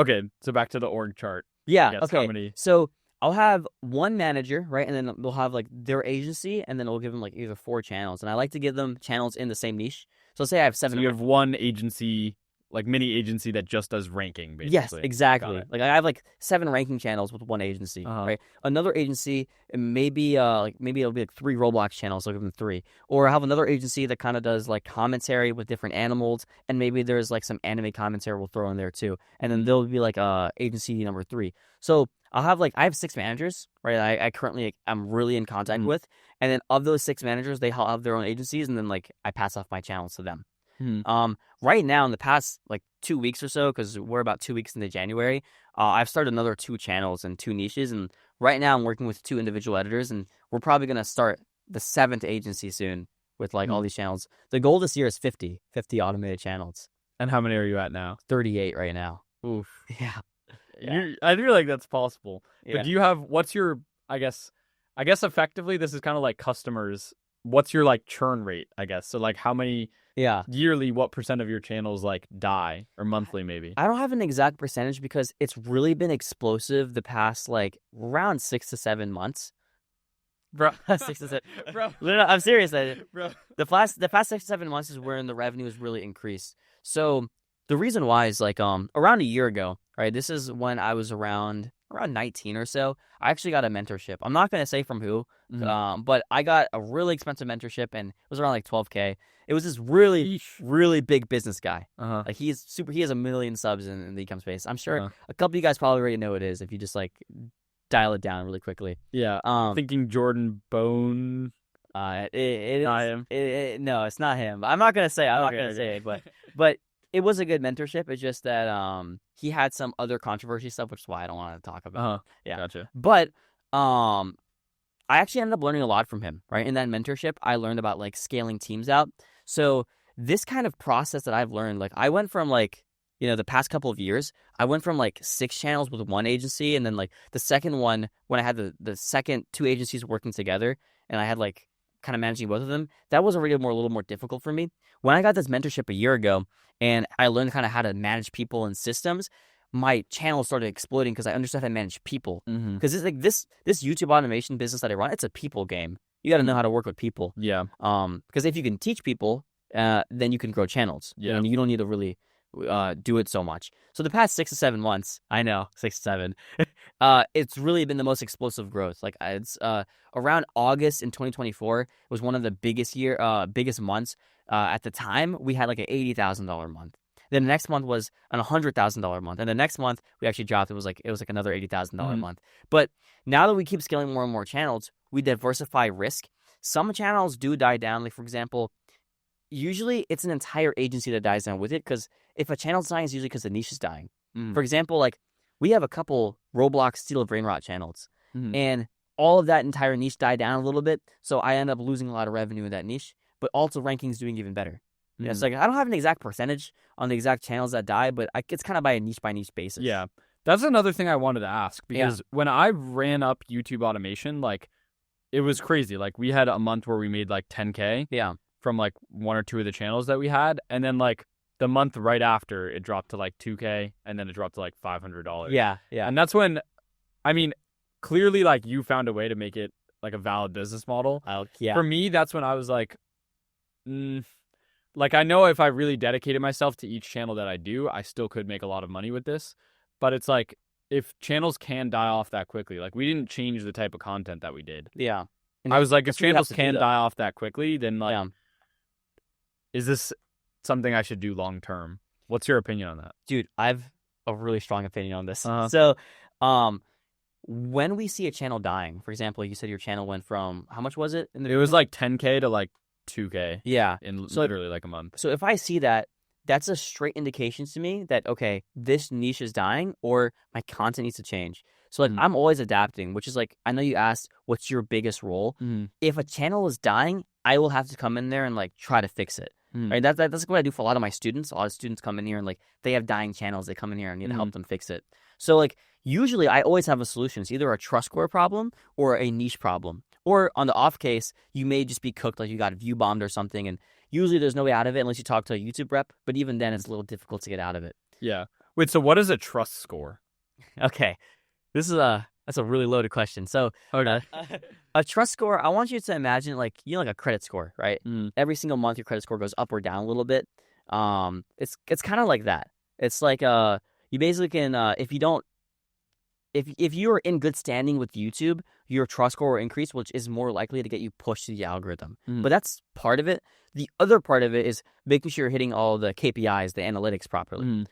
back to the org chart. Yeah, okay. So I'll have one manager, right? And then they'll have like their agency, and then we'll give them like either 4 channels. And I like to give them channels in the same niche. So say I have 7. So you have one agency, like mini agency, that just does ranking, basically. Yes, exactly. Like I have like 7 ranking channels with one agency, right? Another agency, maybe it'll be like 3 Roblox channels, so I'll give them 3. Or I have another agency that kind of does like commentary with different animals, and maybe there's like some anime commentary we'll throw in there too. And then there'll be like agency number 3. So I have 6 managers, right? I currently I'm really in contact with, and then of those 6 managers, they all have their own agencies, and then like I pass off my channels to them. Right now, in the past like 2 weeks or so, because we're about 2 weeks into January, I've started another 2 channels and 2 niches, and right now I'm working with 2 individual editors, and we're probably gonna start the 7th agency soon with like all these channels. The goal this year is 50 automated channels. And how many are you at now? 38 right now. Oof. Yeah. I feel like that's possible. Yeah. But do you have, what's your, I guess effectively this is kind of like customers. What's your like churn rate, I guess? So like how many yearly, what % of your channels like die, or monthly maybe? I don't have an exact percentage because it's really been explosive the past like around 6 to 7 months. Bro. 6 to 7. Bro. I'm serious. Bro. The past 6 to 7 months is when the revenue has really increased. So the reason why is like around a year ago, right? This is when I was around 19 or so. I actually got a mentorship. I'm not going to say from who, but I got a really expensive mentorship, and it was around like $12K. It was this really, really big business guy. Like he has 1 million subs in the e-com space. I'm sure a couple of you guys probably already know who it is if you just like dial it down really quickly. Yeah. Thinking Jordan Bone. It is not him. No, it's not him. I'm not going to say. I'm not going to say it, but it was a good mentorship. It's just that he had some other controversy stuff, which is why I don't want to talk about. Yeah, gotcha. But I actually ended up learning a lot from him. Right, in that mentorship, I learned about like scaling teams out. So this kind of process that I've learned, like I went from like, you know, the past couple of years, I went from like 6 channels with one agency, and then like the second one when I had the second 2 agencies working together, and I had like kind of managing both of them, that was already a little more difficult for me. When I got this mentorship a year ago and I learned kind of how to manage people and systems, my channel started exploding because I understood how to manage people. Because it's like this YouTube automation business that I run, it's a people game. You got to know how to work with people. Yeah. Because if you can teach people, then you can grow channels. Yeah. And you don't need to really do it so much. So the past 6 to 7 months, I know 6 to 7, it's really been the most explosive growth. Like it's around August in 2024 was one of the biggest months. At the time, we had like an $80,000 month. Then the next month was an $100,000 month, and the next month we actually dropped. It was like another $80,000 month. But now that we keep scaling more and more channels, we diversify risk. Some channels do die down. Like for example, usually it's an entire agency that dies down with it, because if a channel's dying, it's usually because the niche is dying. For example, like we have a couple Roblox Steel of Brain Rot channels, and all of that entire niche died down a little bit, so I end up losing a lot of revenue in that niche, but also ranking's doing even better. Yeah, it's like I don't have an exact percentage on the exact channels that die, but it's kind of by a niche basis. Yeah. That's another thing I wanted to ask, because when I ran up YouTube automation, like it was crazy. Like we had a month where we made like 10K from like one or two of the channels that we had, and then like the month right after it dropped to like 2K, and then it dropped to like $500. Yeah. And that's when, I mean, clearly like you found a way to make it like a valid business model. For me, that's when I was like, like, I know if I really dedicated myself to each channel that I do, I still could make a lot of money with this. But it's like, if channels can die off that quickly, like we didn't change the type of content that we did. Yeah. And I was like, if channels can die off that quickly, then like, is this something I should do long term? What's your opinion on that? Dude, I've a really strong opinion on this. So, when we see a channel dying, for example, you said your channel went from, how much was it? It was like 10K to like 2K. Yeah. In literally like a month. So if I see that, that's a straight indication to me that, okay, this niche is dying or my content needs to change. So like I'm always adapting, which is like, I know you asked, what's your biggest role? If a channel is dying, I will have to come in there and like try to fix it. Right? That's what I do for a lot of my students. A lot of students come in here and like they have dying channels. They come in here and need to help them fix it. So like usually I always have a solution. It's either a TrustScore problem or a niche problem. Or on the off case, you may just be cooked, like you got view bombed or something, and usually there's no way out of it unless you talk to a YouTube rep. But even then, it's a little difficult to get out of it. Yeah. Wait. So what is a TrustScore? Okay, that's a really loaded question. So a TrustScore, I want you to imagine like like a credit score, right? Every single month, your credit score goes up or down a little bit. It's kind of like that. It's like you basically can if you are in good standing with YouTube, your trust score will increase, which is more likely to get you pushed to the algorithm. But that's part of it. The other part of it is making sure you're hitting all the KPIs, the analytics properly.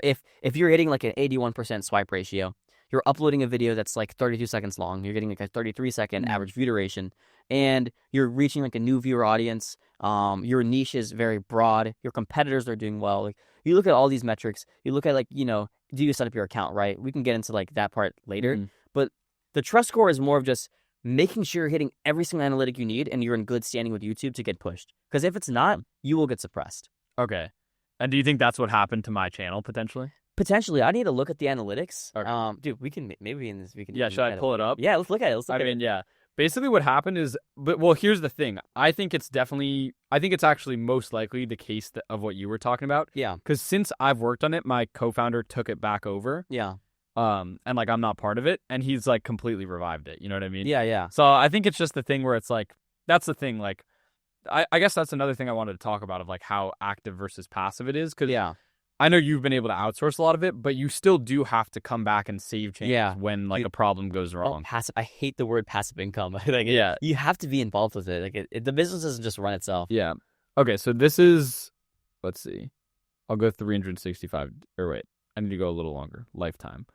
If you're hitting like an 81% swipe ratio, you're uploading a video that's like 32 seconds long, you're getting like a 33-second average view duration, and you're reaching like a new viewer audience, your niche is very broad, your competitors are doing well. Like you look at all these metrics, you look at like, do you set up your account right? We can get into like that part later. But the trust score is more of just making sure you're hitting every single analytic you need and you're in good standing with YouTube to get pushed. Because if it's not, you will get suppressed. Okay. And do you think that's what happened to my channel potentially? Potentially. I need to look at the analytics. Okay. Dude, we can maybe in this we can. Yeah, should I pull it up? Yeah, let's look at it. I mean, yeah. Basically what happened is, well, here's the thing. I think it's actually most likely the case of what you were talking about. Yeah. Because since I've worked on it, my co-founder took it back over. Yeah. And like I'm not part of it, and he's like completely revived it. You know what I mean? Yeah, yeah. So I think it's just the thing where it's like, that's the thing. Like, I guess that's another thing I wanted to talk about of like how active versus passive it is. Because I know you've been able to outsource a lot of it, but you still do have to come back and save changes when like a problem goes wrong. Passive. I hate the word passive income. Like, you have to be involved with it. Like the business doesn't just run itself. Yeah. Okay. So this is, let's see. I'll go 365. Or wait, I need to go a little longer. Lifetime.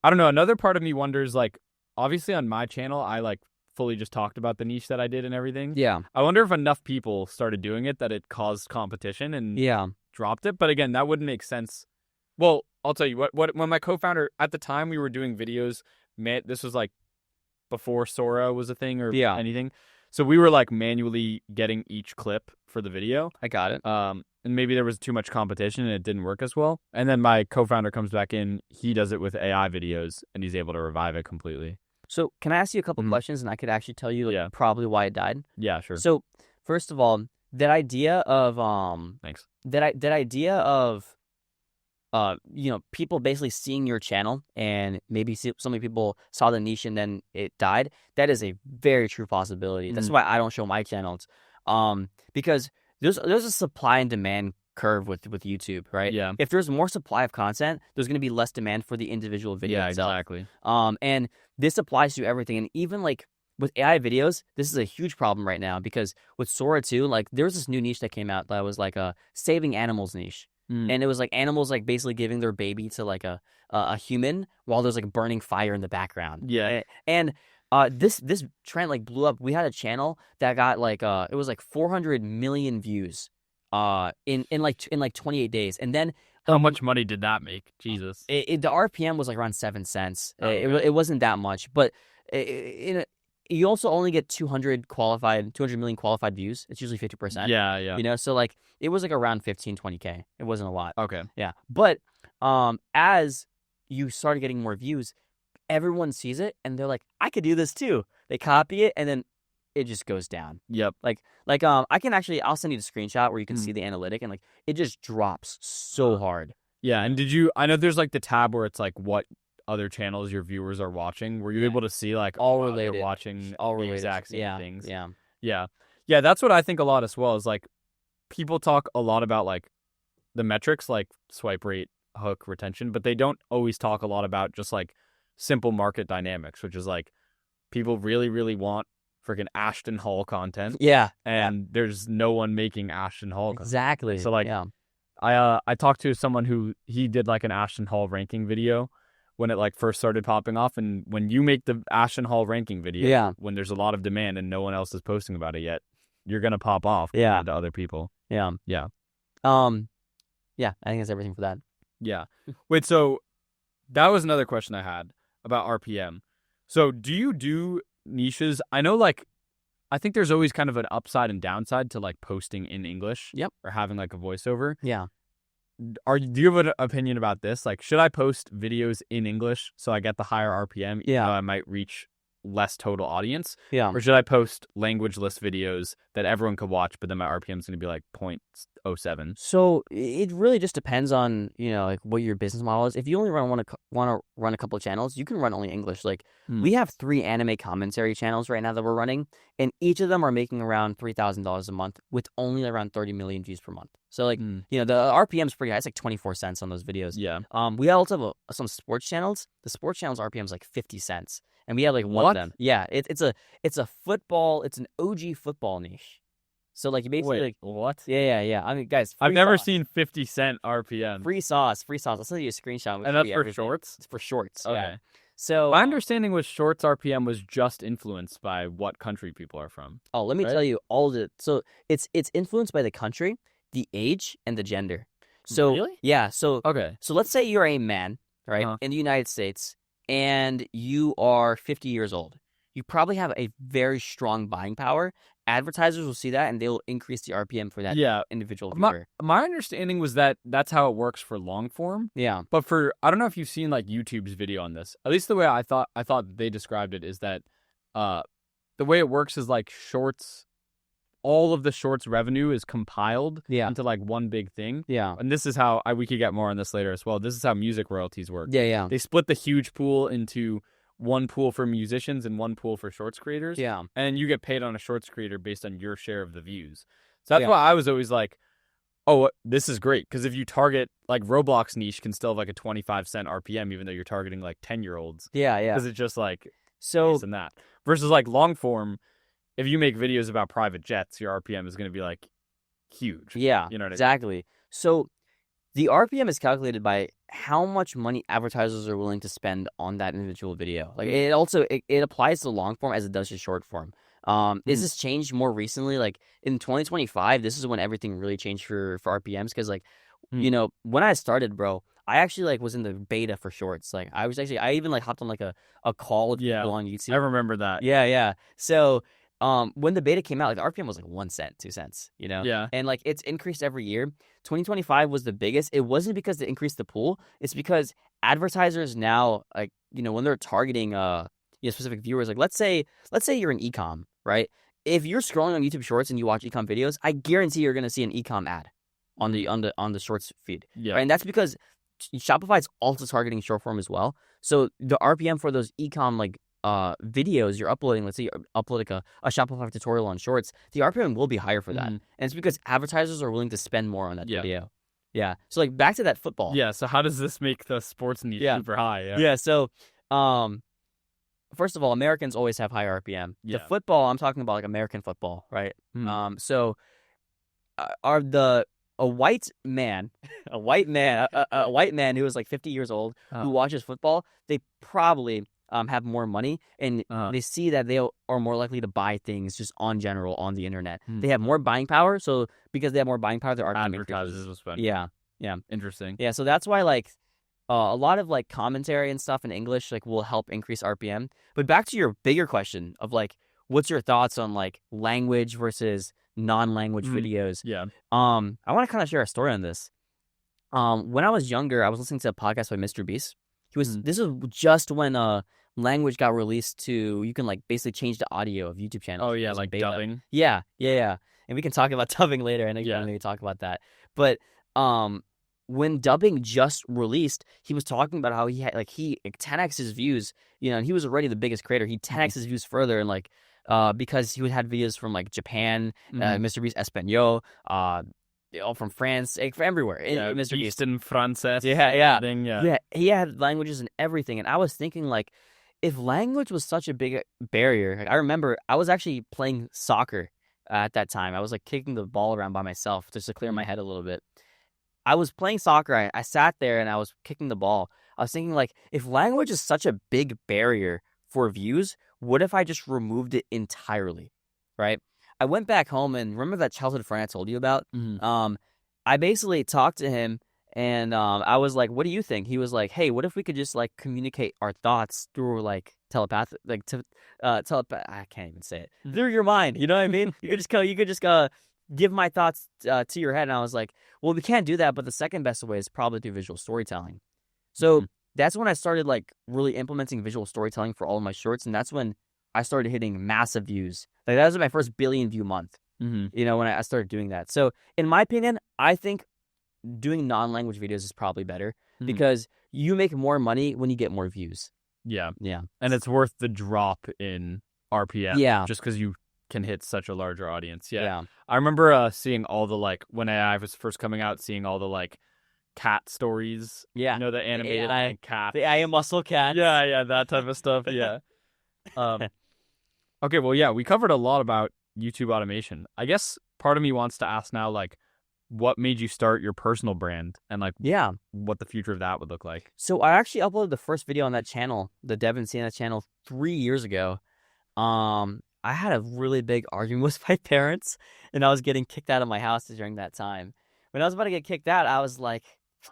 I don't know. Another part of me wonders, like, obviously on my channel, I like fully just talked about the niche that I did and everything. Yeah. I wonder if enough people started doing it that it caused competition and dropped it. But again, that wouldn't make sense. Well, I'll tell you what when my co-founder, at the time we were doing videos, this was like before Sora was a thing or anything. So we were like manually getting each clip for the video. I got it. And maybe there was too much competition and it didn't work as well. And then my co-founder comes back in, he does it with AI videos and he's able to revive it completely. So can I ask you a couple Mhm. questions, and I could actually tell you like Yeah. probably why it died? Yeah, sure. So first of all, that idea of Thanks. that idea of people basically seeing your channel and maybe so many people saw the niche and then it died. That is a very true possibility. That's why I don't show my channels, because there's a supply and demand curve with YouTube, right? Yeah. If there's more supply of content, there's going to be less demand for the individual video Yeah, itself. exactly. And this applies to everything, and even like with AI videos, this is a huge problem right now because with Sora too, like there was this new niche that came out that was like a saving animals niche. And it was like animals like basically giving their baby to like a human while there's like burning fire in the background. Yeah. And this trend like blew up. We had a channel that got like it was like 400 million views in like 28 days. And then How much money did that make? Jesus. the RPM was like around 7 cents. Oh, okay. It wasn't that much, but you also only get 200 million qualified views. It's usually 50%. Yeah, yeah. You know, so like it was like around 15-20K. It wasn't a lot. Okay. Yeah. But as you started getting more views, everyone sees it and they're like, I could do this too. They copy it and then it just goes down. Yep. I can actually, I'll send you the screenshot where you can see the analytic and like it just drops so hard. Yeah, and I know there's like the tab where it's like what other channels your viewers are watching. Were you able to see like all they're related, watching all the related exact same yeah, things? Yeah. Yeah. Yeah, that's what I think a lot as well is like people talk a lot about like the metrics like swipe rate, hook, retention, but they don't always talk a lot about just like simple market dynamics, which is like people really, really want freaking Ashton Hall content. Yeah. And there's no one making Ashton Hall content. Exactly. So like yeah. I talked to someone who he did like an Ashton Hall ranking video when it like first started popping off, and when you make the Ashton Hall ranking video, when there's a lot of demand and no one else is posting about it yet, you're gonna pop off compared to other people. Yeah. Yeah. Yeah, I think that's everything for that. Yeah. Wait, so that was another question I had about RPM. So do you do niches? I know like I think there's always kind of an upside and downside to like posting in English. Yep. Or having like a voiceover. Yeah. Do you have an opinion about this? Like, should I post videos in English so I get the higher RPM? Yeah. I might reach less total audience. Yeah. Or should I post languageless videos that everyone could watch, but then my RPM is going to be like 0.07? So it really just depends on, like what your business model is. If you only want to run a couple of channels, you can run only English. Like we have 3 anime commentary channels right now that we're running, and each of them are making around $3,000 a month with only around 30 million views per month. So like, the RPM is pretty high. It's like 24 cents on those videos. Yeah. We also have some sports channels. The sports channels RPM is like 50 cents. And we have like one of them. Yeah, it's an OG football niche. So like you basically Wait, what? Yeah. I mean, guys, I've never seen 50-cent RPM. Free sauce. I'll send you a screenshot. And that's for shorts? It's for shorts. Okay. Yeah. So my understanding was shorts RPM was just influenced by what country people are from. Oh, let me tell you all of it. So it's influenced by the country, the age, and the gender. So really? Yeah. So okay. So let's say you're a man, right, in the United States, and you are 50 years old. You probably have a very strong buying power. Advertisers will see that and they will increase the RPM for that individual viewer. My understanding was that that's how it works for long form. Yeah. But I don't know if you've seen like YouTube's video on this. At least the way I thought they described it is that the way it works is like shorts, all of the shorts revenue is compiled into like one big thing. Yeah. And this is how we could get more on this later as well. This is how music royalties work. Yeah. They split the huge pool into one pool for musicians and one pool for shorts creators. Yeah. And you get paid on a shorts creator based on your share of the views. So that's why I was always like, oh, this is great. Because if you target, like Roblox niche can still have like a 25-cent RPM, even though you're targeting like 10-year-olds. Yeah. Because it's just like this and that. Versus like long form, if you make videos about private jets, your RPM is going to be like huge. Yeah. You know what exactly. I mean? So the RPM is calculated by how much money advertisers are willing to spend on that individual video. Like it also it applies to long form as it does to short form. Is this changed more recently? Like in 2025, this is when everything really changed for RPMs. Because like, when I started, bro, I actually like was in the beta for shorts. Like I even like hopped on like a call with people on YouTube. I remember that. Yeah. So when the beta came out, like the RPM was like 1 cent, 2 cents, Yeah. And like it's increased every year. 2025 was the biggest. It wasn't because they increased the pool. It's because advertisers now, like, when they're targeting specific viewers. Like let's say you're an ecom, right? If you're scrolling on YouTube Shorts and you watch ecom videos, I guarantee you're going to see an ecom ad on the Shorts feed. Yeah. Right? And that's because Shopify's also targeting short form as well. So the RPM for those ecom like videos you're uploading, let's say you upload like a Shopify tutorial on Shorts, the RPM will be higher for that. And it's because advertisers are willing to spend more on that video. Yeah. So like back to that football. Yeah. So how does this make the sports niche super high? Yeah. So first of all, Americans always have higher RPM. Yeah. The football, I'm talking about like American football, right? So a white man who was like 50 years old who watches football, they probably have more money, and they see that they are more likely to buy things just on general on the internet. They have more buying power, so because they have more buying power, their RPM increases. Yeah. Interesting. Yeah, so that's why like a lot of like commentary and stuff in English like will help increase RPM. But back to your bigger question of like, what's your thoughts on like language versus non-language videos? Yeah. I want to kind of share a story on this. When I was younger, I was listening to a podcast by MrBeast. This was just when language got released to, you can like basically change the audio of YouTube channels. Oh yeah, like dubbing. Yeah. And we can talk about dubbing later. I know you want to talk about that. But when dubbing just released, he was talking about how he had like 10x his views, and he was already the biggest creator. He 10x his views further, and like because he would have videos from like Japan, MrBeast Espanol, all from France, like, from everywhere. MrBeast in Frances. Yeah. He had languages and everything, and I was thinking like, if language was such a big barrier, like, I remember I was actually playing soccer at that time. I was like kicking the ball around by myself just to clear my head a little bit. I was playing soccer. I sat there and I was kicking the ball. I was thinking like, if language is such a big barrier for views, what if I just removed it entirely, right? I went back home and remember that childhood friend I told you about? I basically talked to him and I was like, what do you think? He was like, hey, what if we could just like communicate our thoughts through like telepathic, like I can't even say it. Through your mind, you know what I mean? You could just give my thoughts to your head. And I was like, well, we can't do that, but the second best way is probably through visual storytelling. So that's when I started like really implementing visual storytelling for all of my shorts, and that's when I started hitting massive views. Like that was my first billion view month. When I started doing that. So in my opinion, I think doing non-language videos is probably better because you make more money when you get more views. Yeah. And it's worth the drop in RPM. Yeah. Just because you can hit such a larger audience. Yeah. I remember seeing all the like, when AI was first coming out, seeing all the like cat stories. Yeah. The animated cat. The AI muscle cat. Yeah, that type of stuff. Yeah. Okay, well, yeah, we covered a lot about YouTube automation. I guess part of me wants to ask now, like, what made you start your personal brand and like what the future of that would look like? So I actually uploaded the first video on that channel, the Deven Run channel, 3 years ago. I had a really big argument with my parents, and I was getting kicked out of my house during that time. When I was about to get kicked out, I was like,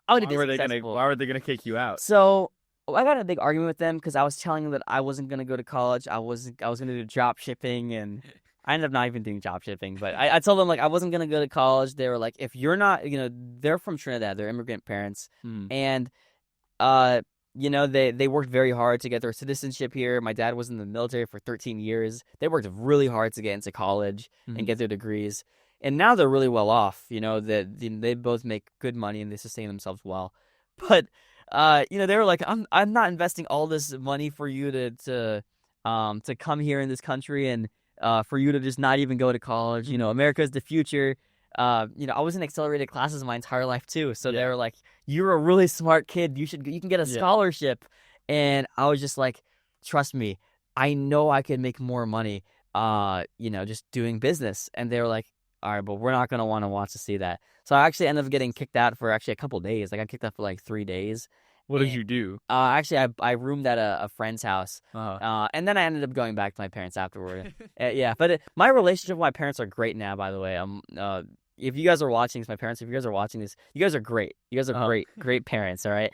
I would be successful. Why were they going to kick you out? So I got a big argument with them because I was telling them that I wasn't going to go to college. I was going to do drop shipping, and I ended up not even doing drop shipping. But I told them like I wasn't going to go to college. They were like, if you're not, they're from Trinidad. They're immigrant parents, and they worked very hard to get their citizenship here. My dad was in the military for 13 years. They worked really hard to get into college and get their degrees. And now they're really well off. They both make good money and they sustain themselves well. But they were like, I'm not investing all this money for you to come here in this country and for you to just not even go to college. America's the future. I was in accelerated classes my entire life too. So they were like, you're a really smart kid. You can get a scholarship. And I was just like, trust me, I know I can make more money, just doing business. And they were like, all right, but we're not going to want to watch to see that. So I actually ended up getting kicked out for actually a couple of days. Like I kicked out for like 3 days. What did you do? Actually, I roomed at a friend's house, and then I ended up going back to my parents afterward. But my relationship with my parents are great now. By the way, if you guys are watching this, my parents, if you guys are watching this, you guys are great. You guys are great parents. All right,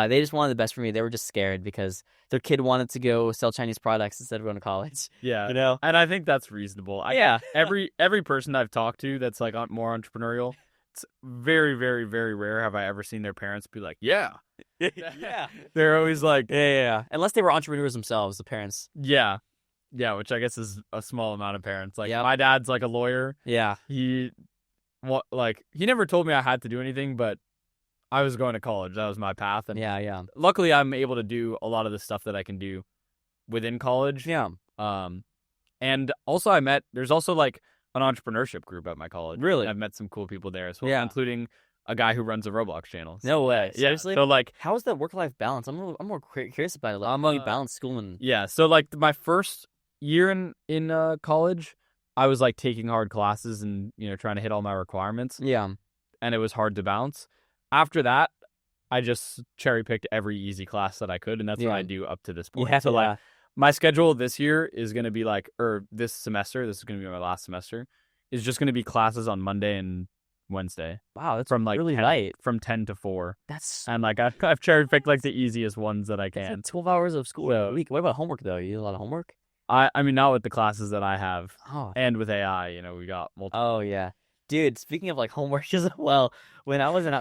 they just wanted the best for me. They were just scared because their kid wanted to go sell Chinese products instead of going to college. Yeah, and I think that's reasonable. Every person I've talked to that's like more entrepreneurial, it's very, very, very rare have I ever seen their parents be like, yeah. Yeah. They're always like, Yeah. Unless they were entrepreneurs themselves, the parents. yeah. Yeah, which I guess is a small amount of parents. Like, Yep. my dad's like a lawyer. Yeah. He never told me I had to do anything, but I was going to college. That was my path. And Yeah. luckily, I'm able to do a lot of the stuff that I can do within college. Yeah. And also there's also like an entrepreneurship group at my college. Really? I've met some cool people there as well, Yeah. including a guy who runs a Roblox channel. No way. Yeah. Seriously? So like, How is that work-life balance? I'm more curious about it. Like, how you balance school and yeah. So like my first year in college, I was like taking hard classes and trying to hit all my requirements. yeah. And it was hard to balance. After that, I just cherry picked every easy class that I could, and that's what I do up to this point. Yeah. So like, my schedule this year is going to be like, or this semester, this is going to be my last semester, is just going to be classes on Monday and Wednesday. Wow, that's from like really 10, light. from 10 to 4. That's And like I've cherry picked like the easiest ones that I that's can. like 12 hours of school So- a week. What about homework though? You do a lot of homework? I mean, not with the classes that I have, Oh. and with AI, we got multiple. Oh yeah. Dude, speaking of like homework as well, when I was in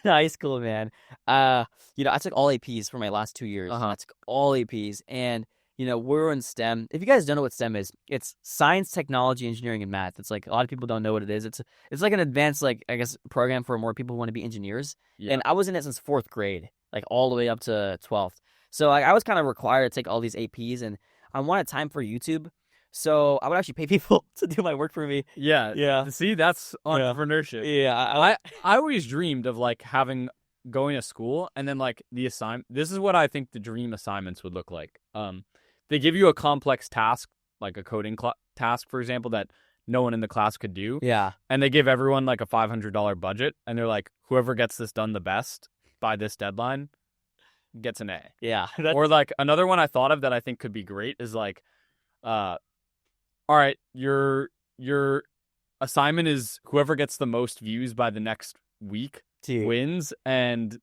high school, man, I took all APs for my last 2 years. Uh-huh. I took all APs, and we're in STEM. If you guys don't know what STEM is, it's science, technology, engineering, and math. It's like a lot of people don't know what it is. It's like an advanced, like, I guess, program for more people who want to be engineers. Yeah. And I was in it since 4th grade, like all the way up to 12th. So like, I was kind of required to take all these APs, and I wanted time for YouTube. So I would actually pay people to do my work for me. Yeah. Yeah. See, that's entrepreneurship. Yeah. I always dreamed of like going to school and then like the assignment. This is what I think the dream assignments would look like. They give you a complex task, like a coding task, for example, that no one in the class could do. Yeah. And they give everyone like a $500 budget, and they're like, whoever gets this done the best by this deadline gets an A. Yeah. Or like another one I thought of that I think could be great is like, all right, your assignment is whoever gets the most views by the next week Dude. wins, and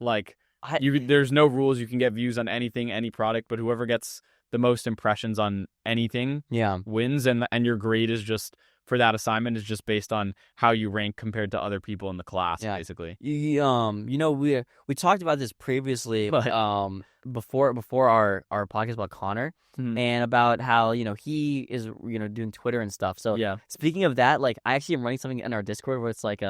like there's no rules. You can get views on anything, any product, but whoever gets the most impressions on anything wins, and your grade is just for that assignment is just based on how you rank compared to other people in the class, basically. We talked about this previously, before our podcast about Connor, and about how he is doing Twitter and stuff. So speaking of that, like I actually am running something in our Discord where it's like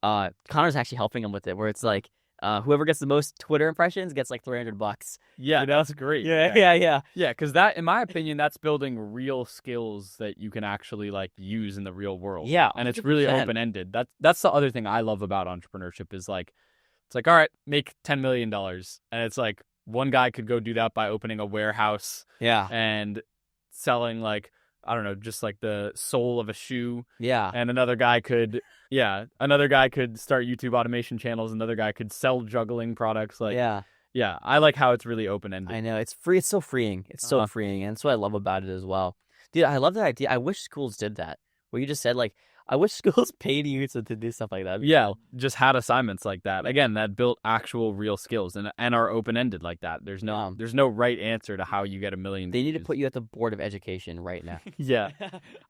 Connor's actually helping him with it, where it's like whoever gets the most Twitter impressions gets like $300. Yeah, that's great. Yeah. Because that, in my opinion, that's building real skills that you can actually like use in the real world. Yeah, and it's really 100%. open ended. That's the other thing I love about entrepreneurship is like, it's like, all right, make $10 million, and it's like one guy could go do that by opening a warehouse. Yeah, and selling like, I don't know, just like the sole of a shoe. Yeah. And another guy could start YouTube automation channels. Another guy could sell juggling products. Like, yeah. I like how it's really open ended. I know, it's free. It's so freeing. It's so freeing, and that's what I love about it as well, dude. I love that idea. I wish schools did that. What you just said, like, I wish schools paid you to do stuff like that. Yeah, just had assignments like that. Again, that built actual real skills and are open ended like that. There's no right answer to how you get $1 million. They need to put you at the board of education right now. Yeah,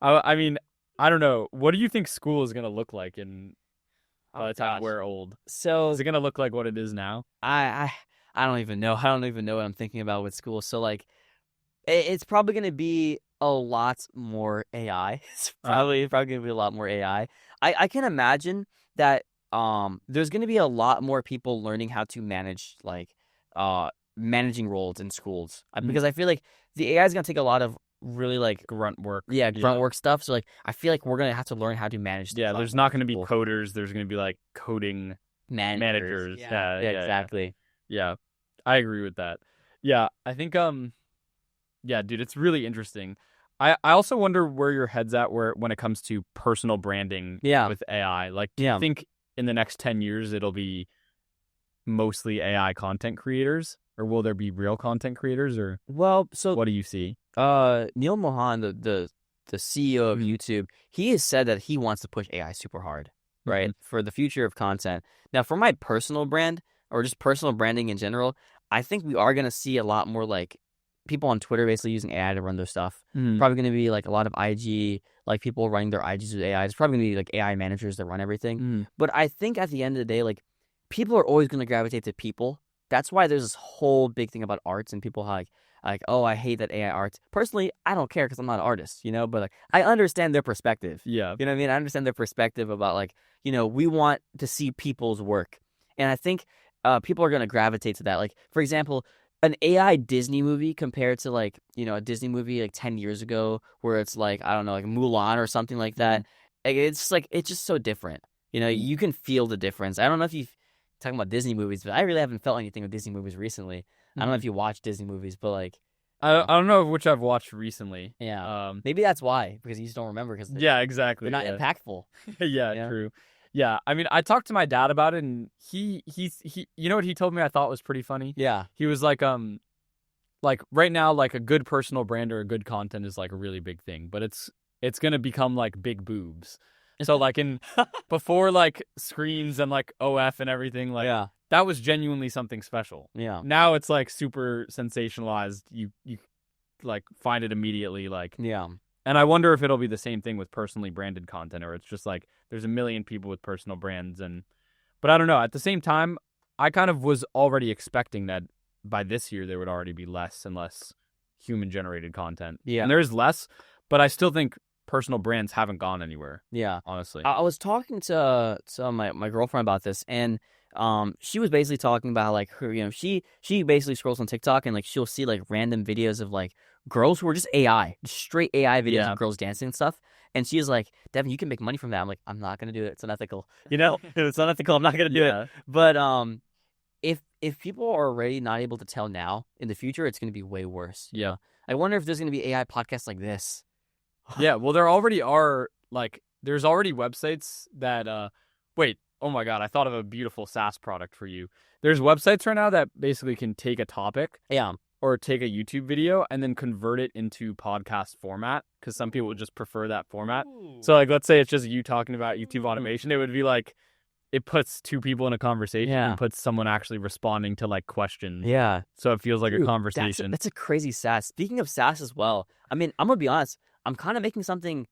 I mean, I don't know. What do you think school is gonna look like by the time we're old? So is it gonna look like what it is now? I don't even know. I don't even know what I'm thinking about with school. So like, it's probably gonna be a lot more AI. It's probably gonna be a lot more AI. I can imagine that there's gonna be a lot more people learning how to manage like managing roles in schools, because I feel like the AI is gonna take a lot of really like grunt work. Grunt work stuff. So like, I feel like we're gonna have to learn how to manage. Yeah, there's not gonna be coders. There's gonna be like coding managers. Yeah, exactly. Yeah, I agree with that. Yeah, I think yeah, dude, it's really interesting. I also wonder where your head's at when it comes to personal branding with AI. Like, do you think in the next 10 years it'll be mostly AI content creators, or will there be real content creators? Or so what do you see? Neil Mohan, the CEO of YouTube, he has said that he wants to push AI super hard, right, for the future of content. Now, for my personal brand or just personal branding in general, I think we are going to see a lot more like people on Twitter basically using AI to run their stuff. Mhm. Probably going to be like a lot of IG, like people running their IGs with AI. It's probably going to be like AI managers that run everything. Mhm. But I think at the end of the day, like people are always going to gravitate to people. That's why there's this whole big thing about arts and people like, oh, I hate that AI art. Personally, I don't care because I'm not an artist, you know, but like I understand their perspective. Yeah. You know what I mean? I understand their perspective about like, you know, we want to see people's work. And I think people are going to gravitate to that. Like, for example, an AI Disney movie compared to like, you know, a Disney movie like 10 years ago where it's like, I don't know, like Mulan or something like that. Like, it's just so different. You know, you can feel the difference. I don't know if you've talking about Disney movies, but I really haven't felt anything with Disney movies recently. I don't know if you watch Disney movies, but like, I don't know which I've watched recently. yeah, maybe that's why, because you just don't remember because Yeah, exactly. they're not impactful. Yeah, Yeah. true. Yeah, I mean, I talked to my dad about it, and he, you know what he told me I thought was pretty funny? Yeah, He was like right now, like a good personal brand or a good content is like a really big thing, but it's gonna become like big boobs. So like before like screens and like OF and everything, like yeah, that was genuinely something special. yeah, Now it's like super sensationalized. You like find it immediately, like. yeah. And I wonder if it'll be the same thing with personally branded content, or it's just like there's a million people with personal brands. But I don't know. At the same time, I kind of was already expecting that by this year there would already be less and less human generated content. Yeah. And there is less, but I still think personal brands haven't gone anywhere. Yeah. Honestly. I was talking to my girlfriend about this, and she was basically talking about like her, you know, she basically scrolls on TikTok and like she'll see like random videos of like girls who are just AI, just straight AI videos of girls dancing and stuff. And she's like, Devin, you can make money from that. I'm like, I'm not gonna do it. It's unethical. You know, it's unethical. I'm not gonna do it. But if people are already not able to tell now, in the future, it's gonna be way worse. Yeah. I wonder if there's gonna be AI podcasts like this. Yeah, well, there already are, like, there's already websites that, wait, oh my God, I thought of a beautiful SaaS product for you. There's websites right now that basically can take a topic Yeah. or take a YouTube video and then convert it into podcast format, because some people would just prefer that format. So, like, let's say it's just you talking about YouTube automation. It would be like, it puts two people in a conversation and puts someone actually responding to, like, questions. Yeah. So it feels like a conversation. That's a crazy SaaS. Speaking of SaaS as well, I mean, I'm going to be honest. I'm kind of making something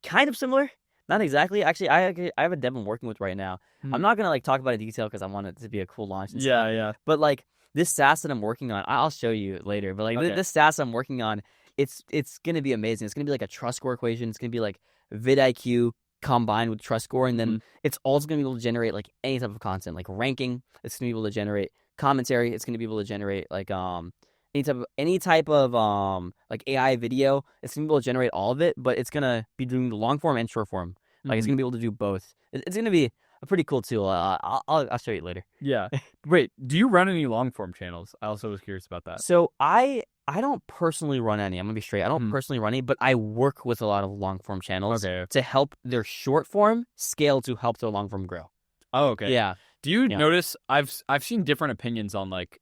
kind of similar. Not exactly. Actually, I have a dev I'm working with right now. I'm not going to like talk about it in detail because I want it to be a cool launch. And stuff. Yeah. But like this SaaS that I'm working on, I'll show you later. But like this SaaS I'm working on, it's going to be amazing. It's going to be like a TrustScore equation. It's going to be like vidIQ combined with TrustScore. And then it's also going to be able to generate like any type of content, like ranking. It's going to be able to generate commentary. It's going to be able to generate like any type of like AI video. It's gonna be able to generate all of it, but it's gonna be doing the long form and short form. Like it's gonna be able to do both. It's gonna be a pretty cool tool. I'll show you later. Yeah. Wait, do you run any long form channels? I also was curious about that. So I don't personally run any. I'm gonna be straight. I don't personally run any, but I work with a lot of long form channels to help their short form scale to help their long form grow. Oh, okay. Yeah. Do you notice? I've seen different opinions on like.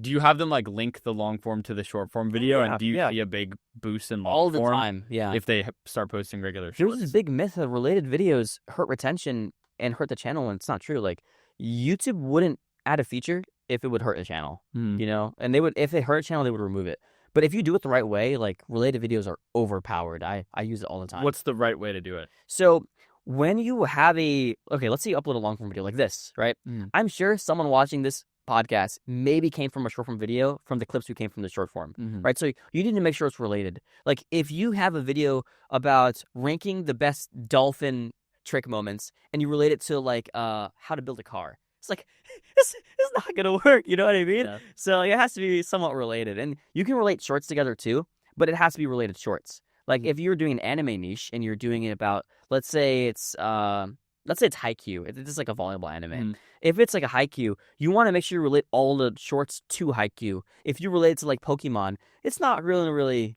Do you have them like link the long form to the short form video, and do you see a big boost in long all the form time? Yeah, if they start posting regular shorts? There was this big myth that related videos hurt retention and hurt the channel, and it's not true. Like YouTube wouldn't add a feature if it would hurt a channel, you know, and they would if it hurt a channel they would remove it. But if you do it the right way, like related videos are overpowered. I use it all the time. What's the right way to do it? So when you have let's say you upload a long form video like this, right? I'm sure someone watching this podcast maybe came from a short form video from the clips who came from the short form, right? So you need to make sure it's related. Like if you have a video about ranking the best dolphin trick moments and you relate it to like how to build a car, it's like it's not gonna work. You know what I mean? Yeah. So it has to be somewhat related, and you can relate shorts together too, but it has to be related shorts. Like if you're doing an anime niche and you're doing it about, let's say it's Haikyuu. It's just like a volleyball anime. If it's like a Haikyuu, you want to make sure you relate all the shorts to Haikyuu. If you relate it to like Pokemon, it's not really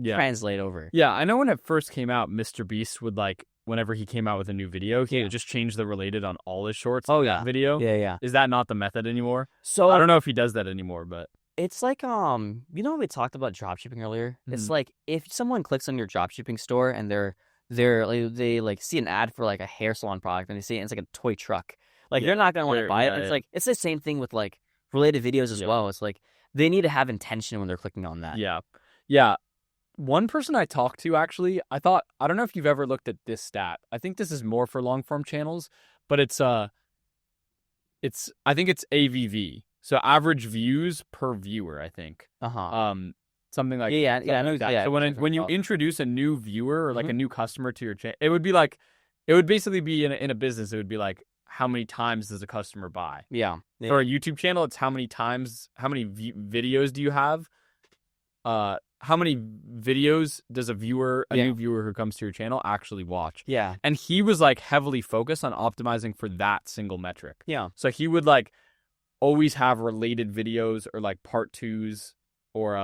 translate over. Yeah, I know when it first came out, MrBeast would like, whenever he came out with a new video, he would just change the related on all his shorts. Oh yeah, video. Yeah. Is that not the method anymore? So I don't know if he does that anymore, but it's like you know we talked about dropshipping earlier. It's like if someone clicks on your dropshipping store and they like see an ad for like a hair salon product and they see it, and it's like a toy truck. Like they're not gonna want to buy it. It's like it's the same thing with like related videos as well. It's like they need to have intention when they're clicking on that. Yeah. One person I talked to, actually, I don't know if you've ever looked at this stat. I think this is more for long form channels, but I think it's AVV. So average views per viewer, I think. Something like I know that. Yeah, so when you introduce a new viewer or like a new customer to your channel, it would basically be in a business, it would be like, how many times does a customer buy? Yeah. For a YouTube channel, it's how many videos do you have? How many videos does a new viewer who comes to your channel actually watch? Yeah. And he was like heavily focused on optimizing for that single metric. Yeah. So he would like always have related videos or like part twos or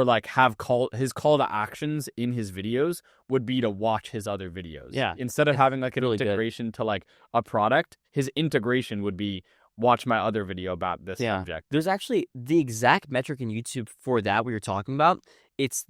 like have his call to actions in his videos would be to watch his other videos. Yeah. Instead of having like an really integration to like a product, his integration would be watch my other video about this subject. There's actually the exact metric in YouTube for that we were talking about. It's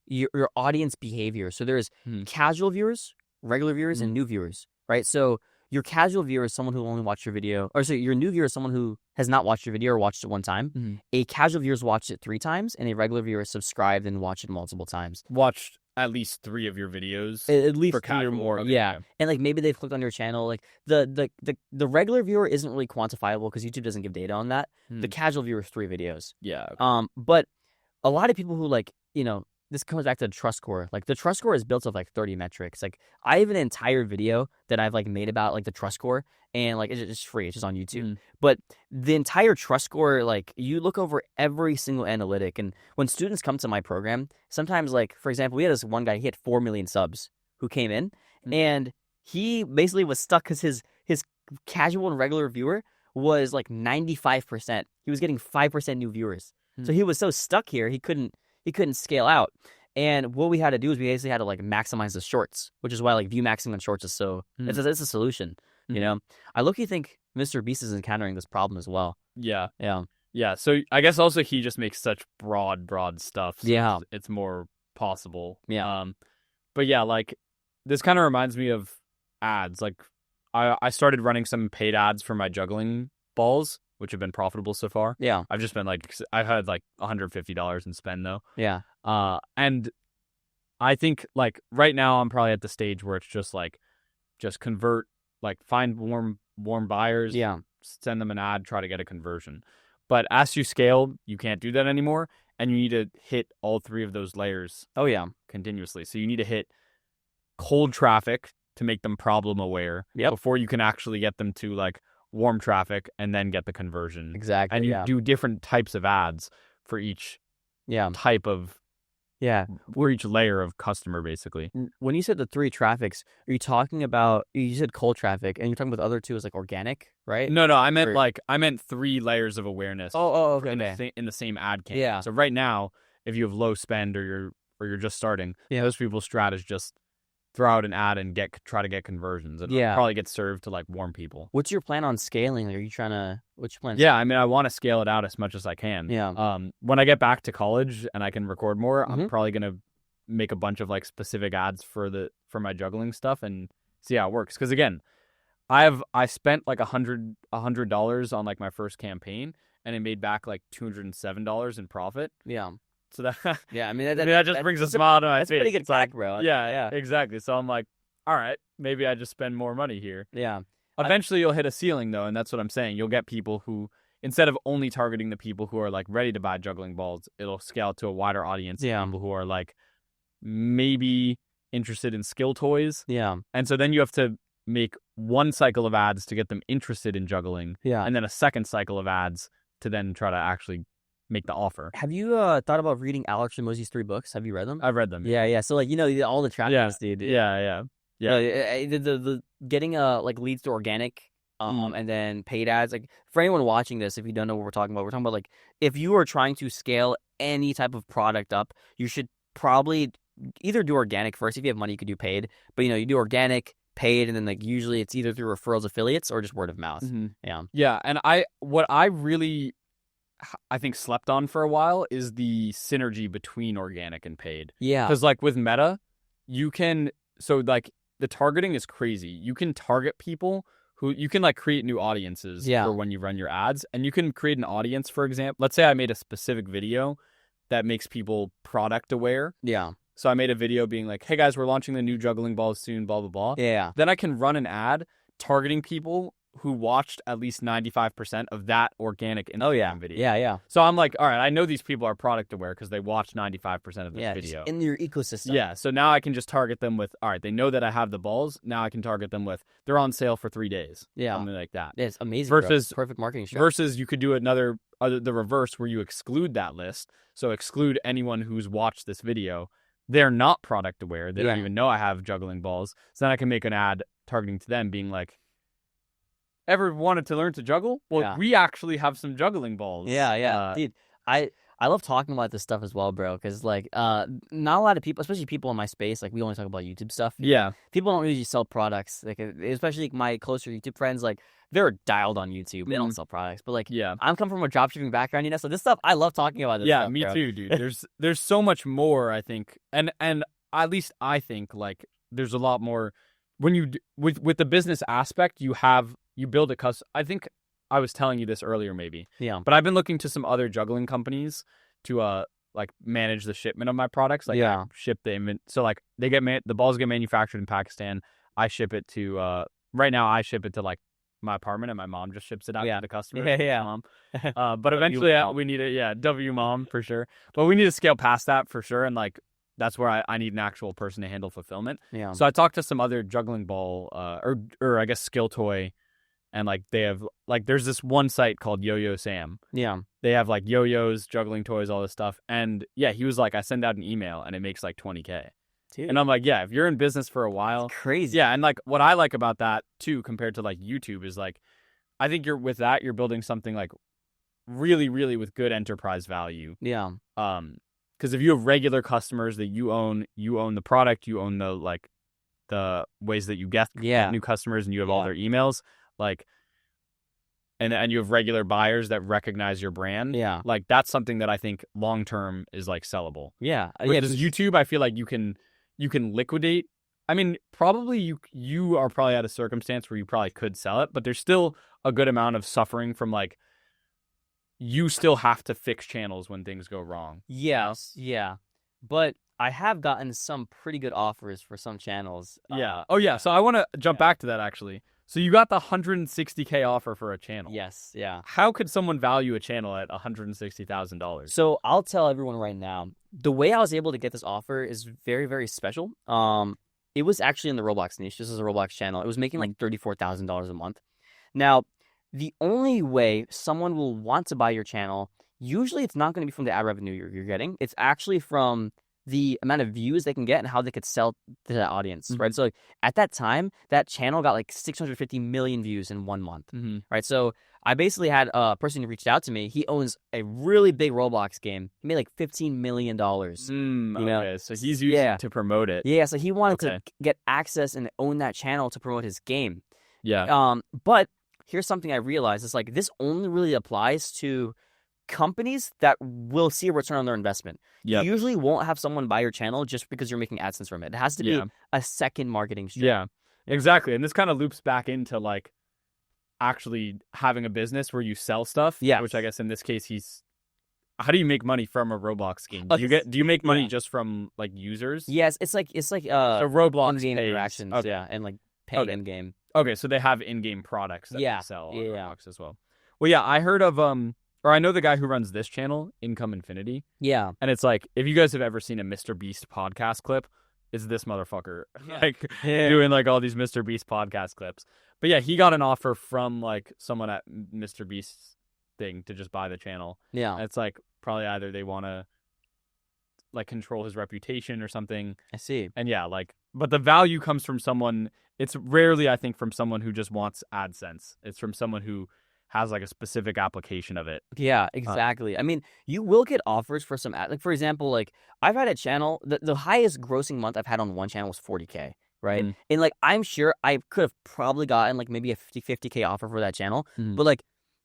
your audience behavior. So there's casual viewers, regular viewers, and new viewers, right? So your casual viewer is someone who only watched your video, or so your new viewer is someone who has not watched your video or watched it one time. A casual viewer has watched it 3 times, and a regular viewer is subscribed and watched it multiple times. Watched at least 3 of your videos. At least for 3 or more. Okay, yeah. And like maybe they've clicked on your channel. Like the regular viewer isn't really quantifiable because YouTube doesn't give data on that. The casual viewer is 3 videos. Yeah. Okay. But a lot of people who like, this comes back to TrustScore. Like the TrustScore is built of like 30 metrics. Like I have an entire video that I've like made about like the TrustScore, and like it's free. It's just on YouTube. But the entire TrustScore, like you look over every single analytic, and when students come to my program, sometimes like for example, we had this one guy, he had 4 million subs who came in, and he basically was stuck because his casual and regular viewer was like 95%. He was getting 5% new viewers. So he was so stuck here, he couldn't scale out. And what we had to do is we basically had to like maximize the shorts, which is why like view maxing on shorts is so it's a solution. I look-y think MrBeast is encountering this problem as well. Yeah. So I guess also he just makes such broad stuff. So it's more possible. But yeah, like this kind of reminds me of ads. Like I started running some paid ads for my juggling balls, which have been profitable so far. I've just been like, I've had like $150 in spend though. And I think like right now I'm probably at the stage where it's just like, just convert, like find warm buyers, send them an ad, try to get a conversion. But as you scale, you can't do that anymore. And you need to hit all 3 of those layers. Continuously. So you need to hit cold traffic to make them problem aware before you can actually get them to like warm traffic and then get the conversion. Exactly. And you do different types of ads for each type of for each layer of customer, basically. When you said the 3 traffics, are you talking about, you said cold traffic, and you're talking about the other 2 as like organic, right? No, I meant 3 layers of awareness. Okay. In the same ad campaign. So right now, if you have low spend or you're just starting, those people's strat is just throw out an ad and try to get conversions. It'll probably get served to like warm people. What's your plan on scaling? Are you trying to? What's your plan? Yeah, I mean, I want to scale it out as much as I can. When I get back to college and I can record more, I'm probably gonna make a bunch of like specific ads for my juggling stuff and see how it works. Because again, I spent like $100 on like my first campaign, and it made back like $207 in profit. So that that just brings a smile to my face. That's pretty good CAC, bro. Yeah, exactly. So I'm like, all right, maybe I just spend more money here. Yeah. Eventually, you'll hit a ceiling though, and that's what I'm saying. You'll get people who, instead of only targeting the people who are like ready to buy juggling balls, it'll scale to a wider audience. People who are like maybe interested in skill toys. And so then you have to make one cycle of ads to get them interested in juggling. And then a second cycle of ads to then try to actually make the offer. Have you thought about reading Alex Ramose's 3 books? Have you read them? I've read them. Yeah. So like all the traffic, dude. The getting like leads to organic, and then paid ads. Like for anyone watching this, if you don't know what we're talking about like if you are trying to scale any type of product up, you should probably either do organic first. If you have money, you could do paid. But you do organic, paid, and then like usually it's either through referrals, affiliates, or just word of mouth. Yeah. And what I really I think slept on for a while is the synergy between organic and paid. Because like with Meta, you can, so like the targeting is crazy. You can target people who you can like create new audiences Yeah. for when you run your ads, and you can create an audience. For example, let's say I made a specific video that makes people product aware. Yeah. So I made a video being like, hey guys, we're launching the new juggling balls soon, blah, blah, blah. Yeah. Then I can run an ad targeting people who watched at least 95% of that organic Instagram video. Yeah, yeah. So I'm like, all right, I know these people are product aware because they watched 95% of this video. In your ecosystem. Yeah, so now I can just target them with, all right, they know that I have the balls. Now I can target them with, they're on sale for 3 days. Yeah. Something like that. It's amazing. Versus perfect marketing strategy. Versus you could do the reverse where you exclude that list. So exclude anyone who's watched this video. They're not product aware. They don't even know I have juggling balls. So then I can make an ad targeting to them being like, ever wanted to learn to juggle? Well, we actually have some juggling balls. Yeah. Dude, I love talking about this stuff as well, bro, because like not a lot of people, especially people in my space, like we only talk about YouTube stuff. Yeah. People don't really sell products. Like especially my closer YouTube friends, like they're dialed on YouTube. They don't sell products. But like I'm coming from a dropshipping background, so this stuff I love talking about this stuff, me bro. too, dude. There's so much more, I think. And at least I think like there's a lot more when you with the business aspect, you build a custom. I think I was telling you this earlier, maybe. Yeah. But I've been looking to some other juggling companies to like manage the shipment of my products. Like ship the so like they get the balls get manufactured in Pakistan. I ship it to right now. I ship it to like my apartment, and my mom just ships it out to the customer. Yeah. Mom. But eventually we need W mom for sure. But we need to scale past that for sure, and like. That's where I need an actual person to handle fulfillment. Yeah. So I talked to some other juggling ball or I guess skill toy. And like they have like there's this one site called Yo-Yo Sam. Yeah. They have like yo-yos, juggling toys, all this stuff. And yeah, he was like, I send out an email and it makes like $20K. Dude. And I'm like, yeah, if you're in business for a while, that's crazy. Yeah, and like what I like about that too, compared to like YouTube, is like I think you're building something like really, really with good enterprise value. Yeah. Because if you have regular customers that you own the product, you own the ways that you get new customers, and you have all their emails. Like, and you have regular buyers that recognize your brand. Yeah. Like, that's something that I think long term is like sellable. Yeah. Because YouTube, I feel like you can liquidate. I mean, probably you are probably at a circumstance where you probably could sell it, but there's still a good amount of suffering from like you still have to fix channels when things go wrong. Yes. Yeah. But I have gotten some pretty good offers for some channels. Yeah. So I want to jump back to that actually. So you got the $160K offer for a channel. Yes, yeah. How could someone value a channel at $160,000? So I'll tell everyone right now, the way I was able to get this offer is very, very special. It was actually in the Roblox niche. This is a Roblox channel. It was making like $34,000 a month. Now, the only way someone will want to buy your channel, usually it's not going to be from the ad revenue you're getting. It's actually from the amount of views they can get and how they could sell to that audience, right? So like, at that time, that channel got like 650 million views in 1 month, right? So I basically had a person who reached out to me. He owns a really big Roblox game. He made like $15 million. Okay, so he's using it to promote it. Yeah, so he wanted to get access and own that channel to promote his game. Yeah. But here's something I realized. It's like this only really applies to companies that will see a return on their investment. You usually won't have someone buy your channel just because you're making AdSense from it. It has to be a second marketing stream. Yeah, exactly. And this kind of loops back into like actually having a business where you sell stuff. Yeah. Which I guess in this case how do you make money from a Roblox game? Do you make money just from like users? Yes, it's like so Roblox in-game pays. interactions, and like pay in-game. Okay, so they have in-game products that they sell on Yeah. Roblox as well. Well, yeah, I heard of or I know the guy who runs this channel, Income Infinity. Yeah. And it's like, if you guys have ever seen a MrBeast podcast clip, it's this motherfucker doing like all these MrBeast podcast clips. But yeah, he got an offer from like someone at MrBeast's thing to just buy the channel. Yeah. And it's like probably either they want to like control his reputation or something. I see. And yeah, like, but the value comes from someone. It's rarely, I think, from someone who just wants AdSense. It's from someone who has like a specific application of it. Yeah, exactly. I mean, you will get offers for some like for example, like I've had a channel, the highest grossing month I've had on one channel was 40K, right? And like I'm sure I could have probably gotten like maybe a 50K offer for that channel, but like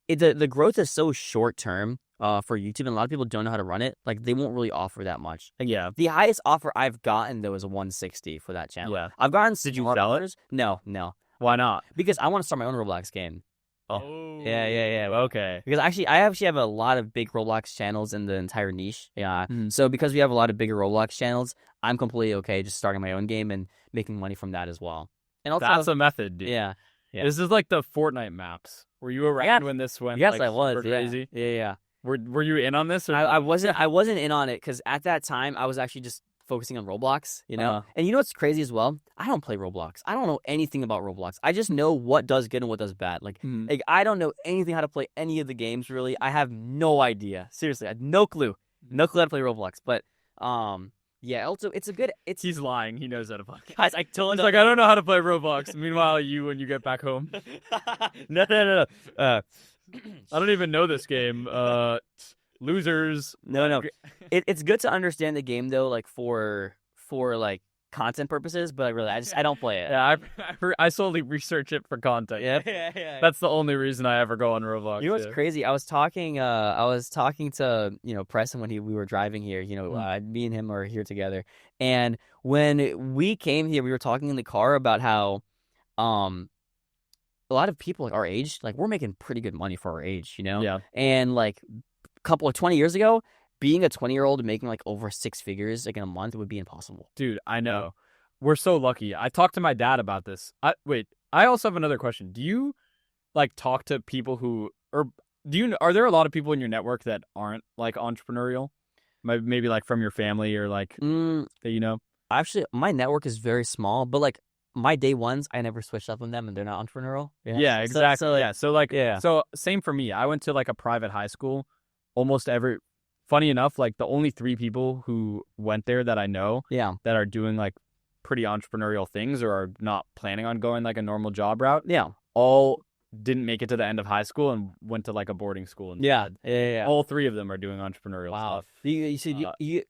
the growth is so short term for YouTube, and a lot of people don't know how to run it. Like they won't really offer that much. Yeah. The highest offer I've gotten though is 160 for that channel. Yeah. I've gotten. Did you sell it? No. Why not? Because I want to start my own Roblox game. Oh. Yeah. Okay. Because I actually have a lot of big Roblox channels in the entire niche. Yeah. So because we have a lot of bigger Roblox channels, I'm completely okay just starting my own game and making money from that as well. And also, That's a method, dude. yeah. This is like the Fortnite maps. Were you around when this went? Yes, like, I was. super crazy? Yeah. Were you in on this? Or? I wasn't in on it because at that time I was actually just focusing on Roblox, you know. Uh-huh. And you know what's crazy as well? I don't play Roblox. I don't know anything about Roblox. I just know what does good and what does bad. Like I don't know anything how to play any of the games really. I have no idea. Seriously, I had no clue how to play Roblox. But yeah. Also, He's lying. He knows how to play. Guys, I told He's like, I don't know how to play Roblox. Meanwhile, when you get back home, no. I don't even know this game. Losers. No. It's good to understand the game though, like for like content purposes. But really, I don't play it. Yeah, I solely research it for content. Yeah. That's the only reason I ever go on Roblox. You know what's crazy? I was talking to Preston when we were driving here. Me and him are here together, and when we came here, we were talking in the car about how a lot of people like our age, like we're making pretty good money for our age, Yeah. And like a couple of 20 years ago, being a 20-year-old making like over 6 figures like in a month would be impossible. Dude, I know. We're so lucky. I talked to my dad about this. I also have another question. Do you like talk to people who are there a lot of people in your network that aren't like entrepreneurial? Maybe like from your family or like that you know? Actually, my network is very small, but like my day ones, I never switched up on them and they're not entrepreneurial. Yeah, exactly. So same for me. I went to like a private high school. Funny enough, like the only 3 people who went there that I know that are doing like pretty entrepreneurial things or are not planning on going like a normal job route. Yeah. All didn't make it to the end of high school and went to like a boarding school. Yeah. All 3 of them are doing entrepreneurial stuff. You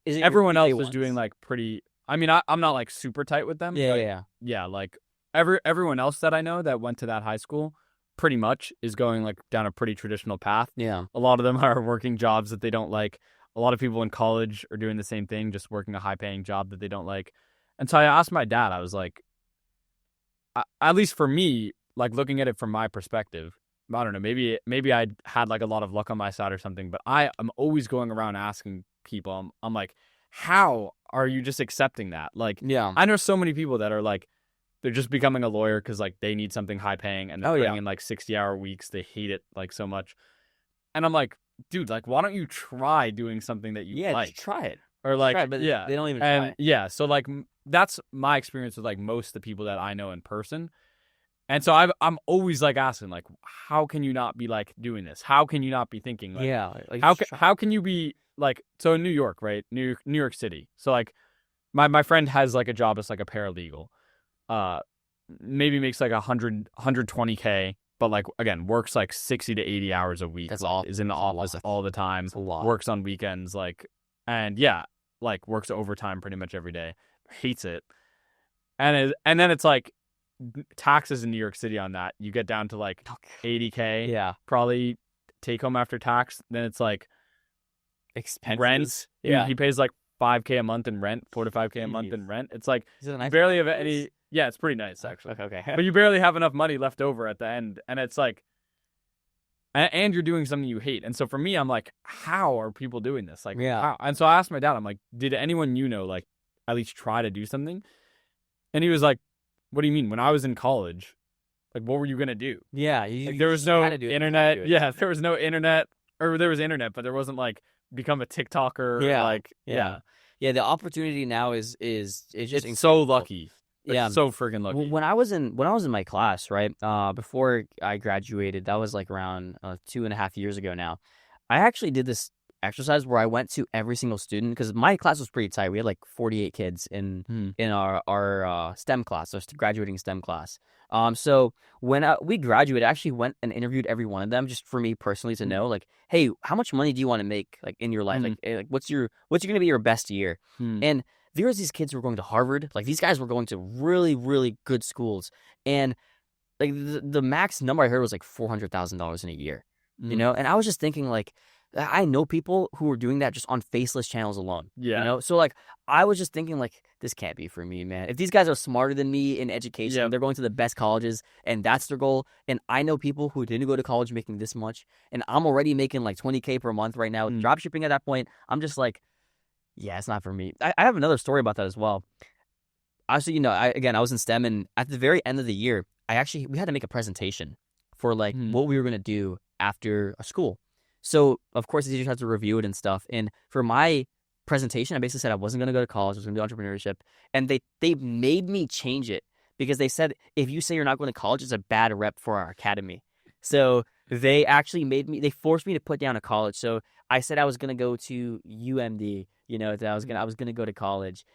said everyone else was doing like pretty. I mean, I'm not like super tight with them. Yeah. Like everyone else that I know that went to that high school pretty much is going like down a pretty traditional path. Yeah. A lot of them are working jobs that they don't like. A lot of people in college are doing the same thing, just working a high paying job that they don't like. And so I asked my dad, I was like, at least for me, like looking at it from my perspective, I don't know, maybe I had like a lot of luck on my side or something, but I'm always going around asking people, I'm like, how are you just accepting that? Like, I know so many people that are like, they're just becoming a lawyer because like they need something high paying and they're putting in like 60-hour weeks. They hate it like so much. And I'm like, dude, like, why don't you try doing something that you like? Just try it. Or like, try it, but they don't even try. Yeah, so like that's my experience with like most of the people that I know in person. And so I'm always like asking like, how can you not be like doing this? How can you not be thinking like, like how can you be like, so in New York, right? New York City. So like my friend has like a job as like a paralegal. Maybe makes like 120K, but like again works like 60 to 80 hours a week. That's all. Is in the office all the time. That's a lot. Works on weekends, like, and like works overtime pretty much every day. Hates it, and then it's like taxes in New York City on that. You get down to like 80K. Yeah, probably take home after tax. Then it's like expenses. Rent. Yeah, he pays like 5K a month in rent, 4 to 5K a month in rent. It's like nice barely have any. Yeah, it's pretty nice actually. Okay. But you barely have enough money left over at the end, and it's like, and you're doing something you hate. And so for me, I'm like, how are people doing this? Like, how? And so I asked my dad, I'm like, did anyone like at least try to do something? And he was like, what do you mean? When I was in college, like, what were you gonna do? Yeah, there was no internet. Yeah, there was no internet, or there was internet, but there wasn't like become a TikToker. Yeah. The opportunity now is just it's so lucky. Like, so freaking lucky. When I was in my class, right, before I graduated, that was like around 2.5 years ago now. I actually did this exercise where I went to every single student because my class was pretty tight. We had like 48 kids in our STEM class, so graduating STEM class. So when we graduated, I actually went and interviewed every one of them just for me personally to know, like, hey, how much money do you want to make like in your life? Like what's gonna be your best year? And there was these kids who were going to Harvard. Like these guys were going to really, really good schools, and like the max number I heard was like $400,000 in a year. You know, and I was just thinking like, I know people who are doing that just on faceless channels alone. Yeah. You know? So like I was just thinking like this can't be for me, man. If these guys are smarter than me in education, Yep. they're going to the best colleges and that's their goal. And I know people who didn't go to college making this much, and I'm already making like $20K per month right now with dropshipping at that point. I'm just like, yeah, it's not for me. I have another story about that as well. Actually, you know, I was in STEM, and at the very end of the year, we had to make a presentation for like what we were gonna do after school. So of course the teachers had to review it and stuff. And for my presentation, I basically said I wasn't gonna go to college, I was gonna do entrepreneurship. And they made me change it because they said if you say you're not going to college, it's a bad rep for our academy. So they actually they forced me to put down a college. So I said I was gonna go to UMD, you know, that I was gonna go to college.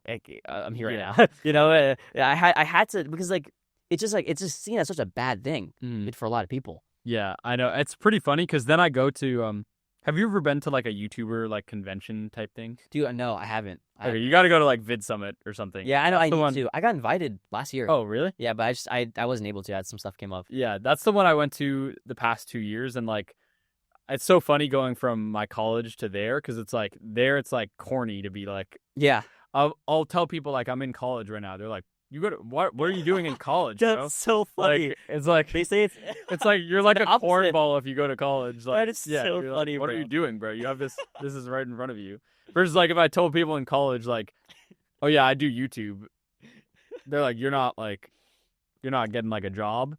I'm here right now. You know, I had to, because like it's just seen as such a bad thing for a lot of people. Yeah, I know. It's pretty funny because then I go to have you ever been to like a YouTuber like convention type thing? Dude, no, I haven't. Okay, you got to go to like Vid Summit or something. Yeah, I know. I need to. I got invited last year. Oh, really? Yeah, but I wasn't able to. Some stuff came up. Yeah, that's the one I went to the past 2 years, and like it's so funny going from my college to there because it's like there it's like corny to be like, yeah. I'll tell people like I'm in college right now. They're like, you go to what are you doing in college? That's bro? So funny. Like, it's like they say it's like you're like a cornball if you go to college. Like, that is so funny. Like, what are you doing, bro? You have this is right in front of you. Versus like if I told people in college like, oh yeah, I do YouTube, they're like, you're not getting like a job.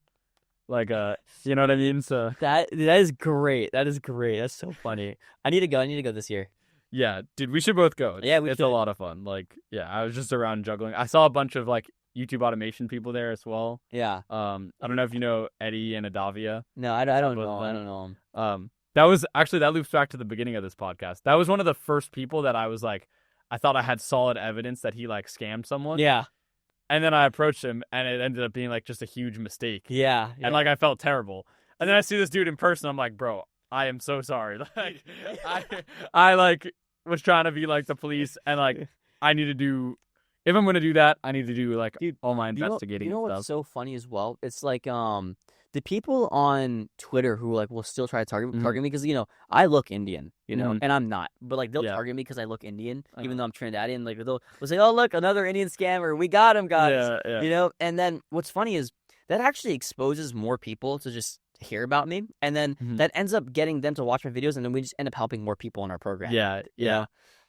Like you know what I mean? So that is great. That is great. That's so funny. I need to go this year. Yeah, dude, we should both go. Yeah, it's a lot of fun. Like, yeah, I was just around juggling. I saw a bunch of like YouTube automation people there as well. Yeah. I don't know if you know Eddie and Adavia. No, I don't know. I don't know him. That was actually, that loops back to the beginning of this podcast. That was one of the first people that I was like, I thought I had solid evidence that he like scammed someone. Yeah. And then I approached him and it ended up being like just a huge mistake. Yeah. And like I felt terrible. And then I see this dude in person. I'm like, bro, I am so sorry. Like, I like was trying to be like the police, and like I need to do, if I'm gonna do that, I need to do like all my investigating. You know stuff. What's so funny as well? It's like the people on Twitter who like will still try to target me because, you know, I look Indian, you know, and I'm not, but like they'll target me because I look Indian, even though I'm Trinidadian. Like they'll say, "Oh, look, another Indian scammer. We got him, guys." Yeah. You know. And then what's funny is that actually exposes more people to just hear about me, and then that ends up getting them to watch my videos, and then we just end up helping more people in our program. Yeah. You know?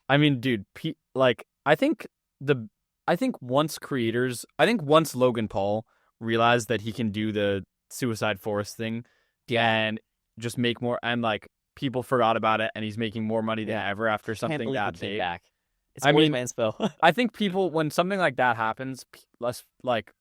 I mean, dude, like I think once Logan Paul realized that he can do the Suicide Forest thing, and just make more, and like people forgot about it, and he's making more money than ever after something that big. It's always my inspo. I think people, when something like that happens, less like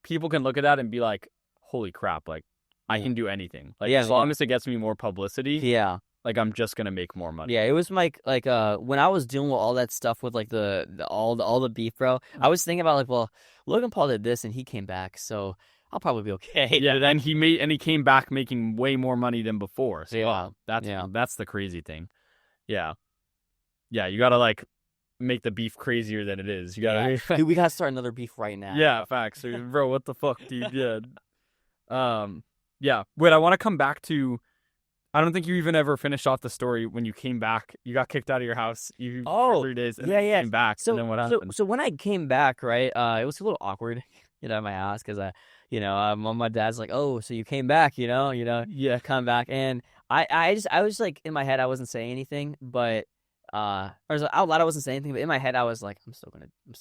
people can look at that and be like, "Holy crap!" Like I can do anything. Like as long as it gets me more publicity. Yeah. Like I'm just gonna make more money. Yeah, it was like when I was dealing with all that stuff with like all the beef, bro. I was thinking about like, well, Logan Paul did this and he came back, so I'll probably be okay. Yeah, and he came back making way more money than before. So yeah, that's the crazy thing. Yeah, you gotta like make the beef crazier than it is. You gotta, dude, we gotta start another beef right now. Yeah, facts, bro. What the fuck, dude? Yeah, yeah. Wait, I want to come back to. I don't think you even ever finished off the story when you came back. You got kicked out of your house. For 3 days. And came back. So and then what happened? So when I came back, right, it was a little awkward, you know, at my house because my dad's like, "Oh, so you came back, you know, yeah, come back." And I was like in my head, I wasn't saying anything, but I was like, out loud, I wasn't saying anything, but in my head, I was like, I'm still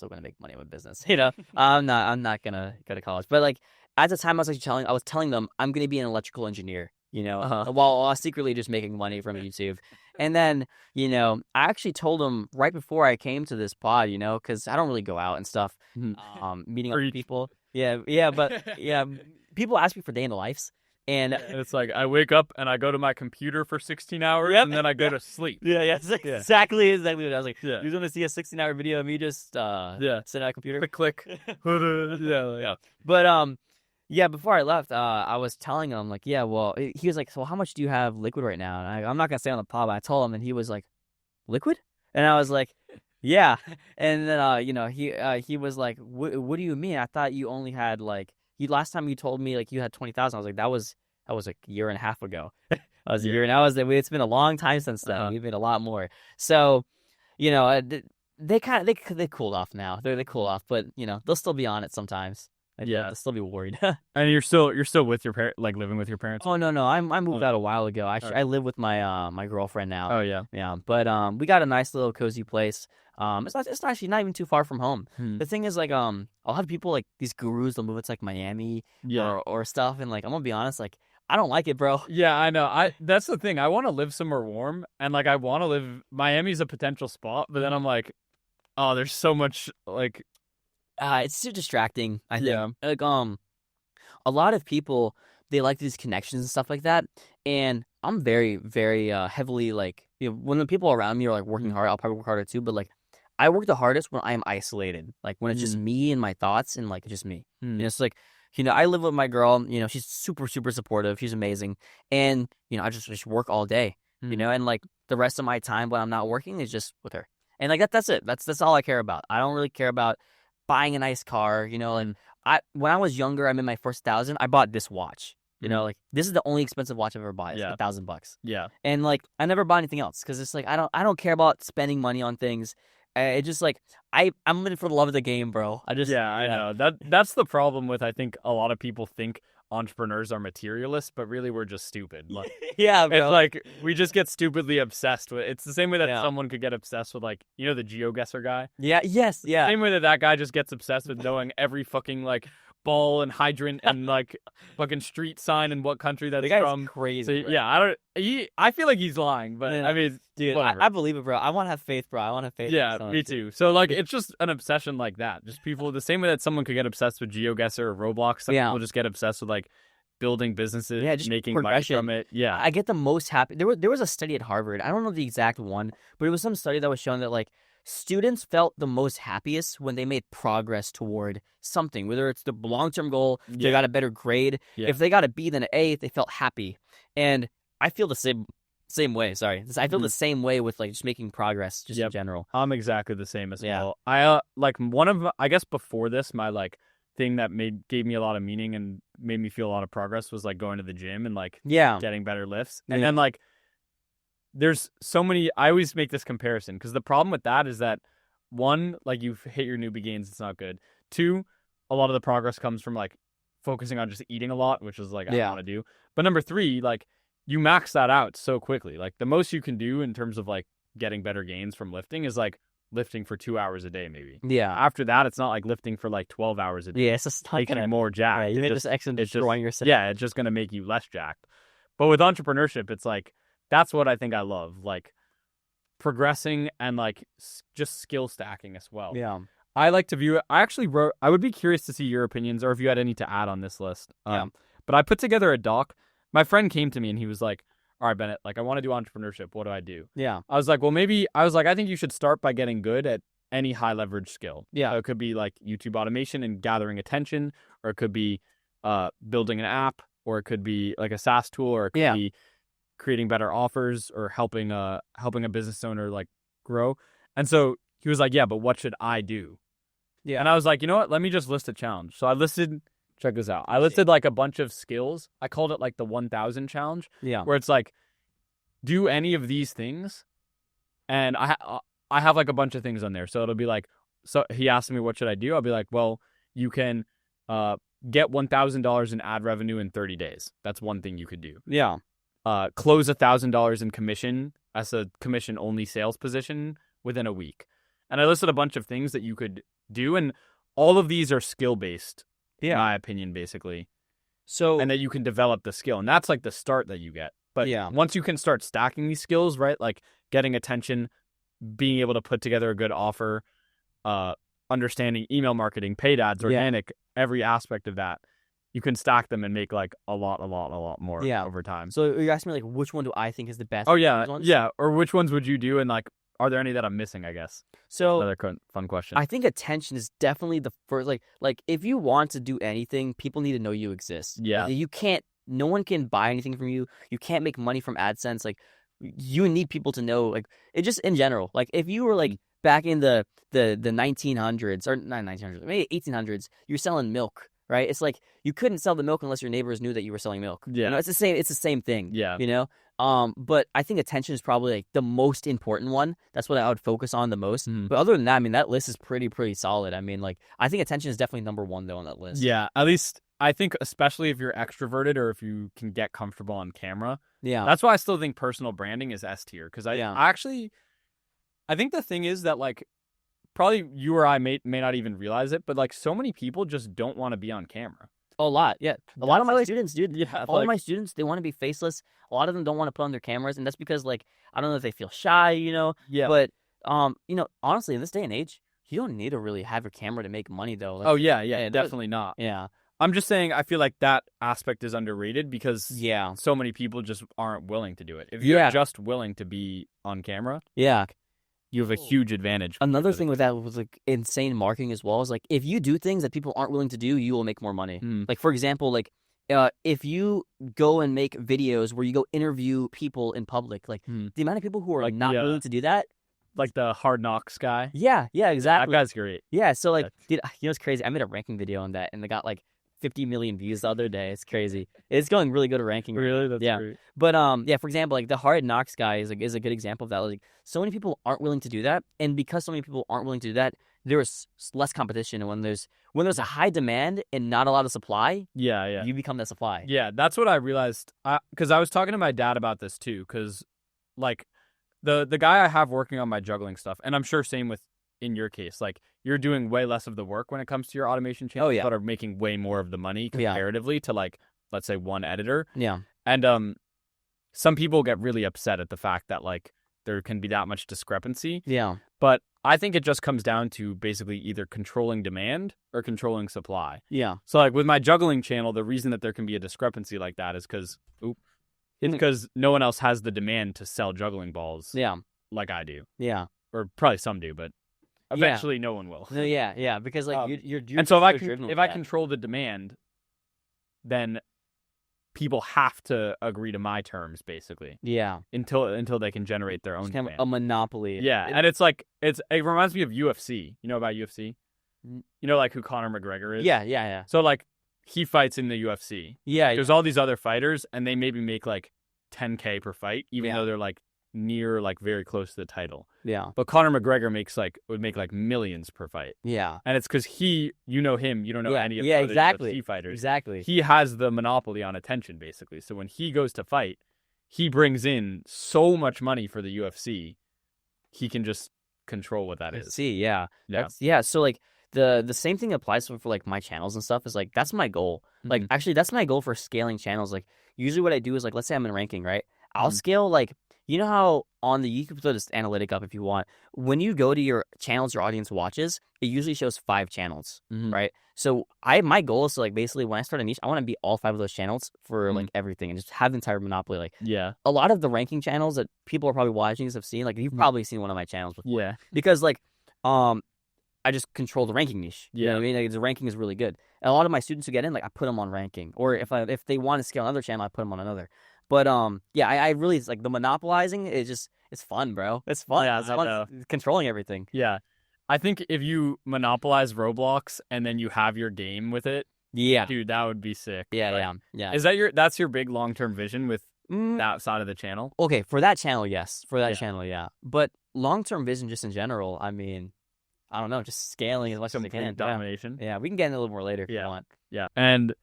gonna make money with business, you know. I'm not gonna go to college, but like at the time, I was telling them I'm gonna be an electrical engineer. You know, while secretly just making money from YouTube. And then, you know, I actually told him right before I came to this pod, you know, because I don't really go out and stuff, meeting other people. Yeah, but people ask me for day in the lives. And it's like I wake up and I go to my computer for 16 hours and then I go to sleep. Yeah, exactly what I was like. You want to see a 16-hour video of me just sitting at a computer? Click. Yeah. But yeah, before I left, I was telling him, like, yeah, well, he was like, so how much do you have liquid right now? And I'm not going to say on the pod, but I told him, and he was like, liquid? And I was like, yeah. And then, you know, he was like, what do you mean? I thought you only had, like, last time you told me, like, you had 20,000. I was like, that was a year and a half ago. I was a year, and it's been a long time since then. We've made a lot more. So, they kind of they cooled off now. They cool off, but they'll still be on it sometimes. They'll still be worried. And you're still with your parents, like living with your parents? Oh no, I moved out a while ago. I live with my girlfriend now. Oh yeah. Yeah, but we got a nice little cozy place. It's actually not even too far from home. The thing is, like, a lot of people, like, these gurus, they'll move it to, like, Miami or stuff, and, like, I'm gonna be honest, like, I don't like it, bro. Yeah, I know. That's the thing. I want to live somewhere warm, and, like, I want to live. Miami's a potential spot, but then I'm like, oh, there's so much, like, it's too distracting. I think. Like, a lot of people, they like these connections and stuff like that, and I'm very, very heavily, like, when the people around me are, like, working hard, I'll probably work harder too, but, like, I work the hardest when I am isolated, like, when it's just me and my thoughts and, like, just me. It's like, I live with my girl, she's super, super supportive. She's amazing. And, I just work all day, and, like, the rest of my time when I'm not working is just with her. And, like, that's it. That's all I care about. I don't really care about buying a nice car, and when I was younger, I'm in my first 1,000, I bought this watch. Like, this is the only expensive watch I've ever bought. It's $1,000. Yeah. And, like, I never bought anything else because it's like I don't care about spending money on things. It just, like, I'm in it for the love of the game, bro. I know that's the problem with, I think, a lot of people think entrepreneurs are materialists, but really we're just stupid. Like, yeah, bro. It's like we just get stupidly obsessed with. It's the same way that someone could get obsessed with, like, the GeoGuessr guy. Yeah. Yes. Yeah. Same way that guy just gets obsessed with knowing every fucking, like, ball and hydrant and, like, fucking street sign and what country that's from. Crazy. So, yeah, I feel like he's lying, but I mean, dude, I believe it, bro. I want to have faith, bro. I want to have faith. Yeah, me too. So, like, it's just an obsession like that. Just people, the same way that someone could get obsessed with GeoGuessr or Roblox, some people just get obsessed with, like, building businesses, just making money from it. Yeah, I get the most happy. There was a study at Harvard. I don't know the exact one, but it was some study that was showing that, like, students felt the most happiest when they made progress toward something, whether it's the long-term goal, they got a better grade. If they got a B than an A, they felt happy. And I feel the same way. Sorry. I feel the same way with, like, just making progress just in general. I'm exactly the same as well. I like I guess before this, my, like, thing that gave me a lot of meaning and made me feel a lot of progress was, like, going to the gym and, like, getting better lifts. And then, like, there's so many. I always make this comparison because the problem with that is that, one, like, you've hit your newbie gains, it's not good. Two, a lot of the progress comes from, like, focusing on just eating a lot, which is, like, I don't want to do. But number three, like, you max that out so quickly. Like, the most you can do in terms of, like, getting better gains from lifting is, like, lifting for 2 hours a day, maybe. Yeah. After that, it's not like lifting for, like, 12 hours a day. Yeah, it's just like making you more jacked. Right, you're just destroying yourself. Yeah, it's just gonna make you less jacked. But with entrepreneurship, it's like, that's what I think I love, like, progressing and, like, just skill stacking as well. Yeah. I like to view it. I would be curious to see your opinions or if you had any to add on this list. But I put together a doc. My friend came to me and he was like, all right, Bennett, like, I want to do entrepreneurship. What do I do? Yeah. I was like, well, I think you should start by getting good at any high leverage skill. Yeah. So it could be, like, YouTube automation and gathering attention, or it could be building an app, or it could be, like, a SaaS tool, or it could be creating better offers or helping a business owner, like, grow. And so he was like, yeah, but what should I do? Yeah. And I was like, you know what? Let me just list a challenge. So I listed, check this out. I listed, like, a bunch of skills. I called it, like, the 1,000 challenge. Yeah. Where it's like, do any of these things. And I have, like, a bunch of things on there. So it'll be like, so he asked me, what should I do? I'll be like, well, you can get $1,000 in ad revenue in 30 days. That's one thing you could do. Yeah. Close $1,000 in commission as a commission-only sales position within a week. And I listed a bunch of things that you could do, and all of these are skill-based, in my opinion, basically. So, and that you can develop the skill, and that's, like, the start that you get. But once you can start stacking these skills, right, like getting attention, being able to put together a good offer, understanding email marketing, paid ads, organic, every aspect of that, you can stack them and make, like, a lot more over time. So you asked me, like, which one do I think is the best? Oh, yeah. Yeah. Or which ones would you do? And, like, are there any that I'm missing, I guess? So another fun question. I think attention is definitely the first, like if you want to do anything, people need to know you exist. Yeah. No one can buy anything from you. You can't make money from AdSense. Like, you need people to know, like, it just in general. Like, if you were, like, back in the 1900s, or not 1900s, maybe 1800s, you're selling milk. right? It's like you couldn't sell the milk unless your neighbors knew that you were selling milk. Yeah. You know, it's the same thing. Yeah. You know? But I think attention is probably like the most important one. That's what I would focus on the most. But other than that, I mean, that list is pretty solid. I mean, like, I think attention is definitely number one though on that list. Yeah, at least I think, especially if you're extroverted or if you can get comfortable on camera. Yeah. That's why I still think personal branding is S tier, because I think the thing is that, like, probably you or I may not even realize it, but like so many people just don't want to be on camera. A lot, yeah. A lot of my students, dude. Yeah, All of my students, they want to be faceless. A lot of them don't want to put on their cameras, and that's because, like, I don't know if they feel shy, you know. Yeah. But, you know, honestly, in this day and age, you don't need to really have your camera to make money, though. Like, oh yeah, definitely not. Yeah. I'm just saying, I feel like that aspect is underrated because Yeah. so many people just aren't willing to do it. If you're just willing to be on camera, Yeah. you have a huge advantage. Another thing with that was like insane marketing as well is like if you do things that people aren't willing to do, you will make more money. Like, for example, like if you go and make videos where you go interview people in public, like the amount of people who are like not willing to do that. Like the Hard Knocks guy. Yeah, exactly. That guy's great. Yeah, so like, dude, you know what's crazy? I made a ranking video on that, and they got like 50 million views the other day. It's crazy. It's going really good at ranking. Really? That's great. But yeah, for example, like the Hard Knocks guy is a good example of that. Like, so many people aren't willing to do that, and because so many people aren't willing to do that, there's less competition. And when there's a high demand and not a lot of supply, you become that supply. Yeah, that's what I realized. Because I was talking to my dad about this too. Because like the guy I have working on my juggling stuff, and I'm sure same with in your case, like you're doing way less of the work when it comes to your automation channels, but are making way more of the money comparatively to, like, let's say one editor. Yeah. And some people get really upset at the fact that like there can be that much discrepancy. Yeah. But I think it just comes down to basically either controlling demand or controlling supply. Yeah. So like with my juggling channel, the reason that there can be a discrepancy like that is because no one else has the demand to sell juggling balls. Yeah. Like I do. Yeah. Or probably some do, but eventually no one will. No, yeah, because like you're and so if I control the demand, then people have to agree to my terms, basically. Yeah. Until they can generate their own demand. A monopoly. Yeah, and it's like it reminds me of UFC. You know about UFC? You know, like who Conor McGregor is? Yeah. So like he fights in the UFC. Yeah. There's all these other fighters, and they maybe make like $10K per fight, even though they're like near, like very close to the title. Yeah. But Conor McGregor would make like millions per fight. Yeah. And it's because you know him, you don't know any of the other UFC fighters. Exactly. He has the monopoly on attention, basically. So when he goes to fight, he brings in so much money for the UFC, he can just control what that is. So like the same thing applies for like my channels and stuff is like that's my goal. Like actually that's my goal for scaling channels. Like usually what I do is like let's say I'm in ranking, right? I'll scale like you know how on you can put this analytic up if you want. When you go to your channels your audience watches, it usually shows 5 channels, right? So my goal is to like basically when I start a niche, I want to be all 5 of those channels for like everything and just have the entire monopoly. Like a lot of the ranking channels that people are probably watching have seen, like you've probably seen one of my channels before. Yeah. Because like I just control the ranking niche. You know what I mean? Like, the ranking is really good. And a lot of my students who get in, like I put them on ranking. Or if they want to scale another channel, I put them on another. But I really it's like the monopolizing is it's fun, bro. It's fun. Yeah, it's fun controlling everything. Yeah. I think if you monopolize Roblox and then you have your game with it, dude, that would be sick. Yeah. Is that's your big long-term vision with that side of the channel? Okay, for that channel, yes. For that channel, yeah. But long-term vision just in general, I mean, I don't know, just scaling as much as I can. Domination. Yeah, we can get into a little more later if you want. Yeah. And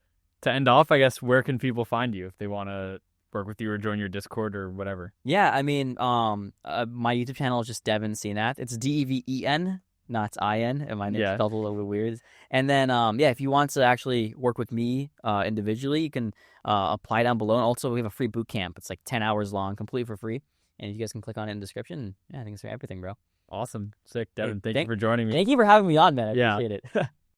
to end off, I guess, where can people find you if they want to work with you or join your Discord or whatever? Yeah, I mean, my YouTube channel is just Deven CNAT. It's Deven, not IN, and my name's spelled a little bit weird. And then, if you want to actually work with me individually, you can apply down below. And also, we have a free boot camp. It's like 10 hours long, completely for free. And you guys can click on it in the description. Yeah, I think it's for everything, bro. Awesome. Sick. Devin, thank you for joining me. Thank you for having me on, man. I appreciate it.